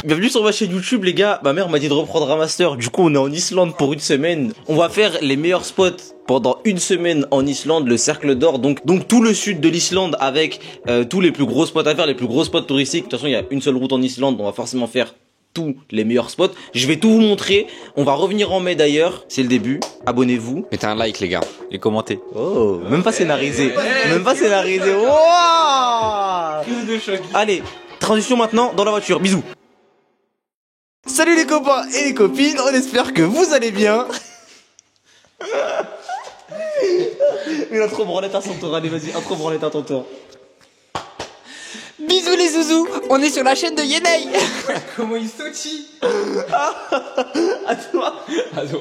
Bienvenue sur ma chaîne YouTube les gars, ma mère m'a dit de reprendre un master, du coup on est en Islande pour une semaine. On va faire les meilleurs spots pendant une semaine en Islande, le cercle d'or, donc tout le sud de l'Islande avec tous les plus gros spots à faire, les plus gros spots touristiques. De toute façon il y a une seule route en Islande, on va forcément faire tous les meilleurs spots. Je vais tout vous montrer, on va revenir en mai d'ailleurs, c'est le début, abonnez-vous. Mettez un like les gars, et commentez. Oh, même pas scénarisé, même pas scénarisé, wow. Allez, transition maintenant dans la voiture, bisous. Salut les copains et les copines, on espère que vous allez bien. Il a trop branlette à son tour, allez vas-y, intro branlette à ton tour. Bisous les zouzous, on est sur la chaîne de Yenei. Comment il sautille. À toi.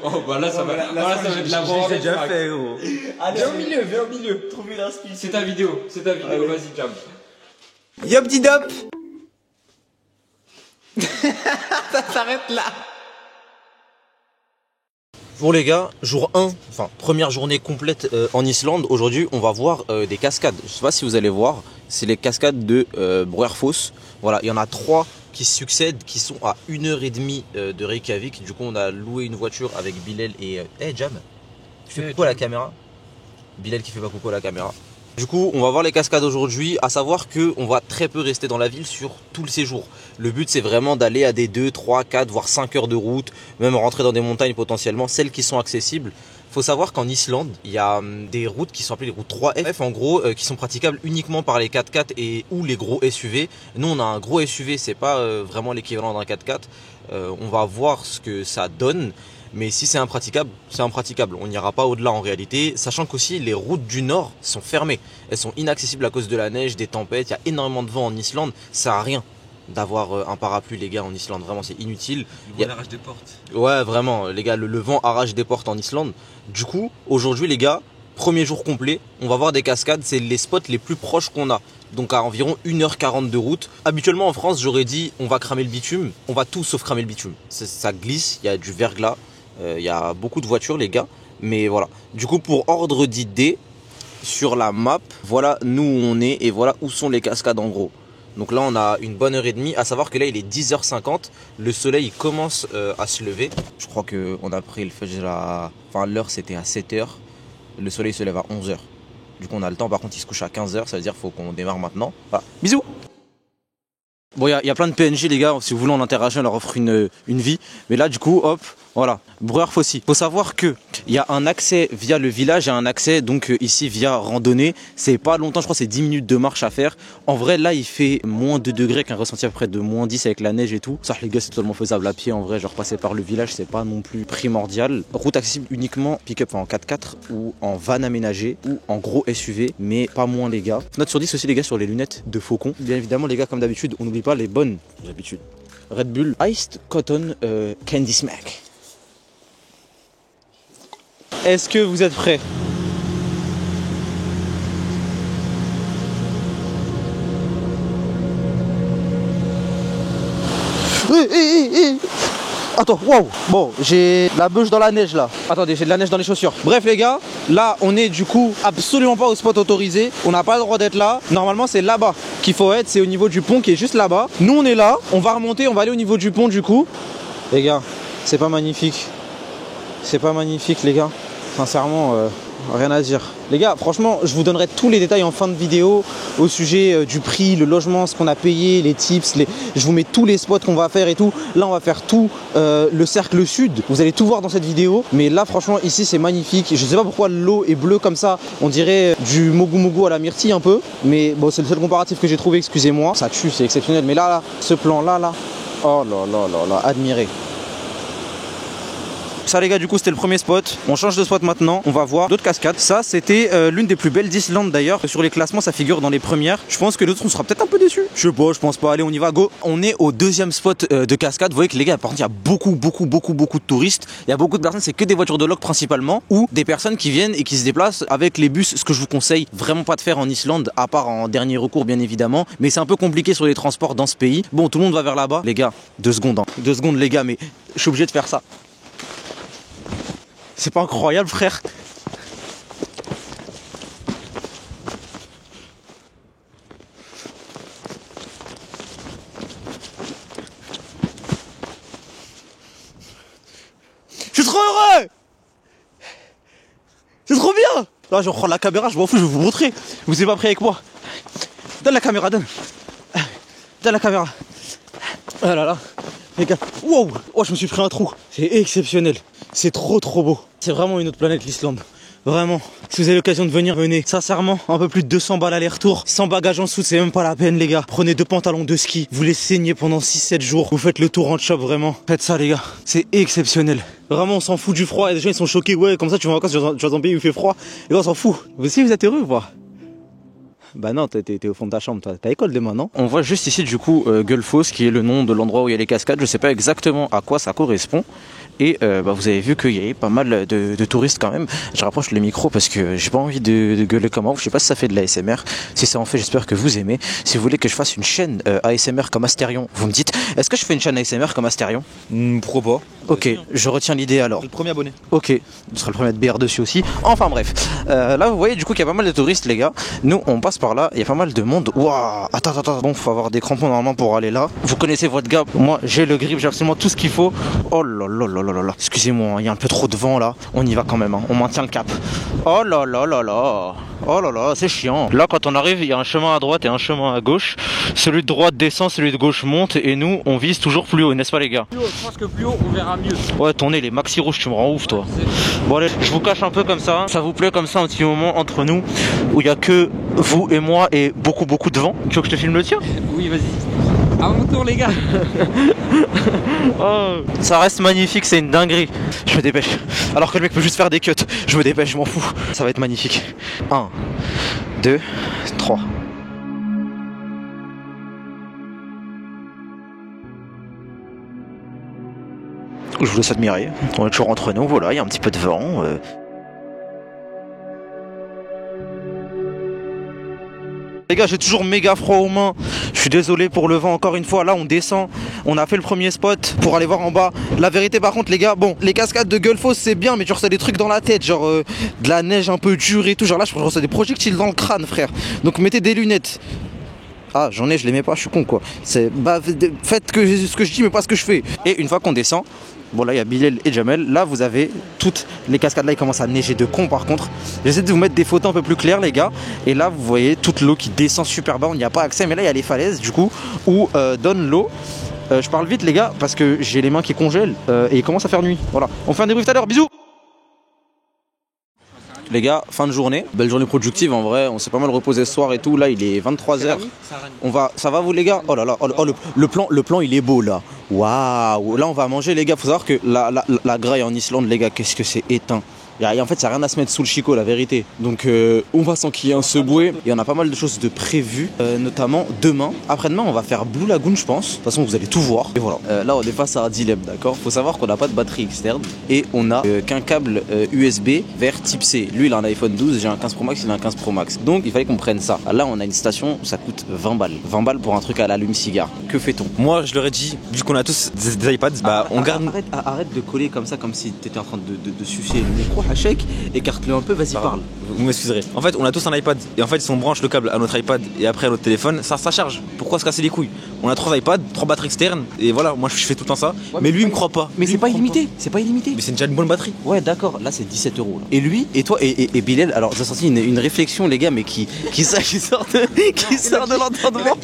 Oh bah là ça va, là, ça va être la branlette. J'ai déjà fait gros. Allez, Viens au milieu. Trouvez l'inspi. C'est ta vidéo, vas-y Jam. Yop di dop. Ça s'arrête là. Bon les gars, jour 1, enfin première journée complète en Islande. Aujourd'hui on va voir des cascades. Je sais pas si vous allez voir, c'est les cascades de Breuerfoss. Voilà, il y en a 3 qui se succèdent, qui sont à 1h30 de Reykjavik. Du coup on a loué une voiture avec Bilal et... Hey Jam, tu fais coucou à la caméra. Bilal qui fait pas coucou à la caméra. Du coup, on va voir les cascades aujourd'hui, à savoir que on va très peu rester dans la ville sur tout le séjour. Le but, c'est vraiment d'aller à des 2, 3, 4, voire 5 heures de route, même rentrer dans des montagnes potentiellement, celles qui sont accessibles. Faut savoir qu'en Islande, il y a des routes qui sont appelées les routes 3F, en gros, qui sont praticables uniquement par les 4x4 et ou les gros SUV. Nous, on a un gros SUV, c'est pas vraiment l'équivalent d'un 4x4. On va voir ce que ça donne. Mais si c'est impraticable, c'est impraticable. On n'ira pas au-delà en réalité. Sachant qu'aussi les routes du nord sont fermées. Elles sont inaccessibles à cause de la neige, des tempêtes. Il y a énormément de vent en Islande. Ça sert à rien d'avoir un parapluie les gars en Islande. Vraiment c'est inutile. Le vent arrache des portes. Ouais vraiment les gars, le vent arrache des portes en Islande. Du coup aujourd'hui les gars, premier jour complet, on va voir des cascades. C'est les spots les plus proches qu'on a. Donc à environ 1h40 de route. Habituellement en France j'aurais dit on va cramer le bitume. On va tout sauf cramer le bitume. Ça glisse, il y a du verglas. Il y a beaucoup de voitures les gars, mais voilà. Du coup pour ordre d'idée, sur la map, voilà nous où on est et voilà où sont les cascades en gros. Donc là on a une bonne heure et demie, à savoir que là il est 10h50, le soleil il commence à se lever. Je crois qu'on a pris le fajr enfin l'heure c'était à 7h, le soleil se lève à 11h. Du coup on a le temps, par contre il se couche à 15h, ça veut dire qu'il faut qu'on démarre maintenant. Voilà, bisous. Bon, il y a plein de PNJ les gars, si vous voulez en interagir, on leur offre une vie. Mais là du coup, hop, voilà, Breuerfoss. Faut savoir que il y a un accès via le village et un accès donc ici via randonnée. C'est pas longtemps, je crois c'est 10 minutes de marche à faire. En vrai là il fait moins 2 degrés qu'un ressenti à peu près de moins 10 avec la neige et tout. Ça les gars c'est totalement faisable à pied en vrai, genre passer par le village c'est pas non plus primordial. Route accessible uniquement pick-up en 4x4 ou en van aménagé ou en gros SUV, mais pas moins les gars. Note sur 10 aussi les gars sur les lunettes de faucon. Bien évidemment les gars comme d'habitude on n'oublie pas les bonnes habitudes. Red Bull Iced Cotton Candy Smack. Est-ce que vous êtes prêts? Attends, waouh. Bon, j'ai la bûche dans la neige là. Attendez, j'ai de la neige dans les chaussures. Bref les gars, là on est du coup absolument pas au spot autorisé. On n'a pas le droit d'être là. Normalement c'est là-bas qu'il faut être, c'est au niveau du pont qui est juste là-bas. Nous on est là, on va remonter, on va aller au niveau du pont du coup. Les gars, c'est pas magnifique. C'est pas magnifique les gars. Sincèrement, rien à dire. Les gars, franchement, je vous donnerai tous les détails en fin de vidéo au sujet du prix, le logement, ce qu'on a payé, les tips, je vous mets tous les spots qu'on va faire et tout. Là, on va faire tout le cercle sud. Vous allez tout voir dans cette vidéo. Mais là, franchement, ici, c'est magnifique. Je sais pas pourquoi l'eau est bleue comme ça. On dirait du mogu mogu à la myrtille un peu. Mais bon, c'est le seul comparatif que j'ai trouvé, excusez-moi. Ça tue, c'est exceptionnel. Mais là, ce plan-là, là, oh là là là là, admirez. Ça les gars, du coup c'était le premier spot. On change de spot maintenant, on va voir d'autres cascades. Ça c'était l'une des plus belles d'Islande d'ailleurs. Sur les classements ça figure dans les premières. Je pense que l'autre on sera peut-être un peu déçus. Je sais pas, je pense pas. Allez on y va, go. On est au deuxième spot de cascade. Vous voyez que les gars, par contre il y a beaucoup de touristes. Il y a beaucoup de personnes, c'est que des voitures de loc principalement. Ou des personnes qui viennent et qui se déplacent avec les bus. Ce que je vous conseille vraiment pas de faire en Islande, à part en dernier recours bien évidemment. Mais c'est un peu compliqué sur les transports dans ce pays. Bon, tout le monde va vers là-bas. Les gars, 2 secondes hein. 2 secondes les gars, mais je suis obligé de faire ça. C'est pas incroyable frère? Là, je vais prendre la caméra, je m'en fous, je vais vous montrer. Vous êtes pas prêts avec moi? Donne la caméra, donne. Donne la caméra. Ah là là. Les gars, wow. Oh, je me suis pris un trou. C'est exceptionnel. C'est trop beau. C'est vraiment une autre planète, l'Islande. Vraiment, si vous avez l'occasion de venir, venez. Sincèrement, un peu plus de 200 balles aller-retour. 100 bagages en dessous, c'est même pas la peine, les gars. Prenez 2 pantalons de ski. Vous les saignez pendant 6-7 jours. Vous faites le tour en shop, vraiment. Faites ça, les gars. C'est exceptionnel. Vraiment, on s'en fout du froid. Et les gens, ils sont choqués. Ouais, comme ça, tu vas en vacances, tu vas dans un pays où il fait froid. Et on s'en fout. Vous aussi, vous êtes heureux, quoi. Bah non, t'es au fond de ta chambre, t'as école demain, non? On voit juste ici, du coup, Gullfoss, qui est le nom de l'endroit où il y a les cascades. Je sais pas exactement à quoi ça correspond. Et vous avez vu qu'il y avait pas mal de touristes quand même. Je rapproche le micro parce que j'ai pas envie de gueuler comme moi. Je sais pas si ça fait de l'ASMR. Si ça en fait, j'espère que vous aimez. Si vous voulez que je fasse une chaîne ASMR comme Astérion, vous me dites, est-ce que je fais une chaîne ASMR comme Astérion? Pourquoi pas? Ok, je retiens l'idée alors. Le premier abonné. Ok, ce sera le premier à être BR dessus aussi. Enfin bref, là vous voyez du coup qu'il y a pas mal de touristes, les gars. Nous on passe par là, il y a pas mal de monde. Waouh, attends. Bon, faut avoir des crampons normalement pour aller là. Vous connaissez votre gars, moi j'ai le grip, j'ai absolument tout ce qu'il faut. Oh là là là là là là. Excusez-moi, il y a un peu trop de vent là. On y va quand même, hein. On maintient le cap. Oh là là là là. Oh là là, c'est chiant. Là quand on arrive, il y a un chemin à droite et un chemin à gauche. Celui de droite descend, celui de gauche monte. Et nous, on vise toujours plus haut, n'est-ce pas les gars? Je pense que plus haut, on verra mieux. Ouais, ton nez, les maxi rouges, tu me rends ouf toi. Bon allez, je vous cache un peu comme ça. Ça vous plaît comme ça un petit moment entre nous où il y a que vous et moi et beaucoup de vent. Tu veux que je te filme le tien? Oui, vas-y. À mon tour, les gars. Oh, ça reste magnifique, c'est une dinguerie. Je me dépêche. Alors que le mec peut juste faire des cuts. Je me dépêche, je m'en fous. Ça va être magnifique. 1, 2, 3. Je vous laisse admirer. On est toujours entre nous, voilà, il y a un petit peu de vent. Les gars, j'ai toujours méga froid aux mains. Je suis désolé pour le vent encore une fois. Là, on descend. On a fait le premier spot pour aller voir en bas. La vérité, par contre, les gars, bon, les cascades de Gullfoss, c'est bien, mais tu reçois des trucs dans la tête, genre de la neige un peu dure et tout. Genre là, je reçois des projectiles dans le crâne, frère. Donc mettez des lunettes. Ah, j'en ai, je les mets pas, je suis con quoi. C'est bah, faites ce que je dis, mais pas ce que je fais. Et une fois qu'on descend, bon là il y a Bilal et Jamel. Là vous avez toutes les cascades. Là il commence à neiger de con par contre. J'essaie de vous mettre des photos un peu plus claires les gars. Et là vous voyez toute l'eau qui descend super bas. On n'y a pas accès, mais là il y a les falaises du coup où donne l'eau. Je parle vite les gars parce que j'ai les mains qui congèlent et il commence à faire nuit. Voilà. On fait un débrief tout à l'heure. Bisous. Les gars, fin de journée, belle journée productive en vrai, on s'est pas mal reposé ce soir et tout, là il est 23h. Ça va vous les gars? Oh là là, le plan il est beau là. Waouh, là on va manger les gars, faut savoir que la graille en Islande les gars, qu'est-ce que c'est éteint. En fait, ça n'a rien à se mettre sous le chicot, la vérité. Donc, on va s'enquiller un seboué. Et on a pas mal de choses de prévues, notamment demain. Après-demain, on va faire Blue Lagoon, je pense. De toute façon, vous allez tout voir. Et voilà. Là, on est face à un dilemme, d'accord? Faut savoir qu'on n'a pas de batterie externe. Et on a qu'un câble USB vers type C. Lui, il a un iPhone 12, j'ai un 15 Pro Max, il a un 15 Pro Max. Donc, il fallait qu'on prenne ça. Là, on a une station, ça coûte 20 balles. 20 balles pour un truc à l'allume-cigare. Que fait-on? Moi, je leur ai dit, vu qu'on a tous des iPads, bah on garde. Arrête de coller comme ça, comme si t'étais en train de sucer le micro. Hachek, écarte-le un peu, vas-y parle. Vous m'excuserez. En fait, on a tous un iPad et en fait, si on branche le câble à notre iPad et après à notre téléphone, ça charge. Pourquoi se casser les couilles? On a 3 iPads, 3 batteries externes et voilà, moi je fais tout le temps ça. Ouais, mais lui il me croit pas. Mais c'est pas illimité, c'est pas illimité. Mais c'est déjà une bonne batterie. Ouais, d'accord, là c'est 17 €. Et lui, et toi, et Bilal, alors j'ai sorti une réflexion, les gars, mais qui sort de l'entendement.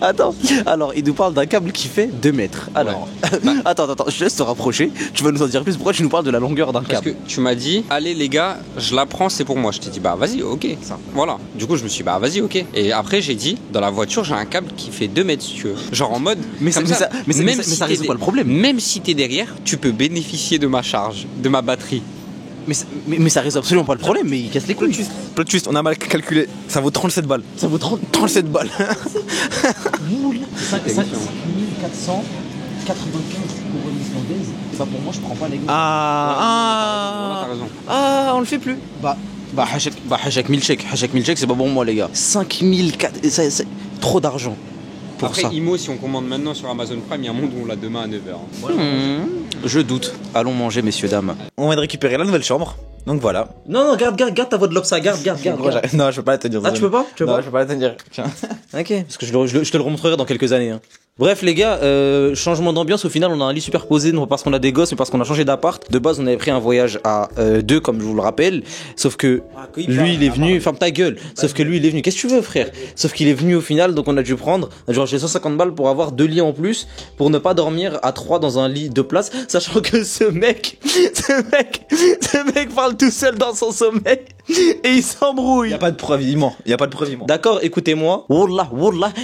Attends, alors il nous parle d'un câble qui fait 2 mètres. Alors, ouais. Attends, je te laisse te rapprocher. Tu vas nous en dire plus. Pourquoi tu nous parles de la longueur d'un câble? Parce que tu m'as dit, allez les gars, je la prends, c'est pour moi. Je t'ai dit, bah vas-y, ok. Ça. Voilà. Du coup, je me suis dit, bah vas-y, ok. Et après, j'ai dit, dans la voiture, j'ai un câble qui fait 2 mètres, si tu veux. Genre en mode. Mais ça résout pas le problème. Même si t'es derrière, tu peux bénéficier de ma charge, de ma batterie. Mais ça résout absolument pas le problème, mais il casse les couilles. Plot twist, on a mal calculé. Ça vaut 37 balles. Ça vaut 37 balles. 5495 couronnes islandaises. Bah pour moi, je prends pas les gars. T'as raison. On le fait plus. Hachek Milchek, c'est pas pour moi les gars. 5004, c'est trop d'argent. Après, ça. Imo, si on commande maintenant sur Amazon Prime, il y a un monde où on l'a demain à 9h. Je doute. Allons manger, messieurs, dames. On vient de récupérer la nouvelle chambre. Donc voilà. Non, garde ta voix de l'Obsa, garde. Non, je peux pas la tenir. Ah, tu peux pas? Non, je peux pas la tenir. Tiens. Ok, parce que je te le remontrerai dans quelques années. Hein. Bref les gars, changement d'ambiance, au final on a un lit superposé, non pas parce qu'on a des gosses mais parce qu'on a changé d'appart. De base on avait pris un voyage à 2 comme je vous le rappelle, sauf que lui il est venu, ferme ta gueule, sauf que lui il est venu, qu'est-ce que tu veux frère? Sauf qu'il est venu au final donc on a dû prendre, on a dû acheter 150 balles pour avoir 2 lits en plus, pour ne pas dormir à 3 dans un lit de place, sachant que ce mec parle tout seul dans son sommeil et il s'embrouille. Y a pas de preuve, il ment. Y a pas de preuve, il ment. D'accord, écoutez-moi. Wallah,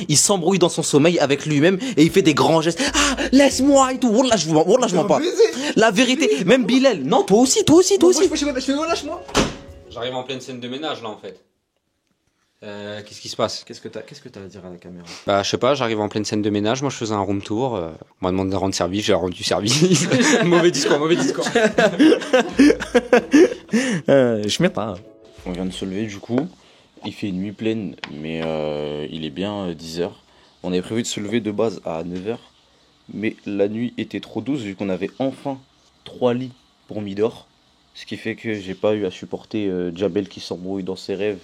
il s'embrouille dans son sommeil avec lui-même et il fait des grands gestes. Ah, laisse-moi et tout. Wallah, je mens pas. La vérité, même Bilal. Non, toi aussi. Je fais lâche-moi. J'arrive en pleine scène de ménage là en fait. Qu'est-ce qui se passe? Qu'est-ce que t'as à dire à la caméra? Bah je sais pas, j'arrive en pleine scène de ménage, moi je faisais un room tour, on m'a demandé de rendre service, j'ai rendu service. mauvais discours. Je mets pas. On vient de se lever du coup, il fait une nuit pleine mais il est bien 10h. On avait prévu de se lever de base à 9h, mais la nuit était trop douce vu qu'on avait enfin 3 lits pour Midor. Ce qui fait que j'ai pas eu à supporter Djabel qui s'embrouille dans ses rêves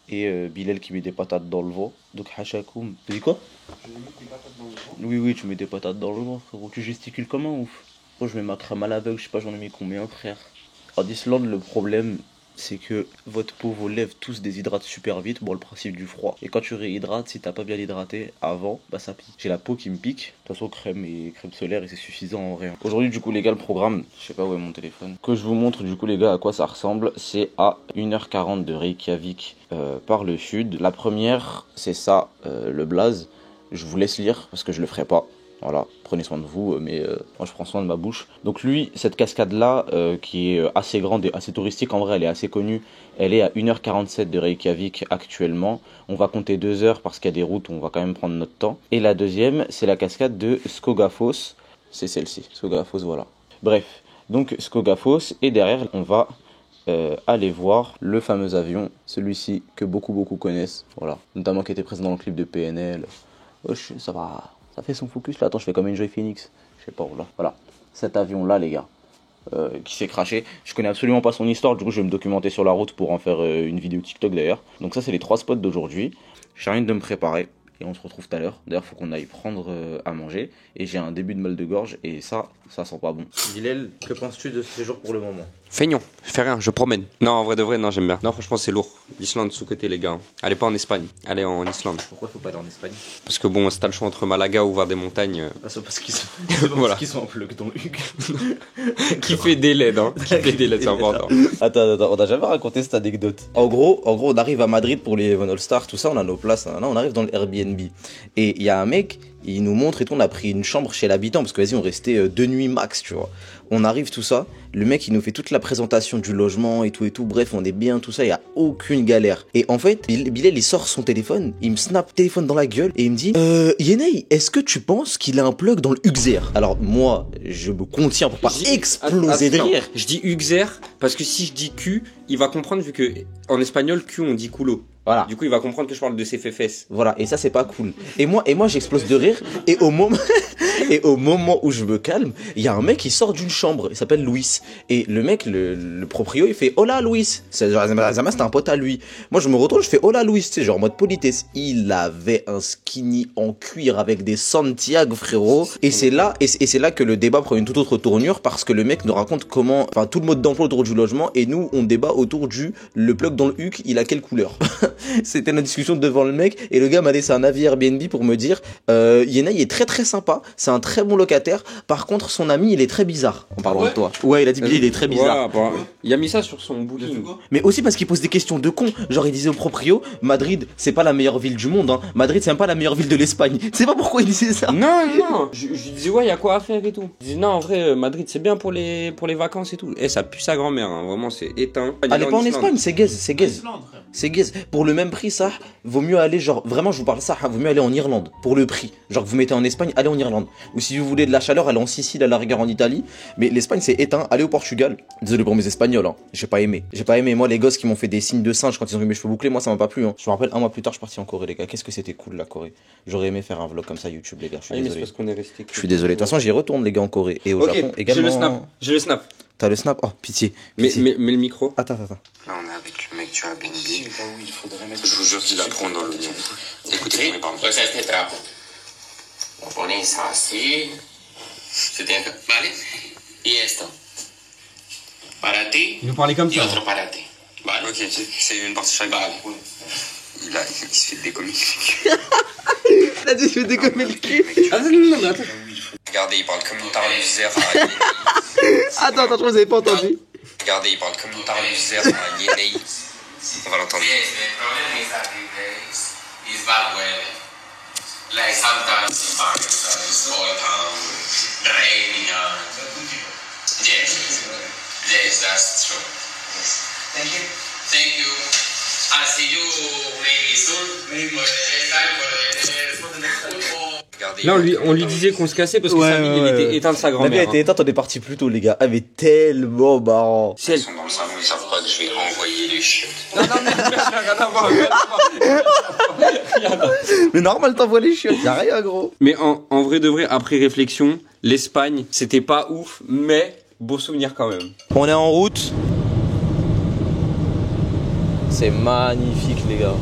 et Bilal qui met des patates dans le vent. Donc Hachakoum, tu dis quoi? Je mets des patates dans le vent. Oui, tu mets des patates dans le vent frérot, tu gesticules comme un ouf. Moi je mets ma crème à l'aveugle, je sais pas j'en ai mis combien frère. En Islande le problème c'est que votre peau, vos lèvres tous déshydratent super vite, bon le principe du froid. Et quand tu réhydrates, si t'as pas bien hydraté avant, bah ça pique. J'ai la peau qui me pique, de toute façon crème solaire et c'est suffisant en vrai. Aujourd'hui du coup les gars le programme, je sais pas où est mon téléphone, que je vous montre du coup les gars à quoi ça ressemble, c'est à 1h40 de Reykjavik par le sud. La première c'est ça, le blaze, je vous laisse lire parce que je le ferai pas. Voilà, prenez soin de vous, mais moi je prends soin de ma bouche. Donc lui, cette cascade-là, qui est assez grande et assez touristique, en vrai elle est assez connue, elle est à 1h47 de Reykjavik actuellement. On va compter 2 heures parce qu'il y a des routes où on va quand même prendre notre temps. Et la deuxième, c'est la cascade de Skogafoss, c'est celle-ci, Skogafoss, voilà. Bref, donc Skogafoss, et derrière on va aller voir le fameux avion, celui-ci que beaucoup connaissent, voilà. Notamment qui était présent dans le clip de PNL. Wesh, ça va... Ça fait son focus là, attends je fais comme Enjoy Phoenix, je sais pas, voilà, cet avion là les gars, qui s'est crashé, je connais absolument pas son histoire, du coup je vais me documenter sur la route pour en faire une vidéo TikTok d'ailleurs. Donc ça c'est les 3 spots d'aujourd'hui, j'ai rien de me préparer et on se retrouve tout à l'heure, d'ailleurs faut qu'on aille prendre à manger et j'ai un début de mal de gorge et ça sent pas bon. Bilal, que penses-tu de ce séjour pour le moment? Feignons, je fais rien, je promène. Non, en vrai de vrai, non, j'aime bien. Non, franchement, c'est lourd. L'Islande sous-côté, les gars. Allez pas en Espagne, allez en Islande. Pourquoi faut pas aller en Espagne? Parce que bon, si t'as le choix entre Malaga ou voir des montagnes. Parce qu'ils sont, voilà. Parce qu'ils sont en plug dans le huc. Qui fait des LED, hein. Qui fait des LED, c'est important. Attends, on a jamais raconté cette anecdote. En gros, on arrive à Madrid pour les All Stars, tout ça, on a nos places. Là, on arrive dans le Airbnb. Et il y a un mec, il nous montre et tout, on a pris une chambre chez l'habitant, parce que vas-y, on restait 2 nuits max, tu vois. On arrive, tout ça, le mec, il nous fait toute la présentation du logement et tout, bref, on est bien, tout ça, il y a aucune galère. Et en fait, Bilal, il sort son téléphone, il me snap téléphone dans la gueule, et il me dit, Yenei, est-ce que tu penses qu'il a un plug dans le Uxer? Alors, moi, je me contiens pour pas exploser de rire. Je dis Uxer, parce que si je dis Q, il va comprendre, vu que, en espagnol, Q, on dit culo. Voilà. Du coup, il va comprendre que je parle de ses fesses. Voilà, et ça c'est pas cool. Et moi j'explose de rire. Et au moment où je me calme, il y a un mec qui sort d'une chambre. Il s'appelle Luis. Et le mec, le proprio, il fait hola Luis. C'est genre Zama, c'était un pote à lui. Moi je me retourne, je fais hola Luis. Tu sais, genre en mode politesse. Il avait un skinny en cuir avec des Santiago frérot. Et c'est là que le débat prend une toute autre tournure parce que le mec nous raconte comment, enfin tout le mode d'emploi autour du logement. Et nous on débat autour le plug dans le huc, il a quelle couleur? C'était notre discussion devant le mec et le gars m'a laissé un avis Airbnb pour me dire Yenei est très sympa, c'est un très bon locataire, par contre son ami il est très bizarre en parlant de toi. Ouais, il a dit il est très bizarre. Ouais, bah, il a mis ça sur son booking. Mais aussi parce qu'il pose des questions de con, genre il disait au proprio Madrid c'est pas la meilleure ville du monde, hein. Madrid c'est même pas la meilleure ville de l'Espagne. Tu sais pas pourquoi il disait ça? Non, je disais ouais, il y a quoi à faire et tout. Je disais non, en vrai Madrid c'est bien pour les vacances et tout. Et ça pue sa grand-mère, hein. Vraiment c'est éteint. Allez pas en Espagne, c'est gaze. C'est gaze. Pour le même prix, ça, vaut mieux aller, genre, vraiment, je vous parle ça, vaut mieux aller en Irlande, pour le prix. Genre, vous mettez en Espagne, allez en Irlande. Ou si vous voulez de la chaleur, allez en Sicile, à la rigueur en Italie. Mais l'Espagne, c'est éteint, allez au Portugal. Désolé pour mes Espagnols, hein. J'ai pas aimé. Moi, les gosses qui m'ont fait des signes de singe quand ils ont vu mes cheveux bouclés, moi, ça m'a pas plu, hein. Je me rappelle, un mois plus tard, je suis parti en Corée, les gars. Qu'est-ce que c'était cool, la Corée. J'aurais aimé faire un vlog comme ça, YouTube, les gars. Je suis désolé. Mais c'est parce qu'on est resté. Je suis désolé. De toute façon, j'y retourne, les gars, en Corée. Et au Japon également. J'ai le snap. T'as le snap? Oh, pitié. Mais le micro. Attends. Là, on est avec le mec du Airbnb. Je vous jure qu'il apprend dans le lien. Écoutez, mes parents. Lo pones así. Se tiene que... ¿Vale? Y esto. Para ti. Il nous parlait comme Y ça. otro para ti. ¿Vale? Ok, c'est une partie chaque. Vale. Il se fait décoller. Il a dit je vais déconner le cul. Regardez, il parle comme une tarlusière à Yenei. Attends, je vous avais pas entendu. Regardez, il parle comme une tarlusière à Yenei. On va l'entendre. Yes, the problem is that it's bad weather. Like sometimes in Pakistan it's cold and raining and... Yes, that's true. Thank you. Thank you. I'll see you maybe soon. Maybe. For the next time, for the football. Là, on lui disait qu'on se cassait parce que Ouais, sa mine, ouais, elle était ouais. éteinte sa La vie grand-mère. a été éteinte, on est parti plus tôt, les gars. Ah, mais tellement marrant. Si elle... Ils sont dans le salon, ils savent pas que je vais envoyer les chiottes. Mais normal, t'envoies les chiottes, y'a rien, gros. Mais en vrai de vrai, après réflexion, l'Espagne, c'était pas ouf, mais beau souvenir quand même. On est en route. C'est magnifique, les gars.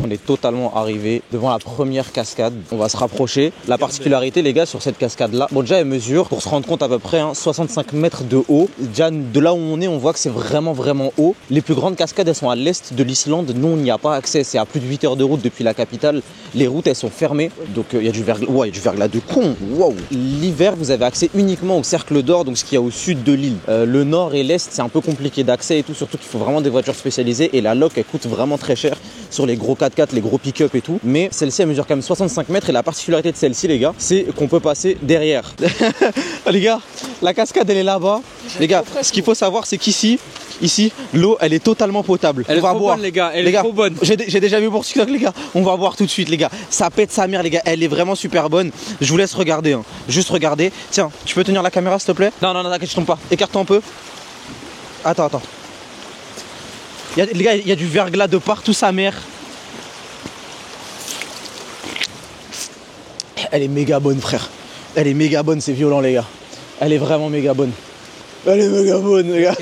On est totalement arrivé devant la première cascade. On va se rapprocher. La particularité, les gars, sur cette cascade-là, bon, déjà, elle mesure, pour se rendre compte à peu près, 65 mètres de haut. Déjà, de là où on est, on voit que c'est vraiment, vraiment haut. Les plus grandes cascades, elles sont à l'est de l'Islande. Nous, on n'y a pas accès. C'est à plus de 8 heures de route depuis la capitale. Les routes, elles sont fermées. Donc, il y a du verglas. Ouais, il y a du verglas de con. Wow. L'hiver, vous avez accès uniquement au cercle d'or, donc ce qu'il y a au sud de l'île. Le nord et l'est, c'est un peu compliqué d'accès et tout. Surtout qu'il faut vraiment des voitures spécialisées. Et la loc, elle coûte vraiment très cher sur les gros 4x4, les gros pick-up et tout. Mais celle-ci, elle mesure quand même 65 mètres. Et la particularité de celle-ci, les gars, c'est qu'on peut passer derrière. Les gars, la cascade, elle est là-bas. Les gars, ce qu'il faut savoir, c'est qu'ici, l'eau, elle est totalement potable. Elle est on va trop boire. bonne, les gars. Elle est trop bonne. J'ai déjà vu pour TikTok, les gars. On va boire tout de suite, les gars. Ça pète sa mère, les gars. Elle est vraiment super bonne. Je vous laisse regarder. Hein. Juste regarder. Tiens, tu peux tenir la caméra, s'il te plaît? Non, t'inquiète, je tombe pas. Écarte-toi un peu. Attends. Les gars, il y a du verglas de partout, sa mère. Elle est méga bonne, frère. Elle est méga bonne, c'est violent, les gars. Elle est vraiment méga bonne. Elle est méga bonne, les gars.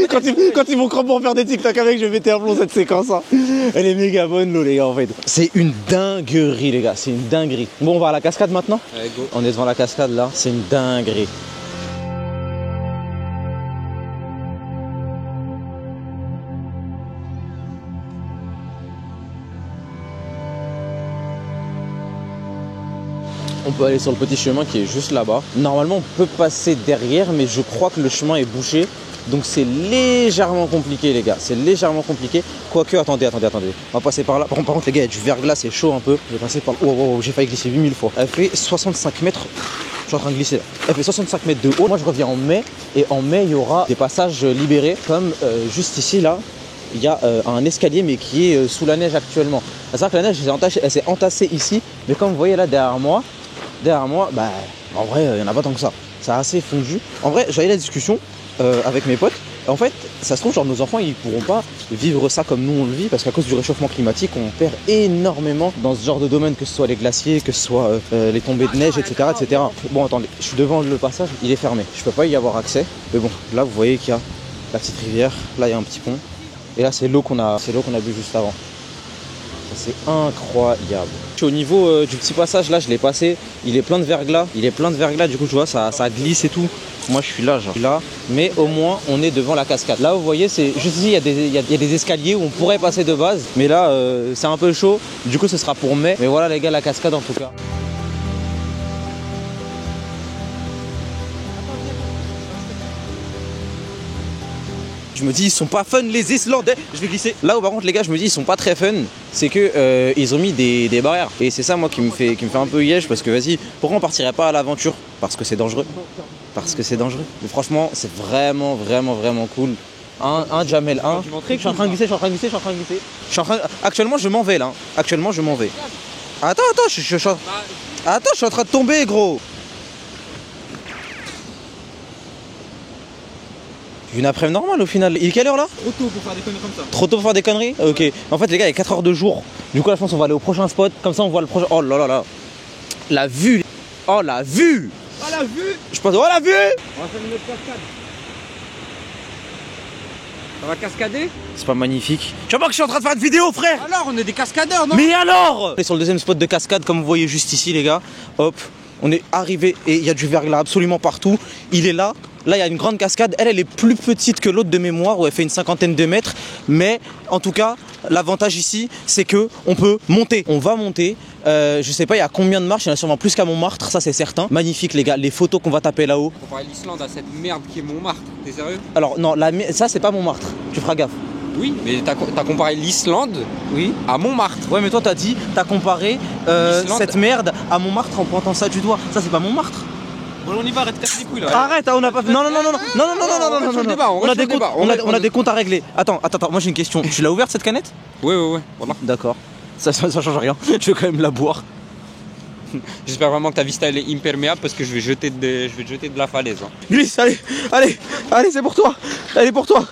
Quand ils vont pour faire des TikTok avec, je vais péter un plomb cette séquence. Hein. Elle est méga bonne, l'eau, les gars, en fait. C'est une dinguerie, les gars. C'est une dinguerie. Bon, on va à la cascade maintenant. Allez, go. On est devant la cascade, là. C'est une dinguerie. On peut aller sur le petit chemin qui est juste là-bas. Normalement, on peut passer derrière, mais je crois que le chemin est bouché. Donc c'est légèrement compliqué, les gars. C'est légèrement compliqué. Quoique, attendez. On va passer par là. Par contre, les gars, il y a du verglas, c'est chaud un peu. Je vais passer par là. Oh, j'ai failli glisser 8000 fois. Elle fait 65 mètres. Je suis en train de glisser là. Elle fait 65 mètres de haut. Moi, je reviens en mai. Et en mai, il y aura des passages libérés. Comme juste ici, là. Il y a un escalier, mais qui est sous la neige actuellement. C'est-à-dire que la neige, elle s'est entassée ici. Mais comme vous voyez là, derrière moi, bah, en vrai, il n'y en a pas tant que ça. C'est assez fondu. En vrai, j'avais la discussion avec mes potes. En fait, ça se trouve, genre, nos enfants, ils pourront pas vivre ça comme nous, on le vit, parce qu'à cause du réchauffement climatique, on perd énormément dans ce genre de domaine, que ce soit les glaciers, que ce soit les tombées de neige, etc., etc. Bon, attendez, je suis devant le passage, il est fermé. Je peux pas y avoir accès. Mais bon, là, vous voyez qu'il y a la petite rivière. Là, il y a un petit pont. Et là, c'est l'eau qu'on a bu juste avant. C'est incroyable. Au niveau du petit passage là, je l'ai passé, il est plein de verglas, du coup tu vois ça glisse et tout. Moi je suis là, mais au moins on est devant la cascade. Là vous voyez, c'est juste ici, il y a des escaliers où on pourrait passer de base, mais là c'est un peu chaud, du coup ce sera pour mai. Mais voilà les gars, la cascade en tout cas. Je me dis ils sont pas fun les Islandais. Je vais glisser. Là où par contre les gars je me dis ils sont pas très fun. C'est que ils ont mis des barrières. Et c'est ça moi qui me fait un peu yèche. Parce que vas-y, pourquoi on partirait pas à l'aventure? Parce que c'est dangereux. Mais franchement c'est vraiment cool. Un Jamel 1. Je suis en train de glisser. Actuellement je m'en vais là. Attends, je suis en train de tomber gros. Une après-midi normale au final. Il est quelle heure là? Trop tôt pour faire des conneries comme ça. Trop tôt pour faire des conneries? Ok. En fait les gars, il y a 4 heures de jour. Du coup là je pense qu'on va aller au prochain spot. Comme ça on voit le prochain. Oh là là. La vue. Oh la vue. Je pense. Oh la vue. On va faire une autre cascade. Ça va cascader? C'est pas magnifique. Tu vois pas que je suis en train de faire une vidéo, frère? Alors, on est des cascadeurs, non? Mais alors? On est sur le deuxième spot de cascade, comme vous voyez juste ici, les gars. Hop, on est arrivé et il y a du verglas absolument partout. Il est là. Là, il y a une grande cascade. Elle est plus petite que l'autre de mémoire, où elle fait une cinquantaine de mètres. Mais en tout cas, l'avantage ici, c'est que on peut monter. On va monter. Je sais pas, il y a combien de marches. Il y en a sûrement plus qu'à Montmartre, ça c'est certain. Magnifique, les gars. Les photos qu'on va taper là-haut. Comparé l'Islande à cette merde qui est Montmartre. T'es sérieux? Alors non, ça c'est pas Montmartre. Tu feras gaffe. Oui, mais t'as comparé l'Islande Oui. à Montmartre. Ouais, mais toi t'as comparé cette merde à Montmartre en pointant ça du doigt. Ça c'est pas Montmartre. Bon, on y va, arrête de casser les couilles là. Arrête, on n'a pas fait. Non, non, non, non, non, non, non, non, non, non, non. On a des comptes à régler. Attends, moi j'ai une question. Tu l'as ouverte cette canette? Ouais, voilà. D'accord. Ça change rien. Je vais quand même la boire. J'espère vraiment que ta vista elle est imperméable parce que je vais te jeter de la falaise. Hein. Glisse, allez, c'est pour toi. Elle est pour toi.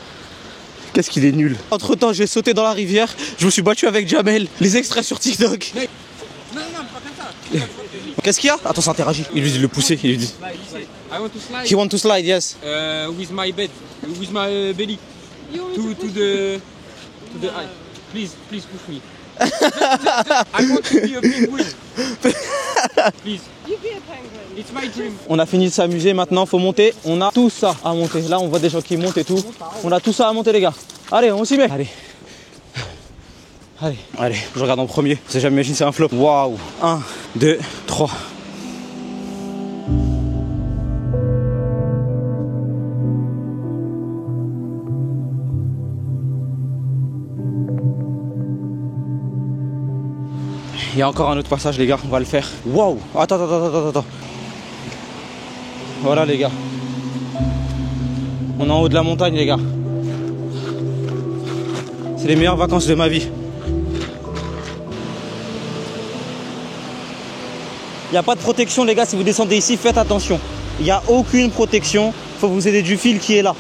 Qu'est-ce qu'il est nul. Entre temps, j'ai sauté dans la rivière. Je me suis battu avec Jamel. Les extraits sur TikTok. Non, pas comme ça. Qu'est-ce qu'il y a? Attends, ça interagit. Il lui dit de le pousser. Il lui dit. I want to slide. He want to slide, yes. With my bed, with my belly. To the eye. Please push me. I want to be a penguin. Please. You be a penguin. It's my dream. On a fini de s'amuser, maintenant faut monter. On a tout ça à monter. Là on voit des gens qui montent et tout. On a tout ça à monter les gars. Allez, on s'y met. Allez, je regarde en premier. J'ai jamais imaginé c'est un flop. Waouh. 1, 2, 3. Il y a encore un autre passage les gars, on va le faire. Waouh. Attends. Voilà les gars. On est en haut de la montagne les gars. C'est les meilleures vacances de ma vie. Il n'y a pas de protection les gars, si vous descendez ici, faites attention. Il n'y a aucune protection, il faut vous aider du fil qui est là.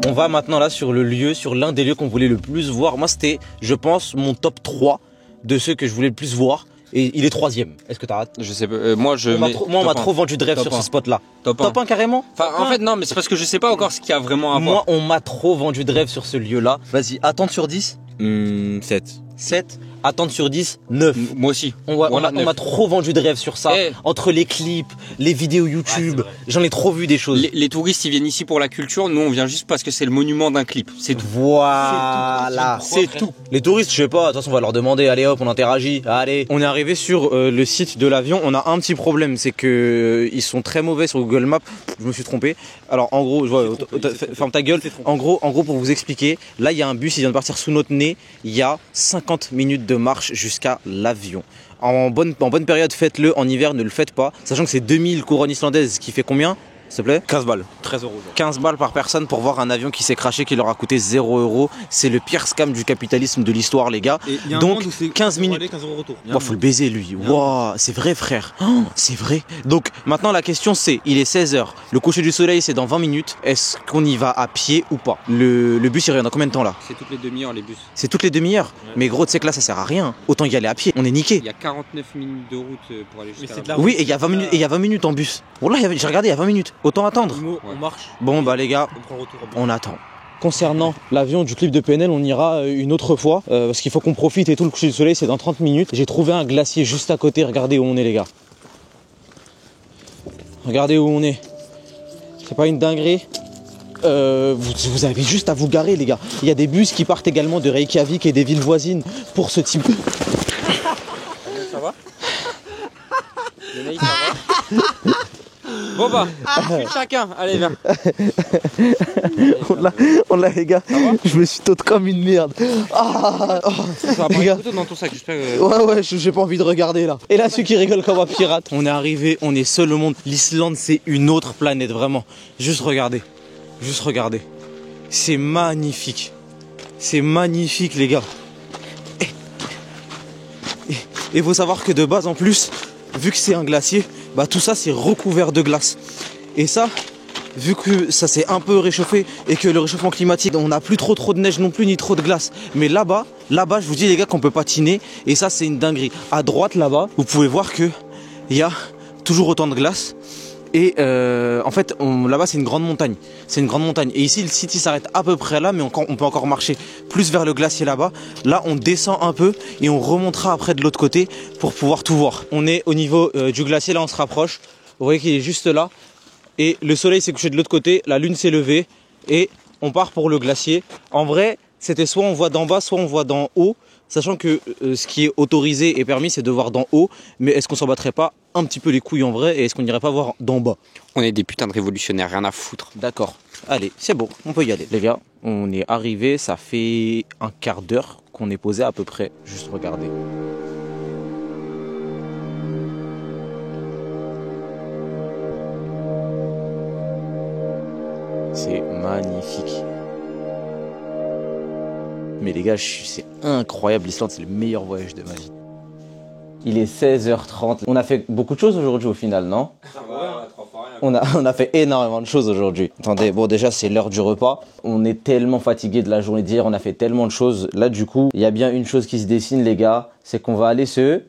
On va maintenant là sur le lieu, sur l'un des lieux qu'on voulait le plus voir. Moi c'était, je pense, mon top 3 de ceux que je voulais le plus voir. Et il est 3ème. Est-ce que t'arrêtes? Je sais pas. Moi, on m'a trop vendu de rêve sur ce spot-là. Top 1 carrément. Enfin, en fait, non, mais c'est parce que je sais pas encore ce qu'il y a vraiment à voir. Moi, on m'a trop vendu de rêve sur ce lieu-là. Vas-y, attente sur 10. 7. 7. Attente sur 10. 9. Moi aussi. On m'a trop vendu de rêve sur ça. Entre les clips, les vidéos YouTube, j'en ai trop vu des choses. Les touristes, ils viennent ici pour la culture. Nous, on vient juste parce que c'est le monument d'un clip. C'est tout. Voilà. C'est tout. Les touristes, je sais pas. De toute façon, on va leur demander. Allez hop, on interagit. Allez. On est arrivé sur le site de l'avion. On a un petit problème, c'est que ils sont très mauvais sur Google Maps. Je me suis trompé. Alors en gros, ferme ta gueule. En gros, pour vous expliquer, là il y a un bus, il vient de partir sous notre nez. Il y a 50 minutes de marche jusqu'à l'avion. En bonne période, faites-le. En hiver, ne le faites pas. Sachant que c'est 2000 couronnes islandaises, qui fait combien, s'il te plaît? 15 balles. 13 euros. 15 balles par personne pour voir un avion qui s'est crashé, qui leur a coûté 0 euros. C'est le pire scam du capitalisme de l'histoire, les gars. Donc 15 minutes. 15 euros retour. Faut le baiser lui. Wow, c'est vrai frère. Oh, c'est vrai. Donc maintenant la question c'est, il est 16h. Le coucher du soleil c'est dans 20 minutes. Est-ce qu'on y va à pied ou pas? Le bus il revient dans combien de temps là? C'est toutes les demi-heures les bus. C'est toutes les demi-heures. Ouais. Mais gros, tu sais que là ça sert à rien. Autant y aller à pied. On est niqué. Il y a 49 minutes de route pour aller jusqu'à là. Oui, et il y a 20 minutes. Et il y a 20 minutes en bus. Bon là j'ai regardé, il y a 20 minutes. Autant attendre. On marche. Bon bah les gars, on attend. Concernant l'avion du clip de PNL, on ira une autre fois parce qu'il faut qu'on profite et tout. Le coucher du soleil c'est dans 30 minutes. J'ai trouvé un glacier juste à côté. Regardez où on est les gars. Regardez où on est. C'est pas une dinguerie. Vous avez juste à vous garer les gars. Il y a des bus qui partent également de Reykjavik et des villes voisines pour ce type. Ça va? Ça va? Bon bah, chacun, allez viens. On l'a les gars, je me suis tot comme une merde. Tu vas prendre une photo dans ton sac, j'espère. Ouais, j'ai pas envie de regarder là. Et là celui qui rigole comme un pirate. On est arrivé, on est seul au monde. L'Islande c'est une autre planète vraiment. Juste regardez. C'est magnifique. C'est magnifique les gars. Et faut savoir que de base en plus, vu que c'est un glacier, bah tout ça c'est recouvert de glace. Et ça, vu que ça s'est un peu réchauffé et que le réchauffement climatique, on n'a plus trop de neige non plus ni trop de glace. Mais là-bas, je vous dis les gars qu'on peut patiner et ça c'est une dinguerie. À droite là-bas, vous pouvez voir que il y a toujours autant de glace Et en fait, là-bas, c'est une grande montagne. C'est une grande montagne. Et ici, le site il s'arrête à peu près là, mais on peut encore marcher plus vers le glacier là-bas. Là, on descend un peu et on remontera après de l'autre côté pour pouvoir tout voir. On est au niveau du glacier, là, on se rapproche. Vous voyez qu'il est juste là. Et le soleil s'est couché de l'autre côté, la lune s'est levée et on part pour le glacier. En vrai, c'était soit on voit d'en bas, soit on voit d'en haut. Sachant que ce qui est autorisé et permis, c'est de voir d'en haut. Mais est-ce qu'on s'en battrait pas un petit peu les couilles en vrai? Et est-ce qu'on n'irait pas voir d'en bas? On est des putains de révolutionnaires, rien à foutre. D'accord. Allez, c'est bon, on peut y aller. Les gars, on est arrivé, ça fait un quart d'heure qu'on est posé à peu près. Juste regardez. C'est magnifique. Mais les gars, c'est incroyable, l'Islande, c'est le meilleur voyage de ma vie. Il est 16h30. On a fait beaucoup de choses aujourd'hui au final, non? On a fait énormément de choses aujourd'hui. Attendez, bon déjà c'est l'heure du repas. On est tellement fatigué de la journée d'hier, on a fait tellement de choses. Là du coup, il y a bien une chose qui se dessine les gars, c'est qu'on va aller se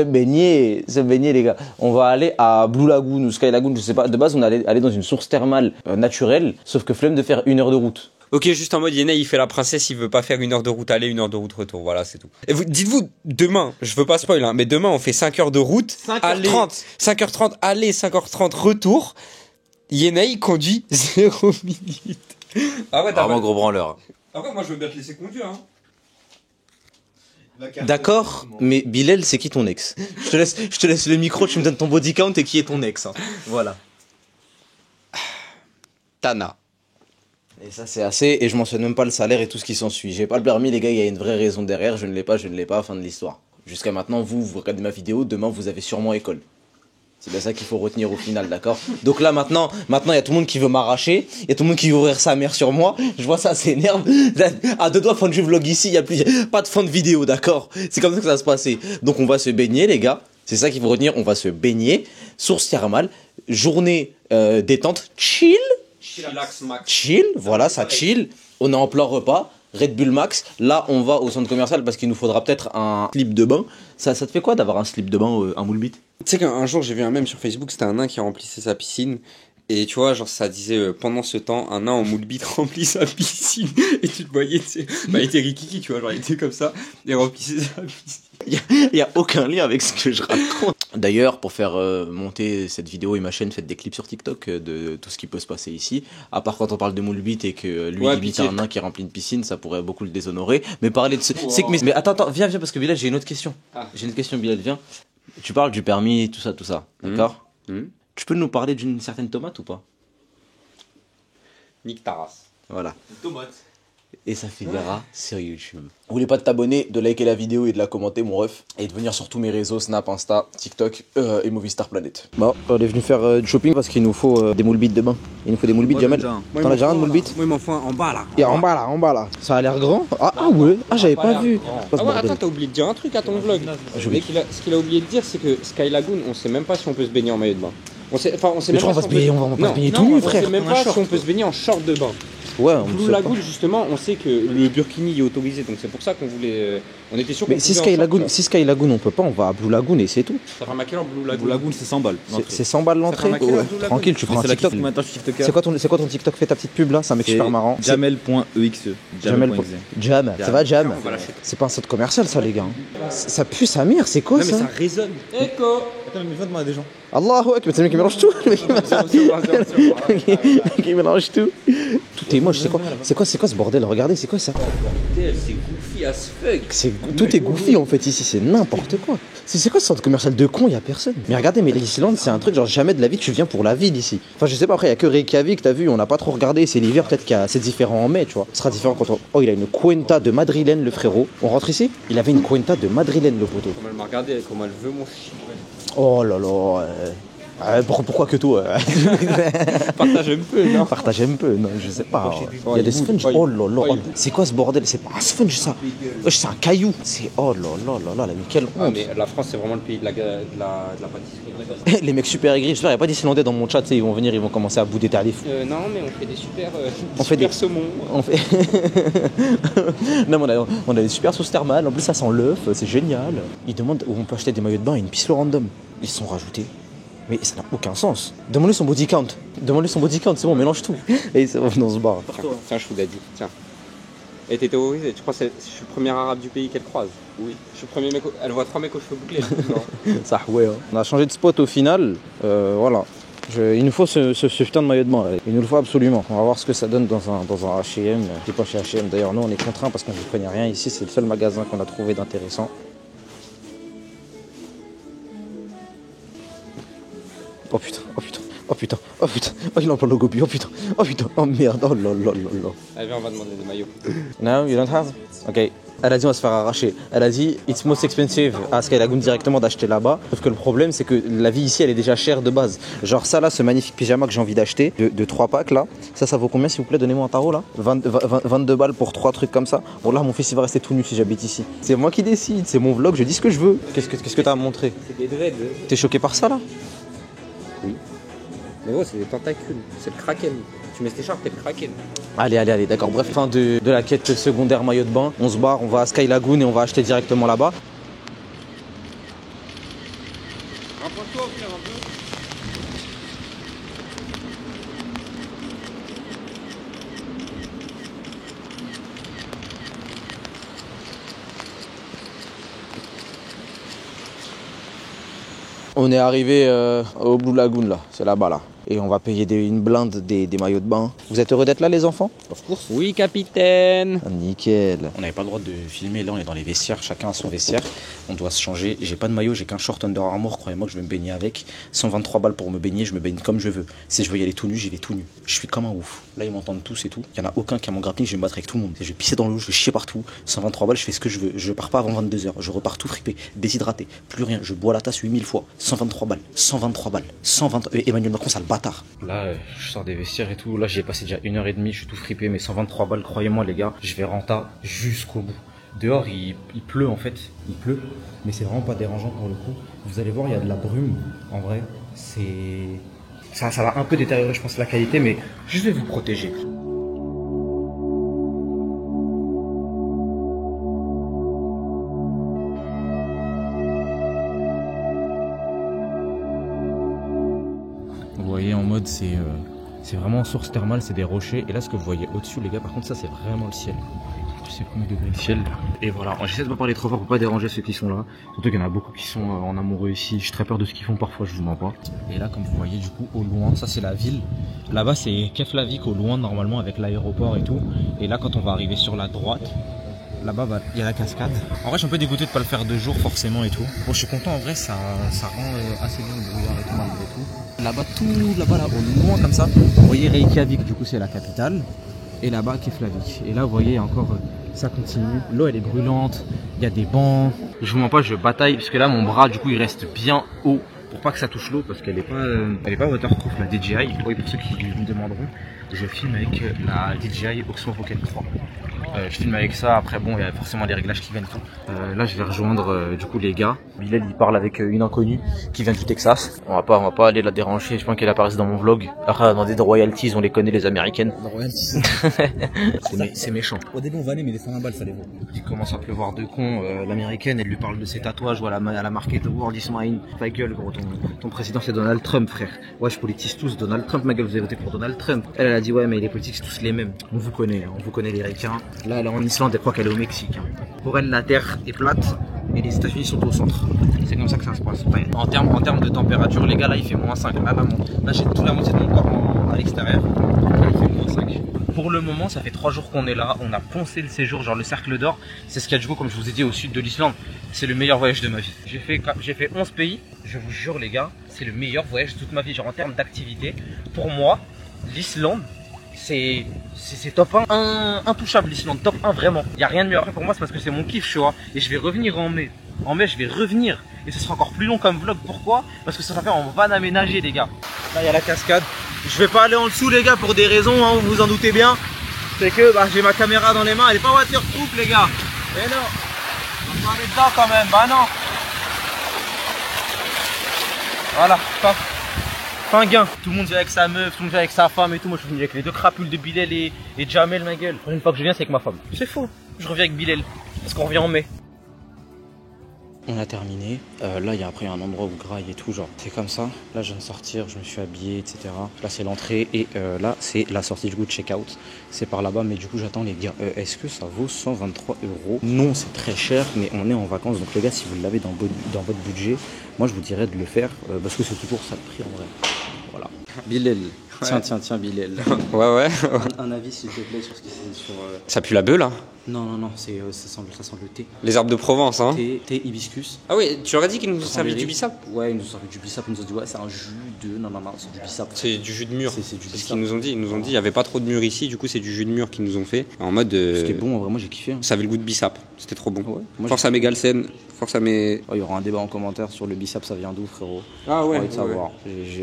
baigner les gars. On va aller à Blue Lagoon ou Sky Lagoon, je sais pas. De base on allait aller dans une source thermale naturelle, sauf que flemme de faire 1 heure de route. Ok, juste en mode Yenei, il fait la princesse, il veut pas faire 1 heure de route aller, 1 heure de route retour, voilà, c'est tout. Et dites-vous, demain, je veux pas spoil, hein, mais demain on fait 5 heures de route, 5h30 aller, 5h30 retour, Yenei conduit 0 minutes. Ah ouais, Vraiment gros branleur. Après, moi je veux bien te laisser conduire, hein. D'accord, mais Bilal, c'est qui ton ex? Je te laisse le micro, tu me donnes ton body count et qui est ton ex, hein. Voilà. Tana. Et ça c'est assez, et je mentionne même pas le salaire et tout ce qui s'ensuit. J'ai pas le permis les gars, il y a une vraie raison derrière, je ne l'ai pas, fin de l'histoire. Jusqu'à maintenant, vous regardez ma vidéo, demain vous avez sûrement école. C'est bien ça qu'il faut retenir au final, d'accord? Donc là maintenant il y a tout le monde qui veut m'arracher, il y a tout le monde qui veut ouvrir sa mère sur moi, je vois ça, c'est énerve. À 2 doigts fin du vlog ici, il y a pas de fin de vidéo, d'accord? C'est comme ça que ça va se passer. Donc on va se baigner les gars, c'est ça qu'il faut retenir, on va se baigner, source thermale, journée détente, chill, voilà, ça chill. On est en plein repas, Red Bull Max. Là, on va au centre commercial parce qu'il nous faudra peut-être un slip de bain. Ça te fait quoi d'avoir un slip de bain, un moule bite? Tu sais qu'un jour j'ai vu un mème sur Facebook, c'était un nain qui remplissait sa piscine. Et tu vois, genre ça disait pendant ce temps, un nain en moule bite remplit sa piscine. Et tu le voyais, tu sais, bah il était rikiki, tu vois, genre il était comme ça, et remplissait sa piscine. Il y a aucun lien avec ce que je raconte. D'ailleurs, pour faire monter cette vidéo et ma chaîne, faites des clips sur TikTok de tout ce qui peut se passer ici. À part quand on parle de moule bite et que lui imite un nain qui remplit une piscine, ça pourrait beaucoup le déshonorer. Mais parler de ce... C'est que mais attends, viens parce que Bilal, j'ai une autre question. J'ai une question, Bilal, viens. Tu parles du permis, tout ça, d'accord? Tu peux nous parler d'une certaine tomate ou pas? Nique ta race. Voilà. Une tomate. Et ça finira sur YouTube. N'oubliez pas de t'abonner, de liker la vidéo et de la commenter, mon ref. Et de venir sur tous mes réseaux, Snap, Insta, TikTok et Movistar Planet. Bon, on est venu faire du shopping parce qu'il nous faut des moules bites de bain. Il nous faut des moules bites, Jamel. T'en as déjà un de moules bites? Moi, il m'en faut un en bas là. Et en bas là. Ça a l'air grand. Ah ouais. Ah, j'avais pas vu. Ah ouais, attends, t'as oublié de dire un truc à ton vlog. Ce qu'il a oublié de dire, c'est que Sky Lagoon, on sait même pas si on peut se baigner en maillot de bain. On sait même pas si on va se baigner tout nu, frère. On sait même pas si on peut se baigner en short de bain. Ouais, Blue Lagoon, justement, on sait que le burkini est autorisé, donc c'est pour ça qu'on voulait. On était sûr qu'on mais si Sky Lagoon on peut pas, on va à Blue Lagoon et c'est tout. Ça fera maquer en Blue Lagoon. Blue Lagoon, c'est 100 balles. C'est 100 balles l'entrée. Tranquille, tu prends un TikTok. C'est quoi ton TikTok? Fais ta petite pub là, c'est un mec super marrant. Jamel.exe. Jam, ça va Jam? C'est pas un centre commercial ça les gars. Ça pue sa mère, c'est quoi ça? Non mais ça résonne. Echo. Attends, mais va demander à des gens. Allahu Akbar, c'est le mec qui mélange tout. Qui mélange tout. Tout est moche, c'est quoi ce bordel? Regardez, c'est quoi ça? C'est goofy as fuck. Tout est goofy en fait ici, c'est n'importe quoi. C'est quoi ce centre commercial de con? Y a personne. Mais regardez, mais l'Islande c'est un truc genre jamais de la vie tu viens pour la ville ici. Enfin je sais pas, après y a que Reykjavik, t'as vu, on n'a pas trop regardé, c'est l'hiver, peut-être qu'il y a c'est différent en mai, tu vois. Ce sera différent quand on... Oh il a une cuenta de madrilène le frérot. On rentre ici? Il avait une cuenta de madrilène le poteau. Comment elle m'a regardé, comment elle veut mon chien. Oh là là. Pourquoi que toi? Partage un peu, non? Partage un peu, non, je sais pas. Il y a des sponges. Oh là là. C'est quoi ce bordel? C'est pas un sponge ça. C'est un caillou. C'est oh là là, mais quelle honte. Ah, mais la France c'est vraiment le pays de la pâtisserie. Les mecs super aigris, j'espère qu'il n'y a pas d'Islandais dans mon chat, ils vont venir, ils vont commencer à bouder ta livre. Non, mais on fait des super. On fait des saumons. On fait. Non, mais on a des super sauces thermales, en plus ça sent l'œuf, c'est génial. Ils demandent où on peut acheter des maillots de bain et une piscine random. Ils se sont rajoutés Mais ça n'a aucun sens. Demande-lui son body count. Demande-lui son body count, c'est bon, on mélange tout. Et c'est bon, on se barre. Tiens, je vous l'ai dit, tiens. Elle était terrorisée, tu crois que je suis le premier arabe du pays qu'elle croise? Oui. Je suis le premier mec, elle voit 3 mecs aux cheveux bouclés. Non. Ça, ouais. Hein. On a changé de spot au final, voilà. Il nous faut ce putain de maillot de bain, là. Il nous le faut absolument. On va voir ce que ça donne dans un H&M. C'est pas chez H&M d'ailleurs, nous on est contraints parce qu'on ne connaît rien ici, c'est le seul magasin qu'on a trouvé d'intéressant. Oh putain, oh putain, oh putain, oh putain, oh il emploie le logo, oh putain, oh merde, oh lol. Allez, on va demander des maillots. No, you don't have? Ok. Elle a dit on va se faire arracher. Elle a dit it's most expensive à Sky Lagoon directement d'acheter là-bas. Sauf que le problème c'est que la vie ici elle est déjà chère de base. Genre ça là, ce magnifique pyjama que j'ai envie d'acheter, de 3 packs là, ça vaut combien s'il vous plaît? Donnez-moi un tarot là. 22 balles pour 3 trucs comme ça. Bon là mon fils il va rester tout nu si j'habite ici. C'est moi qui décide, c'est mon vlog, je dis ce que je veux. Qu'est-ce que t'as à me montrer? C'est des dreads. T'es choqué par ça là? Oui. Mais gros c'est des tentacules, c'est le kraken. Tu mets cette écharpe, t'es le kraken. Allez, d'accord. Bref, fin de la quête secondaire maillot de bain. On se barre, on va à Sky Lagoon et on va acheter directement là-bas. Rapproche-toi au pire un peu. On est arrivé au Blue Lagoon là, c'est là-bas là. Et on va payer une blinde des maillots de bain. Vous êtes heureux d'être là les enfants? Of course. Oui capitaine. Ah, nickel. On n'avait pas le droit de filmer, là on est dans les vestiaires, chacun a son vestiaire. On doit se changer. J'ai pas de maillot, j'ai qu'un short Under Armour, croyez-moi que je vais me baigner avec. 123 balles pour me baigner, je me baigne comme je veux. Si je veux y aller tout nu, j'y vais tout nu. Je suis comme un ouf. Là ils m'entendent tous et tout. Il y en a aucun qui a mon grappling, je vais me battre avec tout le monde. Je vais pisser dans l'eau, je vais chier partout. 123 balles, je fais ce que je veux. Je pars pas avant 22h, je repars tout fripé, déshydraté, plus rien. Je bois la tasse 8000 fois. 123 balles, 123 balles, 120. Emmanuel Macron, ça le bâtard. Là, je sors des vestiaires et tout. Là, j'y ai passé déjà 1h30, je suis tout fripé, mais 123 balles, croyez-moi les gars, je vais renta jusqu'au bout. Dehors, il pleut en fait, il pleut, mais c'est vraiment pas dérangeant pour le coup. Vous allez voir, il y a de la brume, en vrai, ça va un peu détériorer, je pense, la qualité, mais je vais vous protéger. Vous voyez, en mode, c'est vraiment source thermale, c'est des rochers. Et là, ce que vous voyez au-dessus, les gars, par contre, ça, c'est vraiment le ciel. Je sais combien de degrés le ciel. Et voilà, j'essaie de pas parler trop fort pour pas déranger ceux qui sont là. Surtout qu'il y en a beaucoup qui sont en amoureux ici. J'ai très peur de ce qu'ils font parfois, je vous mens pas. Et là, comme vous voyez, du coup, au loin, ça, c'est la ville. Là-bas, c'est Keflavik, au loin, normalement, avec l'aéroport et tout. Et là, quand on va arriver sur la droite, là-bas, il y a la cascade. En vrai, je suis un peu dégoûté de pas le faire 2 jours, forcément, et tout. Bon, je suis content, en vrai, ça rend assez bien le brouillard et tout, malgré tout. Là-bas, tout là-bas, là, au loin, comme ça, vous voyez Reykjavik, du coup, c'est la capitale. Et là-bas, Keflavik. Et là, vous voyez, encore, ça continue. L'eau, elle est brûlante. Il y a des bancs. Je vous mens pas, je bataille, parce que là, mon bras, du coup, il reste bien haut pour pas que ça touche l'eau, parce qu'elle est pas waterproof, la DJI. Oui, pour ceux qui me demanderont, je filme avec la DJI Osmo Pocket 3. Je filme avec ça, après bon il y a forcément des réglages qui viennent tout. Là je vais rejoindre du coup les gars. Bilal il parle avec une inconnue qui vient du Texas. On va pas aller la déranger, je pense qu'elle apparaisse dans mon vlog. Après on va demander des royalties, on les connaît les américaines. Royalties. C'est méchant. Au début on va aller mais les 120 balles ça les vaut. Il commence à pleuvoir de con, l'américaine elle lui parle de ses tatouages, voilà elle a marqué The World is mine. Ta gueule gros, ton président c'est Donald Trump frère. Ouais je politise tous Donald Trump, ma gueule vous avez voté pour Donald Trump. Elle a dit ouais mais les politiques c'est tous les mêmes. On vous connaît les ricains. Là elle est en Islande, elle croit qu'elle est au Mexique. Pour elle, la Terre est plate et les États-Unis sont au centre. C'est comme ça que ça se passe. Ouais. En termes de température, les gars, là il fait -5. Là j'ai toute la moitié de mon corps à l'extérieur. Là il fait -5. Pour le moment, ça fait 3 jours qu'on est là. On a poncé le séjour, genre le cercle d'or. C'est ce qu'il y a du coup, comme je vous ai dit, au sud de l'Islande. C'est le meilleur voyage de ma vie. J'ai fait 11 pays. Je vous jure, les gars, c'est le meilleur voyage de toute ma vie. Genre en termes d'activité, pour moi, l'Islande. C'est top 1, intouchable l'Islande, top 1 vraiment. Il n'y a rien de mieux. Après pour moi c'est parce que c'est mon kiff, tu vois. Et je vais revenir en mai. En mai je vais revenir. Et ce sera encore plus long comme vlog. Pourquoi? Parce que ça va faire en van aménagé les gars. Là il y a la cascade. Je vais pas aller en dessous les gars pour des raisons, hein, vous vous en doutez bien. C'est que j'ai ma caméra dans les mains, elle est pas waterproof les gars. Mais non, on va aller dedans quand même, bah non. Voilà, top. Fin gain, tout le monde vient avec sa meuf, tout le monde vient avec sa femme et tout. Moi je suis venu avec les 2 crapules de Bilal et Jamel ma gueule. Une fois que je viens c'est avec ma femme. C'est faux, je reviens avec Bilal parce qu'on revient en mai. On a terminé. Là, il y a après un endroit où graille et tout, genre c'est comme ça. Là, je viens de sortir, je me suis habillé, etc. Là, c'est l'entrée et là, c'est la sortie du coup de check-out. C'est par là-bas, mais du coup, j'attends les gars. Est-ce que ça vaut 123 €? Non, c'est très cher, mais on est en vacances. Donc les gars, si vous l'avez dans votre budget, moi, je vous dirais de le faire parce que c'est toujours ça le prix en vrai. Voilà. Bilal. Tiens, Bilal. Ouais. Un avis s'il te plaît sur ce qui c'est sur. Ça pue la beuh là? Non, ça sent le thé. Les arbres de Provence, hein? Thé hibiscus. Ah oui, tu leur as dit qu'ils nous ont servi du bissap? Ouais, ils nous ont servi du bissap. Ils nous ont dit, ouais, c'est un jus de. Non, c'est du bissap. C'est du jus de mûre. C'est du ce bissap. qu'ils nous ont dit. Ils nous ont dit, il n'y avait pas trop de mûre ici, du coup, c'est du jus de mûre qu'ils nous ont fait. En mode. C'était bon, en vrai, moi j'ai kiffé. Hein. Ça avait le goût de bissap. C'était trop bon. Ouais, force à mes Galsen, force à mes. Oh, il y aura un débat en commentaire sur le bissap, ça vient d'où, frérot? Ah ouais, j'ai envie de savoir.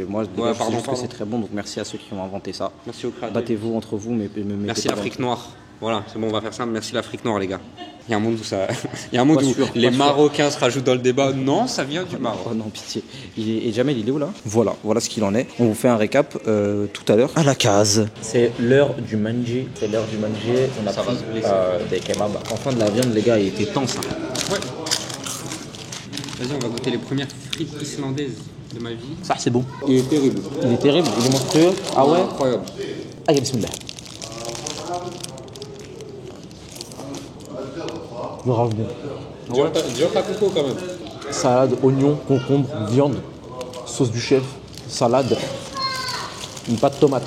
Moi, je pardon. que c'est très bon, donc merci à ceux qui ont inventé ça. Merci au créateur. Battez-vous entre vous, mais merci l'Afrique noire. Voilà, c'est bon, on va faire ça. Merci l'Afrique noire, les gars. Il y a un monde où ça. Il y a un monde où les Marocains se rajoutent dans le débat. Non, ça vient du Maroc. Oh non, pitié. Et Jamel, il est où là? Voilà ce qu'il en est. On vous fait un récap tout à l'heure. À la case. C'est l'heure du manji. On a pris des kebabs. Enfin, de la viande, les gars, il était temps ça. Ouais. Vas-y, on va goûter les premières frites islandaises de ma vie. Ça, c'est bon. Il est terrible. Il est monstrueux. Ah ouais? Incroyable. Aïe, bismillah. Grave bien. Dur ta coco quand même. Salade, oignon, concombre, viande, sauce du chef, salade, une pâte tomate.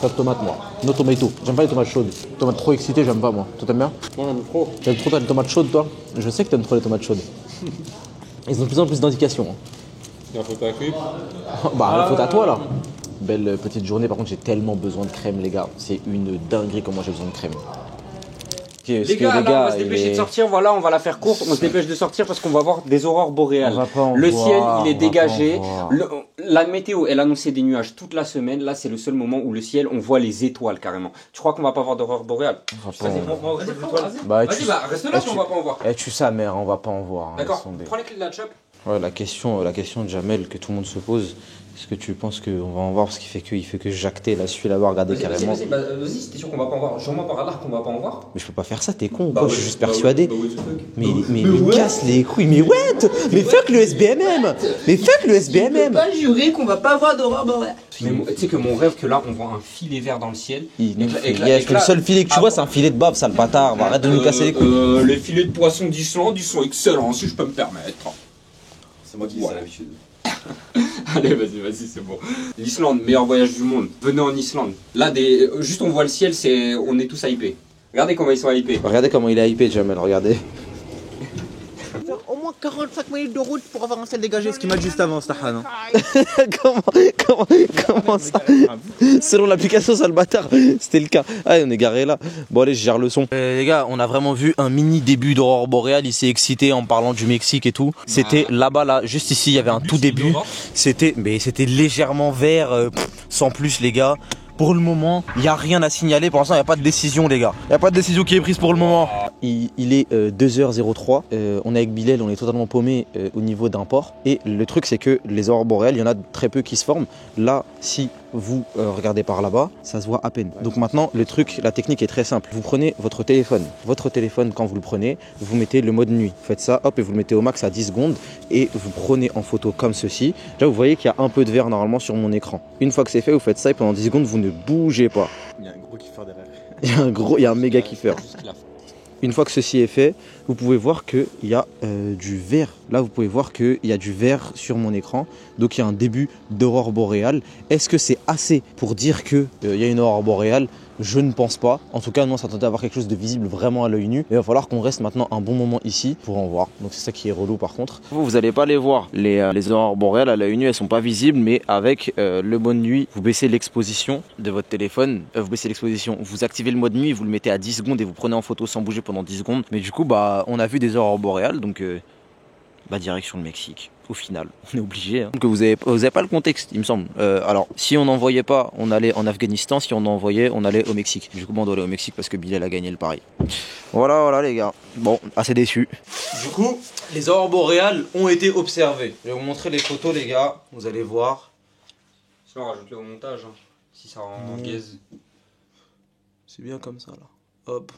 Pâte tomate, moi. No tomato. J'aime pas les tomates chaudes. Tomates trop excitées, j'aime pas, moi. Toi, t'aimes bien? Moi, j'aime trop. T'aimes trop les tomates chaudes, toi? Je sais que t'aimes trop les tomates chaudes. Ils ont de plus en plus d'indications. Hein. Il y a un faute à cuire. Bah, faute à toi, là. Belle petite journée. Par contre, j'ai tellement besoin de crème, les gars. C'est une dinguerie comment j'ai besoin de crème. Les gars, on va se dépêcher de sortir, voilà, on va la faire courte, on se dépêche de sortir parce qu'on va voir des aurores boréales. Le ciel, il est dégagé, la météo, elle annonçait des nuages toute la semaine, là c'est le seul moment où le ciel, on voit les étoiles carrément. Tu crois qu'on va pas voir d'aurore boréale? Vas-y, reste là si on va pas en voir. Eh, tu sais, mère, on va pas en voir. D'accord, prends les clés de la chop. Ouais, la question de Jamel que tout le monde se pose, est-ce que tu penses qu'on va en voir parce qu'il fait que jacter là, celui là-bas, regarder carrément. Vas-y, c'était sûr qu'on va pas en voir. Jure-moi par hasard qu'on va pas en voir. Mais je peux pas faire ça, t'es con ou quoi? Je suis juste persuadé. Mais il casse les couilles. Mais ouais, mais fuck le SBMM. Mais fuck le SBMM. Je peux pas jurer qu'on va pas voir d'aurore boréale. Mais tu sais que mon rêve que là on voit un filet vert dans le ciel. Le seul filet que tu vois, c'est un filet de bave, sale bâtard. Arrête de nous casser les couilles. Les filets de poisson d'Islande, ils sont excellents, si je peux me permettre. C'est moi qui dis ça d'habitude. Allez, vas-y, c'est bon. L'Islande, meilleur voyage du monde. Venez en Islande. Là, juste on voit le ciel, on est tous hypés. Regardez comment ils sont hypés. Regardez comment il est hypé, Jamel, regardez. Au moins 45 minutes de route pour avoir un ciel dégagé, ce qu'il m'a dit juste avant, Stahan. Comment ça? Selon l'application, ça le bâtard. C'était le cas. Ah, on est garé là. Bon, allez, je gère le son. Les gars, on a vraiment vu un mini début d'aurore boréale. Il s'est excité en parlant du Mexique et tout. C'était là-bas, là, juste ici, il y avait un tout début. C'était légèrement vert, sans plus, les gars. Pour le moment, il n'y a rien à signaler. Pour l'instant, il n'y a pas de décision, les gars. Il n'y a pas de décision qui est prise pour le moment. Il est 2h03. On est avec Bilal, on est totalement paumé au niveau d'un port. Et le truc, c'est que les aurores boréales, il y en a très peu qui se forment. Là, si vous regardez par là-bas, ça se voit à peine. Donc maintenant, la technique est très simple. Vous prenez votre téléphone. Quand vous le prenez, vous mettez le mode nuit. Vous faites ça, hop, et vous le mettez au max à 10 secondes. Et vous prenez en photo comme ceci. Là, vous voyez qu'il y a un peu de vert normalement sur mon écran. Une fois que c'est fait, vous faites ça et pendant 10 secondes, vous ne bougez pas. Il y a un gros kiffeur derrière. Il y a un méga kiffeur. Une fois que ceci est fait, vous pouvez voir qu'il y a du vert. Là, vous pouvez voir qu'il y a du vert sur mon écran. Donc, il y a un début d'aurore boréale. Est-ce que c'est assez pour dire qu'il y a une aurore boréale? Je ne pense pas. En tout cas, nous, on s'attendait à avoir quelque chose de visible vraiment à l'œil nu. Il va falloir qu'on reste maintenant un bon moment ici pour en voir. Donc, c'est ça qui est relou par contre. Vous n'allez pas les voir. Les aurores boréales à l'œil nu, elles sont pas visibles. Mais avec le mode nuit, vous baissez l'exposition de votre téléphone. Vous baissez l'exposition. Vous activez le mode nuit, vous le mettez à 10 secondes et vous prenez en photo sans bouger pendant 10 secondes. Mais du coup, on a vu des aurores boréales. Donc, direction le Mexique. Au final, on est obligé. Donc vous avez pas le contexte, il me semble. Alors, si on n'en voyait pas, on allait en Afghanistan. Si on en voyait, on allait au Mexique. Du coup, on doit aller au Mexique parce que Bilal a gagné le pari. Voilà les gars. Bon, assez déçu. Du coup, les aurores boréales ont été observées. Je vais vous montrer les photos, les gars. Vous allez voir. Sinon, rajoute-le au montage, hein, si ça en gaze. C'est bien comme ça, là. Hop.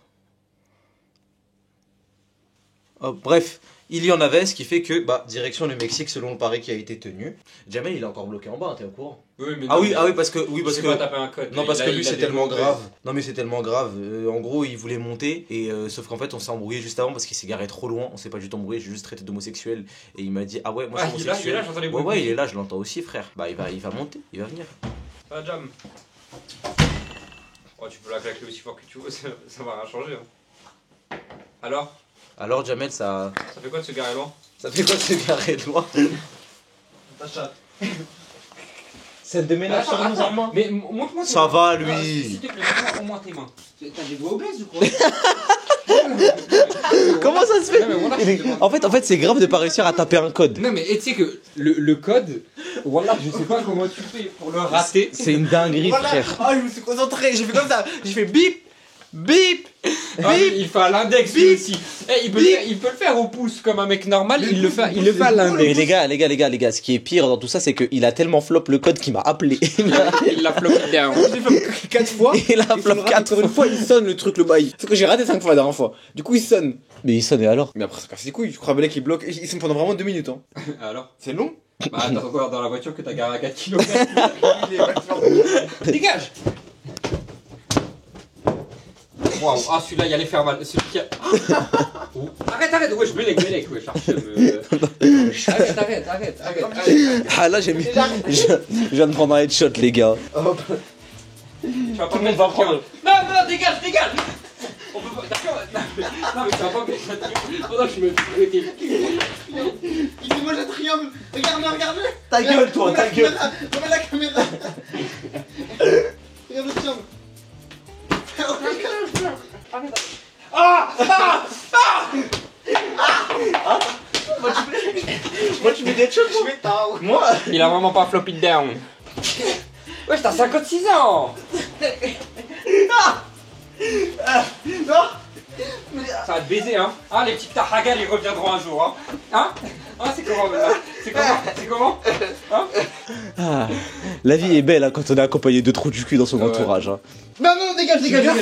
Bref, il y en avait, ce qui fait que, direction le Mexique selon le pari qui a été tenu. Jamel, il est encore bloqué en bas, t'es au courant? Oui, mais parce que pas taper un code. non, parce que lui il a c'est des tellement mauvaises. grave. Non, mais c'est tellement grave. En gros, il voulait monter et sauf qu'en fait, on s'est embrouillé juste avant parce qu'il s'est garé trop loin. On s'est pas du tout embrouillé. J'ai juste traité d'homosexuel et il m'a dit ah ouais, moi je suis Il est là, homosexuel. j'entends les Ouais, bruits. il est là, je l'entends aussi, frère. Il va monter, il va venir. Ça va, Jam. Oh, tu peux la claquer aussi fort que tu veux, ça va rien changer. Hein. Alors, Jamel, ça fait quoi de se garer loin? fait quoi de se garer loin? Ta chatte. Cette de ménage sur nos armes. Mais montre-moi tes Ça mains. va, lui. S'il te plaît, montre-moi au moins tes mains. T'as des doigts obèses ou quoi? Comment ça se fait? Non, mais voilà, je te demande. En fait, c'est grave de pas réussir à taper un code. Non, mais tu sais que le code, voilà, je sais pas comment tu fais pour le rater. C'est une dinguerie, frère. Ah, je me suis concentré, j'ai fait comme ça. J'ai fait bip, bip. Ah, il fait à l'index lui aussi. Eh, il peut le faire au pouce comme un mec normal, il le fait à l'index. Mais les gars, ce qui est pire dans tout ça, c'est qu'il a tellement flop le code qu'il m'a appelé. Il l'a flopé down. J'ai fait 4 fois. Il a flop 4 Une fois, il sonne le truc, le bail. Sauf que j'ai raté 5 fois la dernière fois. Du coup, il sonne. Mais il sonne et alors? Mais après, ça casse les couilles. Je crois que il bloque. Il sonne pendant vraiment 2 minutes. Hein. Alors? C'est long. Bah, attends encore dans la voiture que t'as garé à 4 km. Dégage! Waouh, ah celui-là il allait faire mal. Celui qui a... Oh. Arrête, ouais, je me lègue, ouais, arrête. Ah là, j'ai mis. Je viens de prendre un headshot, les gars. Tu vas pas me mettre prendre. Non, dégage! On peut pas. D'accord? Non, mais tu vas pas me mettre. Pendant que je me fais. Il dit, moi, j'ai triangle. Regarde-le. Ta gueule, toi, ta gueule. Remets la caméra. Regarde le triangle. Moi, tu mets des headshots, moi. Il a vraiment pas floppy down. Ouais, t'as 56 ans! Ça va te baiser, hein? Ah, les petits tahagal, ils reviendront un jour, hein? C'est comment maintenant? C'est comment? Hein? La vie est belle hein, quand on est accompagné de trous du cul dans son entourage. Hein. Non, dégage. Ouais,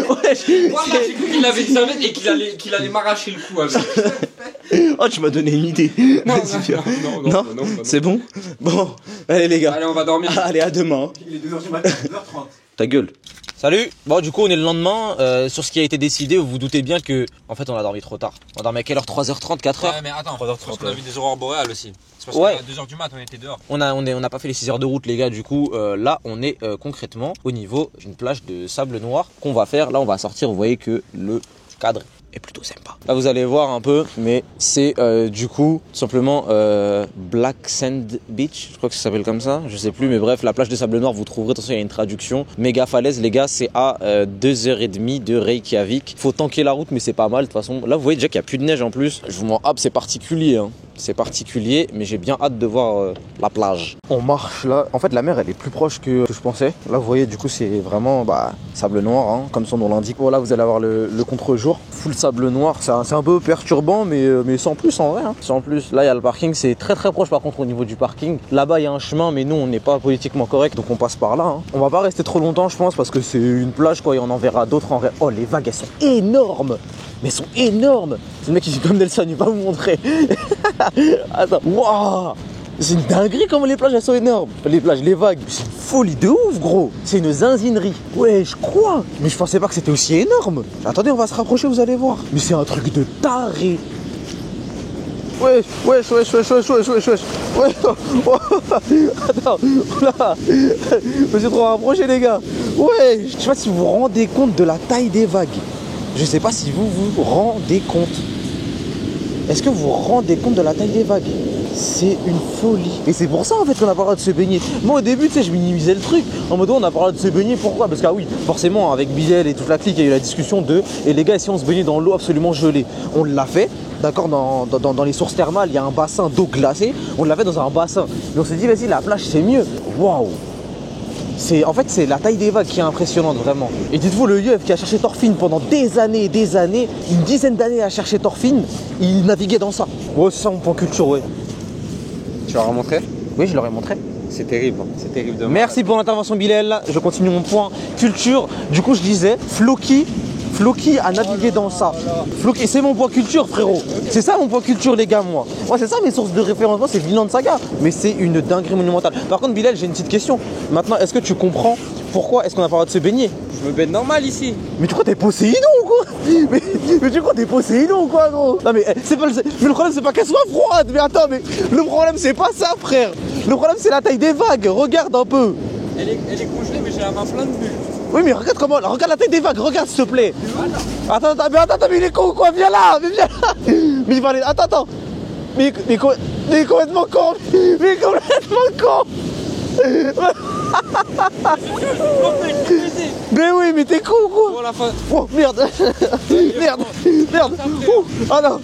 Voilà, j'ai cru qu'il avait 5 mètres et qu'il allait m'arracher le cou avec. oh, tu m'as donné une idée. Vas-y, viens. Non, c'est bon? Bon, allez les gars. Allez, on va dormir. Allez, à demain. Il est 2h du matin, 2h30. Ta gueule. Salut. Bon, du coup, on est le lendemain. Sur ce qui a été décidé, vous vous doutez bien que, en fait, on a dormi trop tard. On a dormi à quelle heure? 3h30, 4h? Ouais, mais attends, 3h30, parce qu'on a vu des aurores boréales aussi. C'est parce Ouais. qu'à 2h du mat, on était dehors. On n'a pas fait les 6 heures de route, les gars. Du coup, là, on est concrètement au niveau d'une plage de sable noir qu'on va faire. Là, on va sortir. Vous voyez que le cadre est plutôt sympa. Là, vous allez voir un peu, mais c'est du coup tout simplement Black Sand Beach. Je crois que ça s'appelle comme ça. Je sais plus, mais bref, la plage de sable noir. Vous trouverez. Attention, il y a une traduction. Méga falaise, les gars. C'est à 2h30 de Reykjavik. Faut tanker la route, mais c'est pas mal. De toute façon, là, vous voyez déjà qu'il n'y a plus de neige en plus. Je vous m'en hâte, c'est particulier. Hein. C'est particulier, mais j'ai bien hâte de voir la plage. On marche là. En fait, la mer, elle est plus proche que je pensais. Là, vous voyez, du coup, c'est vraiment sable noir, hein, comme son nom l'indique. Voilà, vous allez avoir le contre-jour. Full sable noir. C'est un peu perturbant, mais sans plus en vrai. Hein. Sans plus. Là, il y a le parking. C'est très très proche par contre au niveau du parking. Là-bas, il y a un chemin, mais nous, on n'est pas politiquement correct, donc on passe par là. Hein. On va pas rester trop longtemps, je pense, parce que c'est une plage, quoi. Et on en verra d'autres en vrai. Oh, les vagues, elles sont énormes. Mais elles sont énormes. C'est le mec qui fait comme Nelson, il va vous montrer. Attends, waouh, c'est une dinguerie comment les plages elles sont énormes. Les plages, les vagues, c'est une folie de ouf gros. C'est une zinzinerie. Ouais, je crois. Mais je pensais pas que c'était aussi énorme. Attendez, on va se rapprocher, vous allez voir. Mais c'est un truc de taré. Wesh. Ouais. Attends, là. Je me suis trop rapproché les gars. Ouais. Je sais pas si vous vous rendez compte de la taille des vagues. Je sais pas si vous vous rendez compte. Est-ce que vous vous rendez compte de la taille des vagues? C'est une folie. Et c'est pour ça en fait qu'on a pas le droit de se baigner. Moi au début, tu sais, je minimisais le truc. En mode on a pas le droit de se baigner. Pourquoi? Parce que oui, forcément, avec Biel et toute la clique, il y a eu la discussion de et les gars, si on se baignait dans l'eau absolument gelée, on l'a fait. D'accord, dans les sources thermales, il y a un bassin d'eau glacée. On l'a fait dans un bassin. Mais on s'est dit, vas-y, la plage, c'est mieux. Waouh! En fait, c'est la taille des vagues qui est impressionnante, vraiment. Et dites-vous, le Yeuf qui a cherché Thorfinn pendant des années, une dizaine d'années à chercher Thorfinn, il naviguait dans ça. Ouais, c'est ça mon point culture, ouais. Tu leur as montré? Oui, je leur ai montré. C'est terrible Merci pour l'intervention, Bilal. Je continue mon point culture. Du coup, je disais, Floki Floki a navigué dans ça. Floki, c'est mon point culture, frérot. C'est ça mon point culture, les gars, moi. Moi, c'est ça mes sources de référence. Moi, c'est Vinland Saga. Mais c'est une dinguerie monumentale. Par contre, Bilal, j'ai une petite question. Maintenant, est-ce que tu comprends pourquoi est-ce qu'on a pas le droit de se baigner? Je me baigne normal ici. Mais tu crois que t'es Poséidon ou quoi? mais tu crois que t'es Poséidon ou quoi, gros? Non, mais c'est pas mais le problème, c'est pas qu'elle soit froide. Mais attends, mais le problème, c'est pas ça, frère. Le problème, c'est la taille des vagues. Regarde un peu. Elle est congelée, mais j'ai la main pleine de bulles. Oui, mais regarde comment. Regarde la taille des vagues. Regarde, s'il te plaît. Attends, mais il est con ou quoi? Viens là, mais viens là. Mais il va aller. Attends. Mais il est complètement con. Mais il est complètement con. Mais oui, mais t'es con ou quoi? Pour la fin. Oh merde. Merde. Oh, ah non.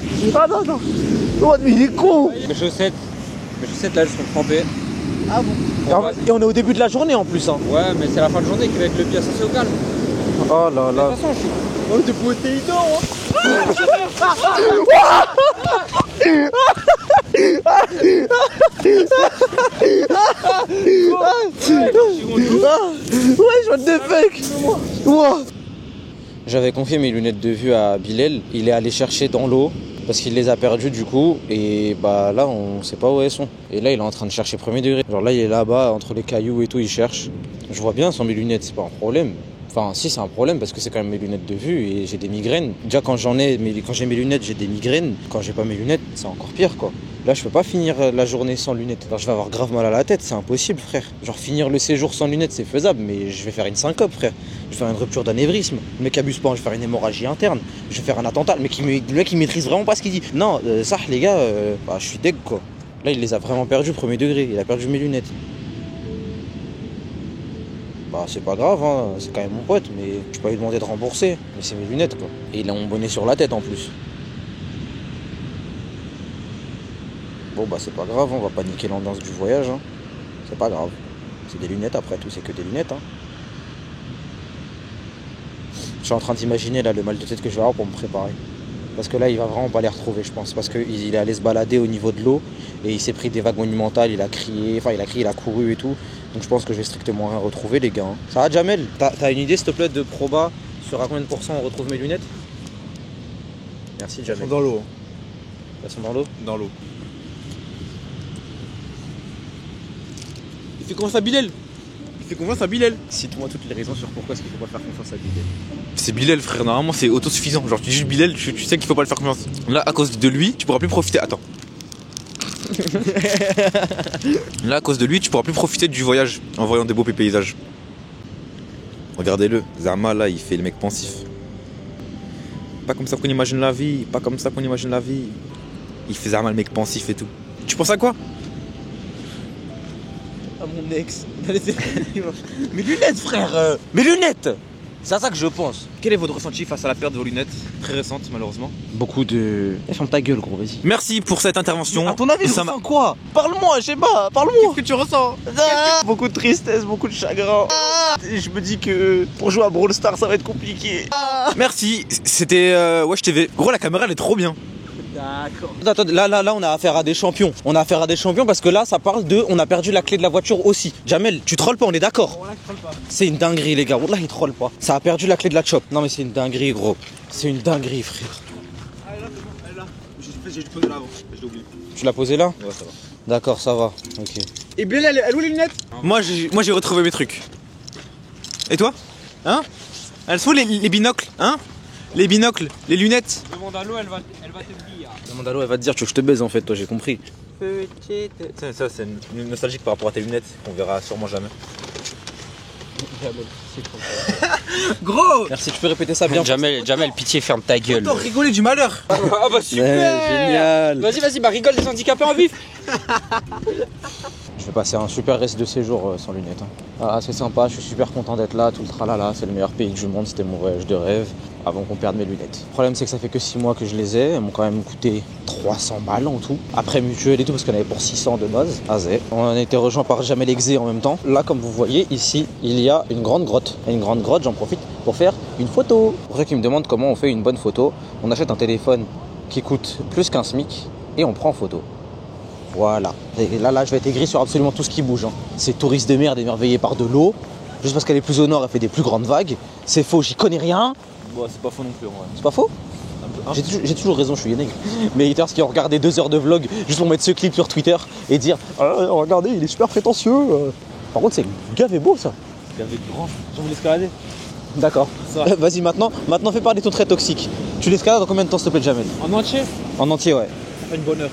Oh, mais il est con. Mes chaussettes là, elles sont trempées. Ah bon? Et on est au début de la journée en plus, hein. Ouais, mais c'est la fin de journée qui va être le pire, ça c'est au calme. Oh là là. De toute façon, je suis. Oh, t'es Poséidon, Ouais, what the fuck. Wow. J'avais confié mes lunettes de vue à Bilal, il est allé chercher dans l'eau parce qu'il les a perdues du coup et bah là on sait pas où elles sont. Et là il est en train de chercher premier degré. Genre là il est là-bas entre les cailloux et tout, il cherche. Je vois bien sans mes lunettes, c'est pas un problème. Enfin si c'est un problème parce que c'est quand même mes lunettes de vue et j'ai des migraines. Déjà quand j'ai mes lunettes j'ai des migraines. Quand j'ai pas mes lunettes c'est encore pire quoi. Là je peux pas finir la journée sans lunettes. Alors je vais avoir grave mal à la tête, c'est impossible frère. Genre finir le séjour sans lunettes c'est faisable mais je vais faire une syncope frère. Je vais faire une rupture d'anévrisme. Le mec abuse pas, je vais faire une hémorragie interne. Je vais faire un attentat. Le mec il maîtrise vraiment pas ce qu'il dit. Non ça les gars, bah, je suis deg quoi. Là il les a vraiment perdus premier degré, il a perdu mes lunettes. Bah c'est pas grave, hein. C'est quand même mon pote, mais je peux pas lui demander de rembourser. Mais c'est mes lunettes quoi. Et il a mon bonnet sur la tête en plus. Bon bah c'est pas grave, on va pas niquer l'ambiance du voyage. Hein. C'est pas grave. C'est des lunettes après tout, c'est que des lunettes. Hein. Je suis en train d'imaginer là le mal de tête que je vais avoir pour me préparer. Parce que là il va vraiment pas les retrouver je pense. Parce qu'il est allé se balader au niveau de l'eau et il s'est pris des vagues monumentales, il a crié, il a couru et tout. Donc je pense que je vais strictement rien retrouver les gars. Hein. Ça va Jamel? T'as une idée s'il te plaît de proba sur à combien de pourcents on retrouve mes lunettes? Merci Jamel. Elles sont dans l'eau. Elles sont dans l'eau? Dans l'eau. Il fait confiance à Bilal. Cite-moi toutes les raisons sur pourquoi est-ce qu'il faut pas faire confiance à Bilal. C'est Bilal frère, normalement c'est autosuffisant. Genre tu juges Bilal, tu sais qu'il faut pas le faire confiance. Là à cause de lui, tu pourras plus profiter. Attends. Là à cause de lui, tu pourras plus profiter du voyage en voyant des beaux paysages. Regardez-le, Zama là il fait le mec pensif. Pas comme ça qu'on imagine la vie, Il fait Zama le mec pensif et tout. Tu penses à quoi? À mon ex. Mes lunettes, frère. Mes lunettes. C'est à ça que je pense. Quel est votre ressenti face à la perte de vos lunettes? Très récente malheureusement. Beaucoup de... Ferme ta gueule gros, vas-y. Merci pour cette intervention. À ton avis, je ressens quoi? Parle-moi, je sais pas, parle-moi. Qu'est-ce que tu ressens? Beaucoup de tristesse, beaucoup de chagrin. Et je me dis que pour jouer à Brawl Stars, ça va être compliqué. Merci, c'était Wesh TV. Gros, la caméra elle est trop bien. D'accord. Attends, là, on a affaire à des champions. On a affaire à des champions parce que là, ça parle de... On a perdu la clé de la voiture aussi. Jamel, tu trolles pas, on est d'accord? C'est une dinguerie, les gars. Là, il troll pas. Ça a perdu la clé de la chop. Non, mais c'est une dinguerie, gros. C'est une dinguerie, frère. Elle est là. J'ai posé là avant. Je l'ai oublié. Tu l'as posé là? Ouais, ça va. D'accord, ça va. Ok. Et Bilal, elle où les lunettes? Moi, j'ai retrouvé mes trucs. Et toi? Hein? Elles sont les binocles? Hein? Les binocles? Les lunettes? Demande à l'eau, elle va te dire. Demande à l'eau, elle va te dire tu veux que je te baise en fait, toi, j'ai compris. Petite. Ça, c'est nostalgique par rapport à tes lunettes. On verra sûrement jamais. Gros! Merci, tu peux répéter ça bien? Jamel, pitié, ferme ta gueule. Attends, rigoler du malheur! Ah bah super. Génial. Vas-y, bah rigole des handicapés en vif. Je vais passer un super reste de séjour sans lunettes. Hein. Ah, c'est sympa, je suis super content d'être là, tout le tralala, c'est le meilleur pays du monde, c'était mon voyage de rêve avant qu'on perde mes lunettes. Le problème c'est que ça fait que 6 mois que je les ai, elles m'ont quand même coûté 300 balles en tout. Après mutuelle et tout, parce qu'on avait pour 600 de base, à Zé. On a été rejoint par Jamel Exé en même temps. Là, comme vous voyez, ici, il y a une grande grotte. Et une grande grotte, j'en profite pour faire une photo. Pour ceux qui me demandent comment on fait une bonne photo, on achète un téléphone qui coûte plus qu'un SMIC et on prend photo. Voilà. Et là, je vais être aigri sur absolument tout ce qui bouge. Hein. C'est touriste de merde émerveillé par de l'eau. Juste parce qu'elle est plus au nord, elle fait des plus grandes vagues. C'est faux, j'y connais rien. Bon, c'est pas faux non plus, en vrai. C'est pas faux? J'ai toujours raison, je suis Yeneg. Mais les haters qui ont regardé 2 heures de vlog juste pour mettre ce clip sur Twitter et dire regardez, il est super prétentieux. Par contre, c'est gavé beau ça. Gavé grand. J'ai envie l'escalader. D'accord. Vas-y, maintenant fais parler ton trait toxique. Tu l'escalades dans combien de temps, s'il te plaît, Jamel? En entier? En entier, ouais. Ça fait une bonne heure.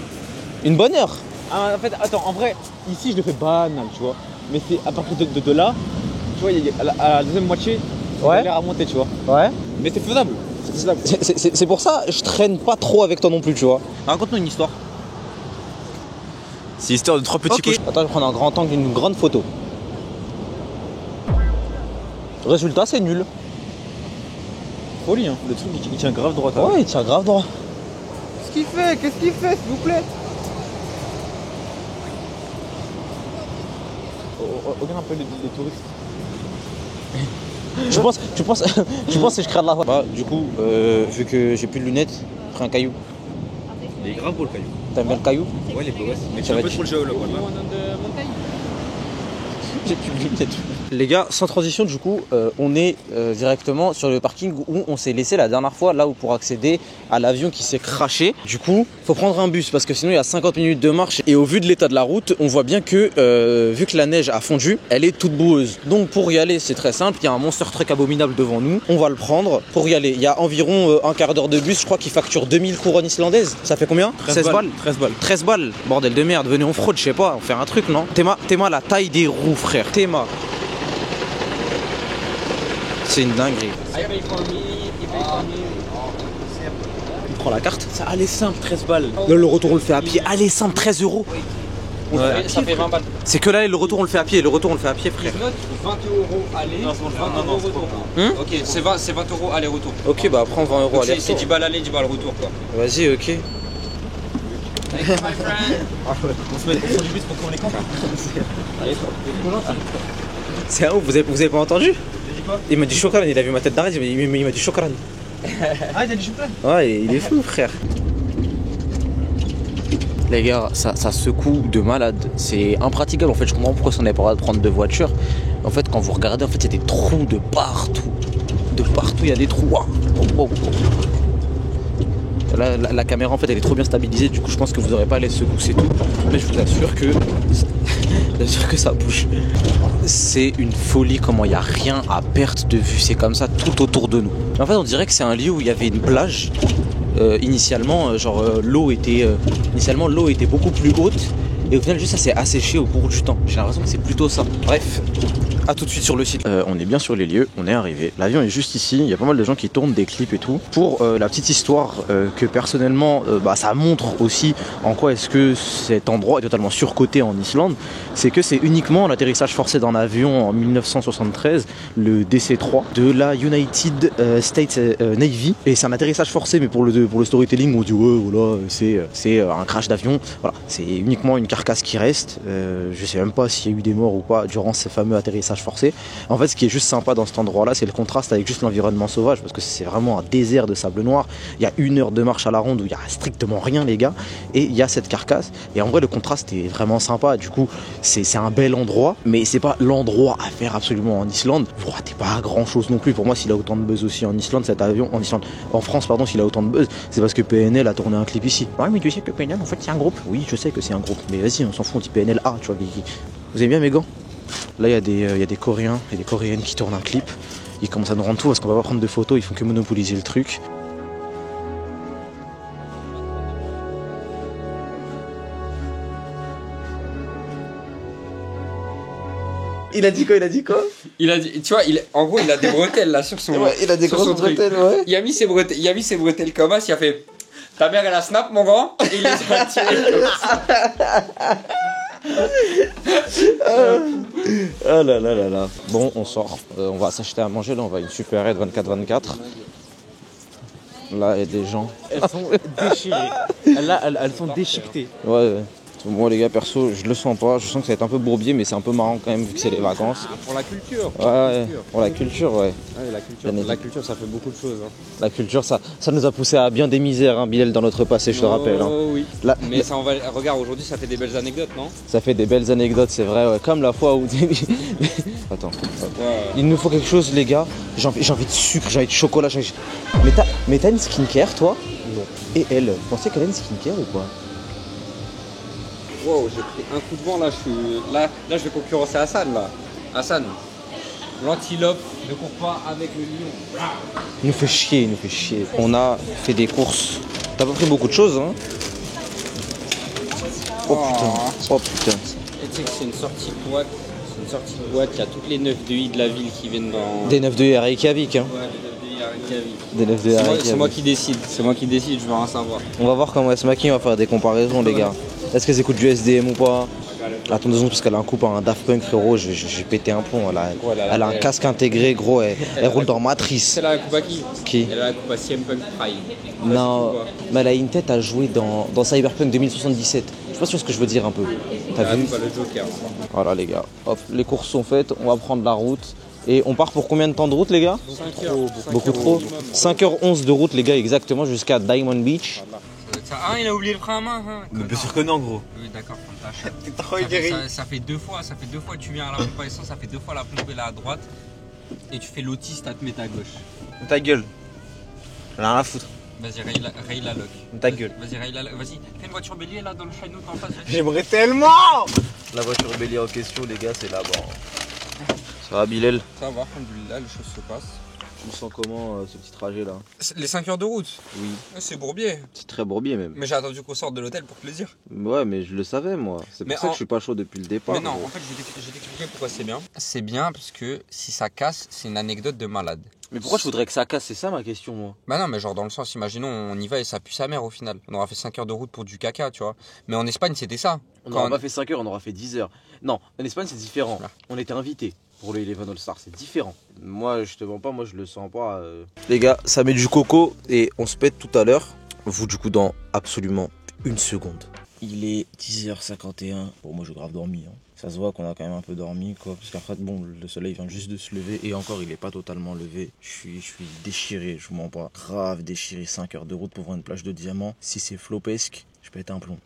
Une bonne heure? Ah, en fait, attends, en vrai, ici je le fais banal, tu vois. Mais c'est à partir de là, tu vois, à la deuxième moitié, Ouais. il a l'air à monter, tu vois. Ouais. Mais c'est faisable. C'est faisable. C'est pour ça je traîne pas trop avec toi non plus, tu vois. Raconte-nous une histoire. C'est l'histoire de 3 petits cochons. Attends, je vais prendre un grand angle, une grande photo. Résultat, c'est nul. Folie, hein. Le truc, il tient grave droit. Ouais, il tient grave droit. Qu'est-ce qu'il fait, s'il vous plaît? Regarde un peu les touristes. Tu penses que je crée de la voix? Bah, du coup, vu que j'ai plus de lunettes, j'ai pris un caillou. Il est grave beau le caillou. T'aimes bien le caillou? Ouais, il est beau, ouais. Mais Ça tu va un peu être- trop le géologue, là. J'ai plus de lunettes. Les gars, sans transition, du coup, on est directement sur le parking où on s'est laissé la dernière fois, là où pour accéder à l'avion qui s'est craché. Du coup, faut prendre un bus parce que sinon il y a 50 minutes de marche. Et au vu de l'état de la route, on voit bien que, vu que la neige a fondu, elle est toute boueuse. Donc pour y aller, c'est très simple. Il y a un monster truck abominable devant nous. On va le prendre pour y aller. Il y a environ un quart d'heure de bus. Je crois qu'il facture 2000 couronnes islandaises. Ça fait combien? 16 balles. 13 balles. 13 balles. Bordel de merde. Venez, on fraude, je sais pas. On fait un truc, non? Théma la taille des roues, frère. Théma. C'est une dinguerie. Il prend la carte. Ça allait simple, 13 balles. Là, le retour, on le fait à pied. Allez, simple, 13 euros. Ouais. Ça fait 20 balles. C'est que là, le retour, on le fait à pied. Le retour, on le fait à pied, frère. Note 20 euros aller, 20 euros retour. Ok, c'est 20 euros aller-retour. Ok, bah prends 20 euros. Allez, C'est 10 balles aller, 10 balles retour quoi. vas-y, ok. On se met du bus pour qu'on les compte. C'est un ouf, vous avez pas entendu? Il m'a dit chokran, il a vu ma tête d'arrêt, il m'a dit chokran. Ah, il a dit chocolat? Ouais, il est fou, frère. Les gars, ça secoue de malade. C'est impraticable. En fait, je comprends pourquoi on n'avait pas le droit de prendre de voiture. En fait, quand vous regardez, en fait, il y a des trous de partout. De partout, il y a des trous. Oh. Là, la caméra, en fait, elle est trop bien stabilisée. Du coup, je pense que vous n'aurez pas les secousses et tout. Mais je vous assure que, ça bouge. C'est une folie comment il n'y a rien à perte de vue. C'est comme ça tout autour de nous. En fait, on dirait que c'est un lieu où il y avait une plage. Initialement, l'eau était beaucoup plus haute. Et au final, juste ça s'est asséché au cours du temps. J'ai l'impression que c'est plutôt ça. Bref, à tout de suite sur le site. On est bien sur les lieux, on est arrivé. L'avion est juste ici. Il y a pas mal de gens qui tournent des clips et tout. Pour la petite histoire que personnellement, ça montre aussi en quoi est-ce que cet endroit est totalement surcoté en Islande. C'est que c'est uniquement l'atterrissage forcé d'un avion en 1973, le DC-3 de la United States Navy. Et c'est un atterrissage forcé, mais pour le storytelling, on dit ouais, voilà, c'est un crash d'avion. Voilà, c'est uniquement une carcasse qui reste. Je sais même pas s'il y a eu des morts ou pas durant ces fameux atterrissages forcés. En fait, ce qui est juste sympa dans cet endroit-là, c'est le contraste avec juste l'environnement sauvage, parce que c'est vraiment un désert de sable noir. Il y a 1 heure de marche à la ronde où il y a strictement rien, les gars, et il y a cette carcasse. Et en vrai, le contraste est vraiment sympa. Du coup, c'est un bel endroit, mais c'est pas l'endroit à faire absolument en Islande. Vous ratez pas grand-chose non plus. Pour moi, s'il a autant de buzz aussi en Islande, cet avion, en France, pardon, s'il a autant de buzz, c'est parce que PNL a tourné un clip ici. Ouais, mais tu sais que PNL, en fait, c'est un groupe. Oui, je sais que c'est un groupe, mais vas-y, on s'en fout, on dit PNL A, tu vois. Vous aimez bien mes gants? Là, il y a des Coréens et des Coréennes qui tournent un clip. Ils commencent à nous rendre fous parce qu'on va pas prendre de photos, ils font que monopoliser le truc. Il a dit quoi? Il a dit, tu vois, en gros, il a des bretelles là sur son. Ouais, il a des sur grosses son truc. bretelles, ouais. Il a mis ses bretelles comme ça, il a fait. Ta mère elle a snap mon grand et il les a tirées comme ça. Ah là là là là. Bon, on sort. On va s'acheter à manger. Là, on va à une supérette 24-24. Là, il y a des gens. Elles sont déchirées. Elles sont déchiquetées. Ouais. Moi, les gars, perso, je le sens pas. Je sens que ça va être un peu bourbier, mais c'est un peu marrant quand même vu que c'est les vacances. Pour la culture. Ouais, pour la culture, ouais. Ouais, la culture, ça fait beaucoup de choses. Hein. La culture, ça nous a poussé à bien des misères, hein, Bilal, dans notre passé, je te rappelle. Hein. Oh oui. Là, Mais ça, regarde, aujourd'hui, ça fait des belles anecdotes, non? ça fait des belles anecdotes, c'est vrai. Ouais. Comme la fois où Attends. Ouais. Il nous faut quelque chose, les gars. J'ai envie de sucre, j'ai envie de chocolat. Mais t'as une skincare, toi? Non. Et elle, vous pensez qu'elle a une skincare ou quoi? Wow, j'ai pris un coup de vent là, là je vais concurrencer Hassan là. Hassan, l'antilope ne court pas avec le lion. Il nous fait chier, On a fait des courses. T'as pas pris beaucoup de choses, hein? Oh putain. Et tu sais que c'est une sortie boîte. Il y a toutes les 9 de I de la ville qui viennent dans. Des 9 de I à Reykjavik, hein? Ouais, des 9 de I à Reykjavik. Des 9 de I à Reykjavik. C'est moi qui décide, je veux rien savoir. On va voir comment elle se maquille, on va faire des comparaisons, les gars. Est-ce qu'elles écoutent du SDM ou pas? Attends 2 secondes, parce qu'elle a un coup par un Daft Punk, frérot, j'ai pété un plomb. Elle a un casque intégré, gros, elle roule dans Matrice. C'est la coupe à qui? Qui? Elle a la coupe à CM Punk Prime. Non, mais elle a une tête à jouer dans Cyberpunk 2077. Je sais pas sûr ce que je veux dire un peu. T'as vu? Pas le Joker. Voilà les gars, hop, les courses sont faites, on va prendre la route. Et on part pour combien de temps de route les gars? 5 heures. Beaucoup trop. 5h11 de route les gars, exactement jusqu'à Diamond Beach. Ah, il a oublié le frein à main. Hein, Mais bien sûr que non, gros. Oui, d'accord, Ça fait deux fois que tu viens à la pompe à essence, ça fait 2 fois la pompe est là à droite. Et tu fais l'autiste à te mettre à gauche. Ta gueule. J'en ai rien à foutre. Vas-y, raye la lock. Ta gueule. Vas-y, raye la lock. Vas-y, fais une voiture bélier là dans le Shinout en face. J'aimerais tellement. La voiture bélier en question, les gars, c'est là-bas. Ça va, Bilal? Ça va, alhamdoulilah, les choses se passent. Tu me sens comment ce petit trajet là? Les 5 heures de route? Oui. C'est bourbier. C'est très bourbier même. Mais j'ai attendu qu'on sorte de l'hôtel pour te le dire. Ouais, mais je le savais moi. C'est pour ça que je suis pas chaud depuis le départ. Mais non, en fait, je vais t'expliquer pourquoi c'est bien. C'est bien parce que si ça casse, c'est une anecdote de malade. Mais pourquoi je voudrais que ça casse? C'est ça ma question, moi. Bah non, mais genre dans le sens, imaginons, on y va et ça pue sa mère au final. On aura fait 5 heures de route pour du caca, tu vois. Mais en Espagne, c'était ça. On n'aura pas fait 5 heures, on aura fait 10 heures. Non, en Espagne, c'est différent. Là. On était invités pour le Eleven All Star, c'est différent. Moi, je te mens pas, moi, je le sens pas. Les gars, ça met du coco et on se pète tout à l'heure. Vous, du coup, dans absolument 1 seconde. Il est 10h51. Bon, moi, j'ai grave dormi. Hein. Ça se voit qu'on a quand même un peu dormi, quoi. Parce qu'en fait, bon, le soleil vient juste de se lever. Et encore, il est pas totalement levé. Je suis déchiré, je vous mens pas. Grave déchiré. 5 heures de route pour voir une plage de diamants. Si c'est flopesque, je pète un plomb.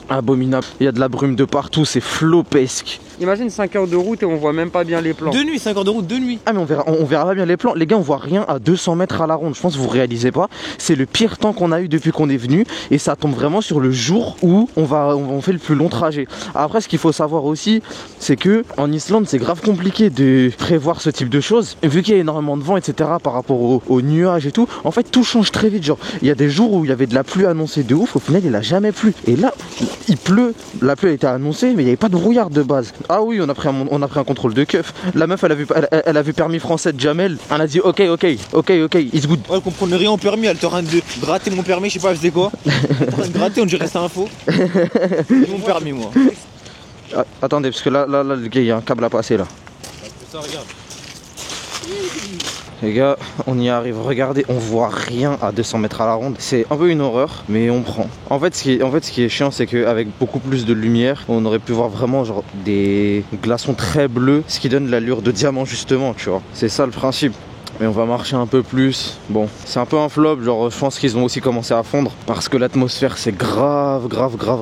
Abominable. Il y a de la brume de partout, c'est flopesque. Imagine 5 heures de route et on voit même pas bien les plans. De nuit, 5 heures de route, de nuit. Ah mais on verra pas bien les plans. Les gars, on voit rien à 200 mètres à la ronde. Je pense que vous réalisez pas. C'est le pire temps qu'on a eu depuis qu'on est venu. Et ça tombe vraiment sur le jour où on fait le plus long trajet. Après, ce qu'il faut savoir aussi, c'est que en Islande, c'est grave compliqué de prévoir ce type de choses. Vu qu'il y a énormément de vent, etc. par rapport aux nuages et tout. En fait, tout change très vite. Genre, il y a des jours où il y avait de la pluie annoncée de ouf. Au final, il a jamais plu. Et là, il pleut. La pluie a été annoncée, mais il n'y avait pas de brouillard de base. Ah oui, on a pris un contrôle de keuf. La meuf, elle a vu permis français de Jamel. Elle a dit ok, it's good. Ouais, elle comprenait rien au permis, elle te train de gratter mon permis, je sais pas, elle faisait quoi. Elle train de gratter, on dirait c'est un faux. Mon permis, moi. Ah, attendez, parce que là, le gars, il y a un câble à passer là. Ça, regarde. Les gars, on y arrive, regardez, on voit rien à 200 mètres à la ronde. C'est un peu une horreur, mais on prend. En fait, ce qui est chiant, c'est qu'avec beaucoup plus de lumière, on aurait pu voir vraiment genre des glaçons très bleus, ce qui donne l'allure de diamant justement, tu vois. C'est ça le principe. Mais on va marcher un peu plus. Bon, c'est un peu un flop, genre je pense qu'ils ont aussi commencé à fondre parce que l'atmosphère s'est grave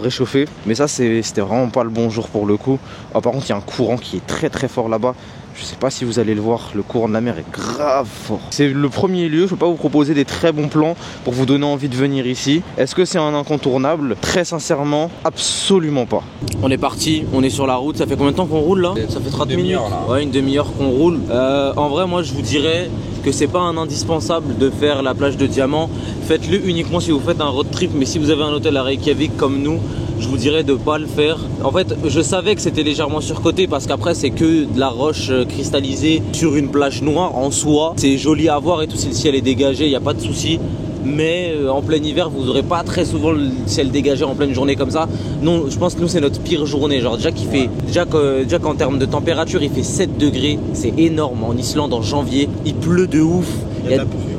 réchauffée. Mais ça, c'était vraiment pas le bon jour pour le coup. Ah, par contre, il y a un courant qui est très fort là-bas. Je sais pas si vous allez le voir, le courant de la mer est grave fort. C'est le premier lieu, je peux pas vous proposer des très bons plans pour vous donner envie de venir ici. Est-ce que c'est un incontournable? Très sincèrement, absolument pas. On est parti, on est sur la route, ça fait combien de temps qu'on roule là? Ça fait 30 minutes là. Ouais, une demi-heure qu'on roule. En vrai, moi je vous dirais que c'est pas un indispensable de faire la plage de Diamant. Faites-le uniquement si vous faites un road trip, mais si vous avez un hôtel à Reykjavik comme nous, je vous dirais de pas le faire. En fait, je savais que c'était légèrement surcoté parce qu'après c'est que de la roche cristallisée sur une plage noire en soi. C'est joli à voir et tout, si le ciel est dégagé, il n'y a pas de souci. Mais en plein hiver, vous n'aurez pas très souvent le ciel dégagé en pleine journée comme ça. Non, je pense que nous c'est notre pire journée. Genre déjà qu'en termes de température, il fait 7 degrés, c'est énorme. En Islande en janvier, il pleut de ouf. Il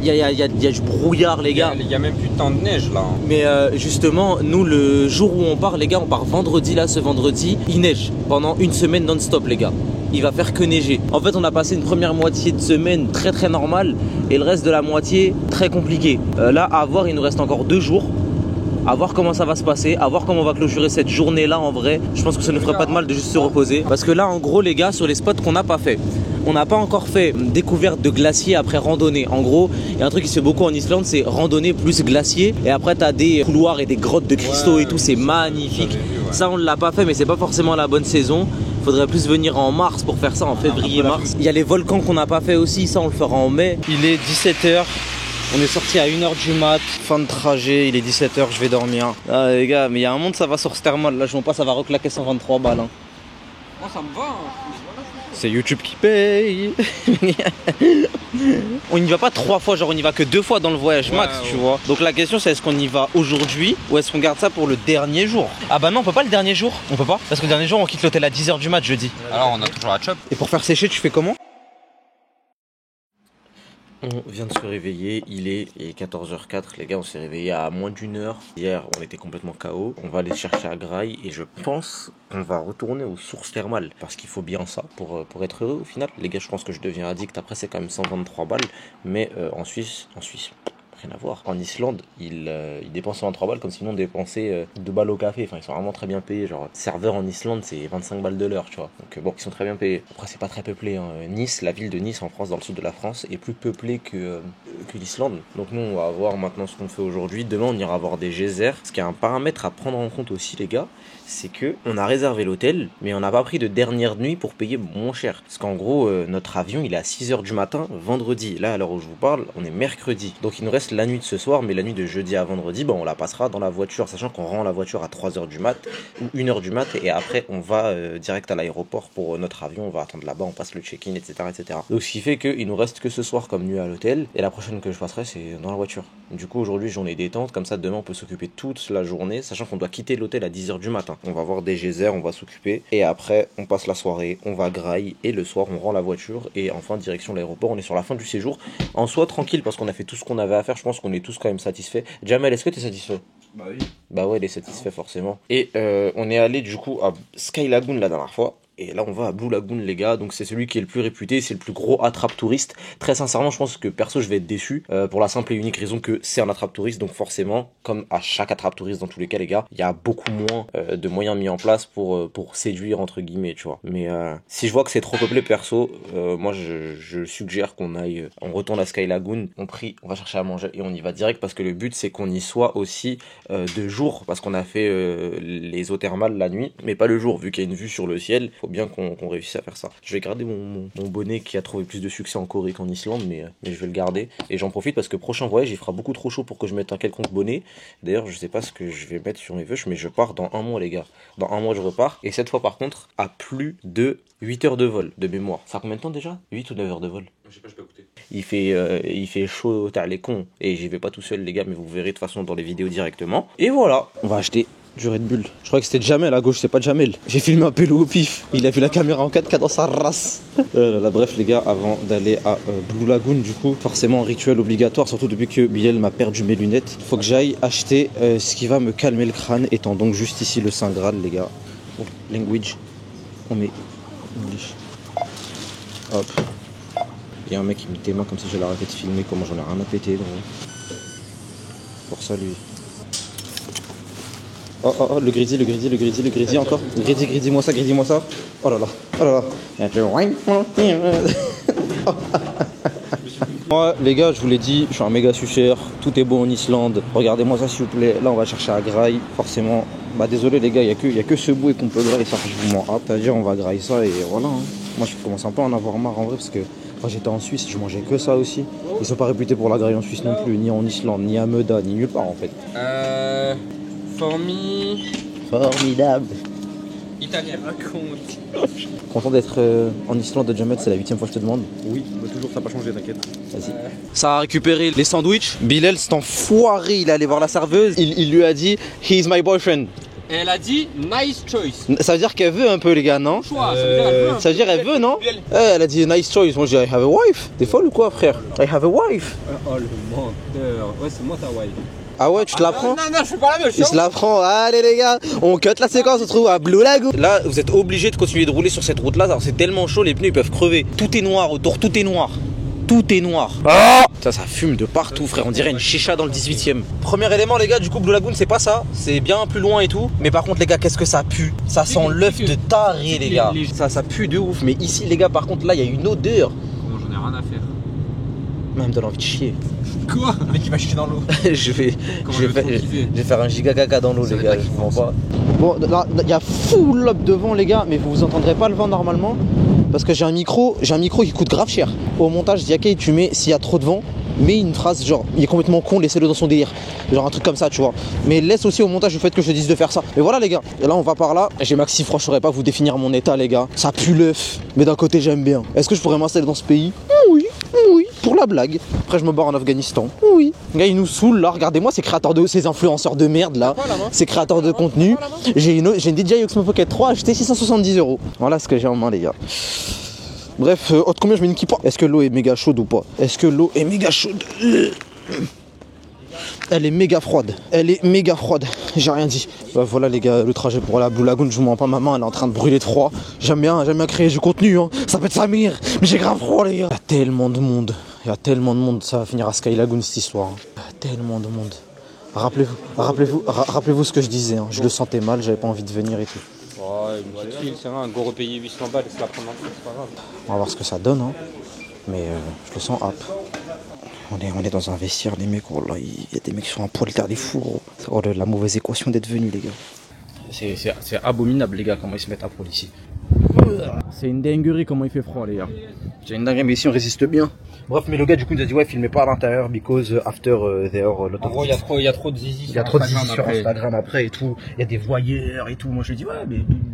y a du brouillard les gars. Il y a même plus de temps de neige là. Mais justement, nous le jour où on part les gars, on part vendredi là, ce vendredi, il neige pendant une semaine non-stop les gars. Il va faire que neiger. En fait, on a passé une première moitié de semaine très normale et le reste de la moitié très compliqué. Là, à voir, il nous reste encore 2 jours à voir comment ça va se passer, à voir comment on va clôturer cette journée-là en vrai. Je pense que ça ne ferait pas de mal de juste se reposer. Parce que là, en gros, les gars, sur les spots qu'on n'a pas fait, on n'a pas encore fait découverte de glacier après randonnée. En gros, il y a un truc qui se fait beaucoup en Islande, c'est randonnée plus glacier. Et après, tu as des couloirs et des grottes de cristaux et tout, c'est magnifique. Ça, on ne l'a pas fait, mais c'est pas forcément la bonne saison. Faudrait plus venir en mars pour faire ça, en février-mars. Il y a les volcans qu'on n'a pas fait aussi, ça on le fera en mai. Il est 17h. On est sorti à 1h du mat, fin de trajet, il est 17h, je vais dormir. Ah les gars, mais il y a un monde, ça va sur ce thermal, là je vois pas, ça va reclaquer 123 balles. Hein. Oh, ça me va. C'est YouTube qui paye. On n'y va pas 3 fois, genre on y va que 2 fois dans le voyage max, tu vois. Donc la question c'est est-ce qu'on y va aujourd'hui ou est-ce qu'on garde ça pour le dernier jour? Ah bah non, on peut pas le dernier jour. On peut pas. Parce que le dernier jour on quitte l'hôtel à 10h du mat jeudi. Alors on a toujours la chop. Et pour faire sécher, tu fais comment? On vient de se réveiller, il est 14h04, les gars, on s'est réveillé à moins d'une heure. Hier, on était complètement KO. On va aller chercher à Grail et je pense qu'on va retourner aux sources thermales parce qu'il faut bien ça pour être heureux au final. Les gars, je pense que je deviens addict. Après, c'est quand même 123 balles, mais en Suisse, rien à voir. En Islande, ils dépensent 123 balles comme si nous on dépensait 2 balles au café. Enfin, ils sont vraiment très bien payés. Genre, serveur en Islande, c'est 25 balles de l'heure, tu vois. Donc, bon, ils sont très bien payés. Après, c'est pas très peuplé. Hein. Nice, la ville de Nice en France, dans le sud de la France, est plus peuplée que l'Islande. Donc, nous, on va voir maintenant ce qu'on fait aujourd'hui. Demain, on ira voir des geysers. Ce qui est un paramètre à prendre en compte aussi, les gars, c'est que on a réservé l'hôtel, mais on n'a pas pris de dernière nuit pour payer moins cher. Parce qu'en gros, notre avion, il est à 6h du matin, vendredi. Là, à l'heure où je vous parle, on est mercredi. Donc, il nous reste la nuit de ce soir, mais la nuit de jeudi à vendredi, on la passera dans la voiture, sachant qu'on rend la voiture à 3h du mat ou 1h du mat, et après, on va direct à l'aéroport pour notre avion. On va attendre là-bas, on passe le check-in, etc., etc. Donc, ce qui fait qu'il nous reste que ce soir comme nuit à l'hôtel, et la prochaine que je passerai, c'est dans la voiture. Du coup, aujourd'hui, journée détente, comme ça, demain, on peut s'occuper toute la journée, sachant qu'on doit quitter l'hôtel à 10h du matin. On va voir des geysers, on va s'occuper, et après, on passe la soirée, on va Grail, et le soir, on rend la voiture, et enfin, direction l'aéroport. On est sur la fin du séjour, en soi tranquille, parce qu'on a fait tout ce qu'on avait à faire. Je pense qu'on est tous quand même satisfaits. Jamel, est-ce que tu es satisfait? Bah oui. Bah ouais, il est satisfait forcément. Et on est allé du coup à Sky Lagoon la dernière fois. Et là, on va à Blue Lagoon, les gars. Donc, c'est celui qui est le plus réputé. C'est le plus gros attrape-touriste. Très sincèrement, je pense que perso, je vais être déçu. Pour la simple et unique raison que c'est un attrape-touriste. Donc, forcément, comme à chaque attrape-touriste dans tous les cas, les gars, il y a beaucoup moins de moyens mis en place pour séduire, entre guillemets, tu vois. Mais si je vois que c'est trop peuplé, perso, moi, je suggère qu'on aille. On retourne à Sky Lagoon. On va chercher à manger et on y va direct parce que le but, c'est qu'on y soit aussi de jour. Parce qu'on a fait les eaux thermales la nuit, mais pas le jour. Vu qu'il y a une vue sur le ciel, faut bien qu'on réussisse à faire ça. Je vais garder mon bonnet qui a trouvé plus de succès en Corée qu'en Islande, mais je vais le garder. Et j'en profite parce que prochain voyage, il fera beaucoup trop chaud pour que je mette un quelconque bonnet. D'ailleurs, je sais pas ce que je vais mettre sur mes vœux, mais je pars dans 1 mois, les gars. Dans 1 mois, je repars. Et cette fois, par contre, à plus de 8 heures de vol, de mémoire. Ça a combien de temps déjà? 8 ou 9 heures de vol? Je sais pas, je peux écouter. Il fait chaud, t'as les cons. Et j'y vais pas tout seul, les gars, mais vous verrez de toute façon dans les vidéos directement. Et voilà, on va acheter du Red Bull. Je crois que c'était Jamel à gauche, c'est pas Jamel. J'ai filmé un pélo au pif. Il a vu la caméra en 4K dans sa race. Bref, les gars, avant d'aller à Blue Lagoon, du coup, forcément, rituel obligatoire, surtout depuis que Bilal m'a perdu mes lunettes. Faut que j'aille acheter ce qui va me calmer le crâne, étant donc juste ici le Saint Graal, les gars. Oh, language. On met English. Hop. Il y a un mec qui me met tes mains comme si j'allais arrêter de filmer, comment j'en ai rien à péter, gros. Pour ça, lui. Oh, le grisy encore. Gridi-moi ça. Oh là là. Moi, les gars, je vous l'ai dit, je suis un méga suceur. Tout est beau en Islande. Regardez-moi ça, s'il vous plaît. Là, on va chercher à Grail, forcément. Bah, désolé, les gars, il y a que ce bout et qu'on peut grailler ça. Je vous mens. C'est-à-dire, on va grailler ça et voilà. Hein. Moi, je commence un peu à en avoir marre en vrai parce que quand j'étais en Suisse, je mangeais que ça aussi. Ils sont pas réputés pour la graille en Suisse non plus, ni en Islande, ni à Meda, ni nulle part en fait. Formidable. Italien. Content d'être en Islande de Jamel, c'est la 8e fois que je te demande. Oui, bah toujours, ça n'a pas changé, t'inquiète. Vas-y. Ça a récupéré les sandwichs. Bilal, c'est enfoiré, il est allé voir la serveuse. Il lui a dit, he is my boyfriend. Et elle a dit nice choice. Ça veut dire qu'elle veut un peu, les gars, non? Choix, ça veut dire elle veut. Ça veut dire elle veut, non? Elle a dit nice choice. Moi, je dis I have a wife. T'es folle ou quoi, frère? I have a wife. Oh le menteur. Ouais, c'est moi ta wife. Ah ouais, tu te la prends? Non, je fais pas la même Il se la prend. Allez les gars, on cut la séquence, on se trouve à Blue Lagoon. Là, vous êtes obligés de continuer de rouler sur cette route-là. C'est tellement chaud, les pneus ils peuvent crever. Tout est noir autour, tout est noir. Tout est noir. Ça fume de partout, frère. On dirait une chicha dans le 18ème. Premier élément, les gars, du coup, Blue Lagoon, c'est pas ça. C'est bien plus loin et tout. Mais par contre, les gars, qu'est-ce que ça pue? Ça sent l'œuf de taré, les gars. Ça pue de ouf. Mais ici, les gars, par contre, là, il y a une odeur. Bon, j'en ai rien à faire. Même de l'envie de chier. Quoi? Le mec, il va chier dans l'eau. je vais faire un giga caca dans l'eau, les gars. Je comprends pas. Bon, là, il y a full up devant, les gars, mais vous entendrez pas le vent normalement. Parce que j'ai un micro qui coûte grave cher. Au montage, Diakay, tu mets, s'il y a trop de vent, mets une phrase genre, il est complètement con, laissez-le dans son délire. Genre un truc comme ça, tu vois. Mais laisse aussi au montage le fait que je te dise de faire ça. Et voilà, les gars. Et là, on va par là. J'ai Maxi, franchement, je saurais pas vous définir mon état, les gars. Ça pue l'œuf. Mais d'un côté, j'aime bien. Est-ce que je pourrais m'installer dans ce pays? Oui, oui, pour la blague. Après, je me barre en Afghanistan. Oui. Les gars, ils nous saoulent là. Regardez-moi ces influenceurs de merde là. Ces créateurs de contenu. J'ai une DJI Osmo Pocket 3 achetée 670 €. Voilà ce que j'ai en main, les gars. Bref, combien je mets une kippa? Est-ce que l'eau est méga chaude ou pas? Est-ce que l'eau est méga chaude? Elle est méga froide. Elle est méga froide. J'ai rien dit. Bah voilà les gars, le trajet pour la Blue Lagoon, je vous mens pas, ma main elle est en train de brûler de froid. J'aime bien créer du contenu, hein. Ça peut être sa mire, mais j'ai grave froid les gars. Il y a tellement de monde. Ça va finir à Sky Lagoon cette histoire. Hein. Il y a tellement de monde. Rappelez-vous ce que je disais. Hein. Je le sentais mal, j'avais pas envie de venir et tout. Ouais, une petite file, c'est vrai, un go repayer 800 balles et se la prendre en compte, c'est pas grave. On va voir ce que ça donne, hein. Mais je le sens hop. On est dans un vestiaire, les mecs, oh là, il y a des mecs qui sont un poil des fous, gros. Oh, la mauvaise équation d'être venu, les gars. C'est abominable, les gars, comment ils se mettent à poil ici. C'est une dinguerie comment il fait froid, les gars. C'est une dinguerie, mais ici on résiste bien. Bref, mais le gars du coup il nous a dit ouais, filmez pas à l'intérieur because after there lot of... En gros, il y a trop de zizi. Il y a trop de zizi sur Instagram après et tout. Il y a des voyeurs et tout. Moi je lui dis ouais,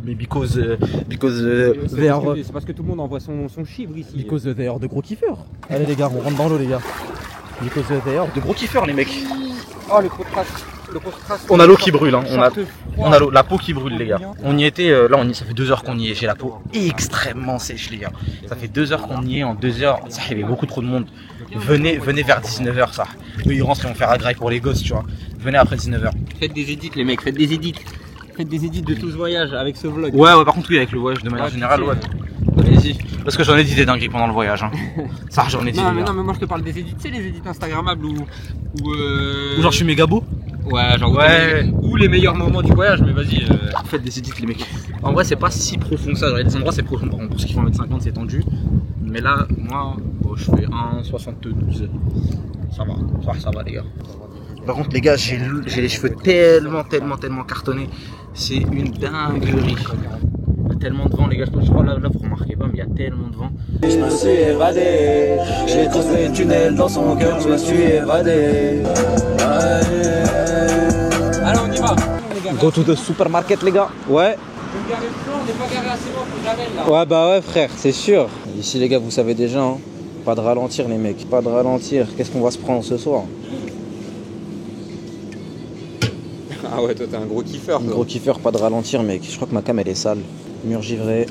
mais because there... C'est parce que tout le monde envoie son chiffre ici. Because there de gros kiffeurs. Allez les gars, on rentre dans l'eau les gars. Because there de gros kiffeurs les mecs. Oh le contraste. On a l'eau qui brûle, hein. On a l'eau, la peau qui brûle, les gars. On y était, ça fait 2 heures qu'on y est. J'ai la peau extrêmement sèche, les gars. Ça fait 2 heures qu'on y est. En 2 heures, ça il y avait beaucoup trop de monde. Venez vers 19h, ça. Eux, ils rentrent et vont faire un graille pour les gosses, tu vois. Venez après 19h. Faites des edits, les mecs, faites des edits de tout ce voyage avec ce vlog. Ouais, par contre, oui, avec le voyage de manière générale, ouais. Allez-y. Parce que j'en ai dit des dingueries pendant le voyage, hein. Ça, j'en ai dit. Non, mais moi je te parle des edits, tu sais, les edits Instagrammables ou genre je suis méga beau. Ouais, genre ou les meilleurs moments du voyage, mais vas-y. Faites des edits, les mecs. En vrai, c'est pas si profond que ça. Genre, il y a des endroits, c'est profond. Par contre, pour ce qui font 1m50, c'est tendu. Mais là, moi, je fais 1,72. Ça va, les gars. Par contre, les gars, j'ai les cheveux tellement cartonnés. C'est une dinguerie. Il y a tellement de vent, les gars. Je crois là, vous remarquez pas, mais il y a tellement de vent. Je me suis évadé, j'ai creusé le tunnel dans son cœur, je me suis évadé. Allez, on y va. Go to the supermarket les gars. Ouais. On est garé le plan, on n'est pas garé assez loin pour Javel là. Ouais bah ouais frère, c'est sûr. Ici les gars, vous savez déjà, hein. Pas de ralentir les mecs, pas de ralentir. Qu'est-ce qu'on va se prendre ce soir? Ah ouais, toi t'es un gros kiffeur. Un gros kiffeur, pas de ralentir mec. Je crois que ma cam elle est sale. Mur givré.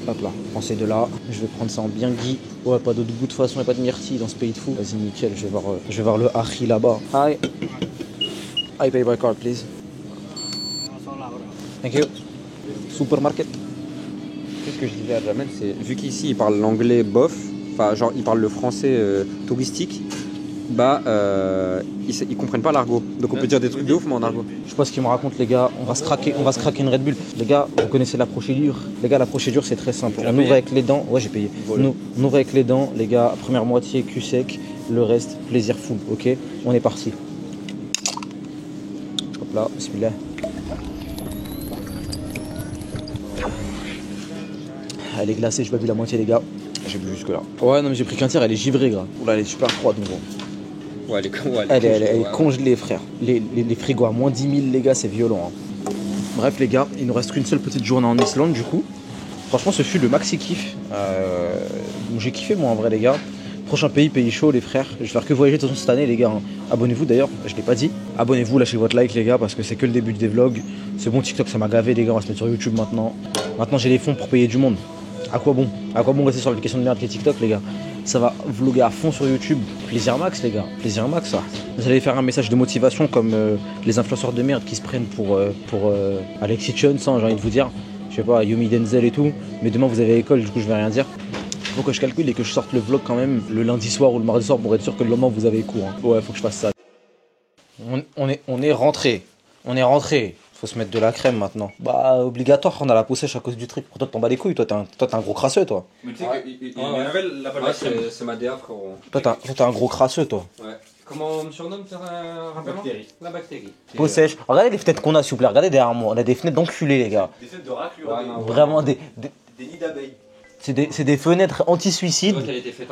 Hop là, pensez de là. Je vais prendre ça en bien gui. Ouais, pas de goût de toute façon et pas de myrtille dans ce pays de fou. Vas-y nickel, je vais voir le Harry là-bas. Hi. I pay by card please. Thank you. Supermarket. Qu'est-ce que je disais à Jamel, c'est vu qu'ici il parle l'anglais bof, enfin genre il parle le français touristique, bah ils comprennent pas l'argot. Donc on peut dire des trucs de ouf mais en argot. Je sais pas ce qu'ils me racontent les gars, on va se craquer une Red Bull. Les gars, vous connaissez la procédure. Les gars, la procédure c'est très simple. On ouvre avec les dents, ouais j'ai payé. On ouvre avec les dents, les gars, première moitié cul sec, le reste plaisir full, ok? On est parti. Hop là, bismillah. Elle est glacée, j'ai pas bu la moitié les gars. J'ai bu jusque là. Ouais non mais j'ai pris qu'un tiers, elle est givrée gras. Oula elle est super froide donc bon. Ouais elle est congelée frère. Les frigos à moins 10 000 les gars, c'est violent hein. Bref les gars, il nous reste qu'une seule petite journée en Islande du coup. Franchement ce fut le maxi kiff. J'ai kiffé moi en vrai les gars. Prochain pays chaud les frères. Je vais faire que voyager de toute façon cette année les gars. Hein. Abonnez-vous d'ailleurs, je l'ai pas dit. Abonnez-vous, lâchez votre like les gars parce que c'est que le début des vlogs. Ce bon TikTok ça m'a gavé les gars, on va se mettre sur YouTube maintenant. Maintenant j'ai les fonds pour payer du monde. À quoi bon rester sur l'application de merde qui est TikTok les gars? Ça va vlogger à fond sur YouTube. Plaisir max les gars, plaisir max ça. Vous allez faire un message de motivation comme les influenceurs de merde qui se prennent pour Alexis Chun, j'ai envie de vous dire. Je sais pas, Yumi Denzel et tout. Mais demain vous avez école, du coup je vais rien dire. Faut que je calcule et que je sorte le vlog quand même le lundi soir ou le mardi soir pour être sûr que le lendemain vous avez cours. Hein. Ouais, faut que je fasse ça. On est rentré. On est rentré. Faut se mettre de la crème maintenant. Bah, obligatoire, on a la peau sèche à cause du trip. Toi, t'en bats les couilles. Toi, t'es un gros crasseux, toi. Mais tu sais qu'il la balle c'est ma DA, frérot. Toi, t'es un gros crasseux, toi. Ouais. Comment on me surnomme, rappelle-moi? La bactérie. Peau sèche. Regardez les fenêtres qu'on a, s'il vous plaît. Regardez derrière moi. On a des fenêtres d'enculés, les gars. Des fenêtres de raclure. Vraiment des nids d'abeilles. C'est des fenêtres anti-suicide.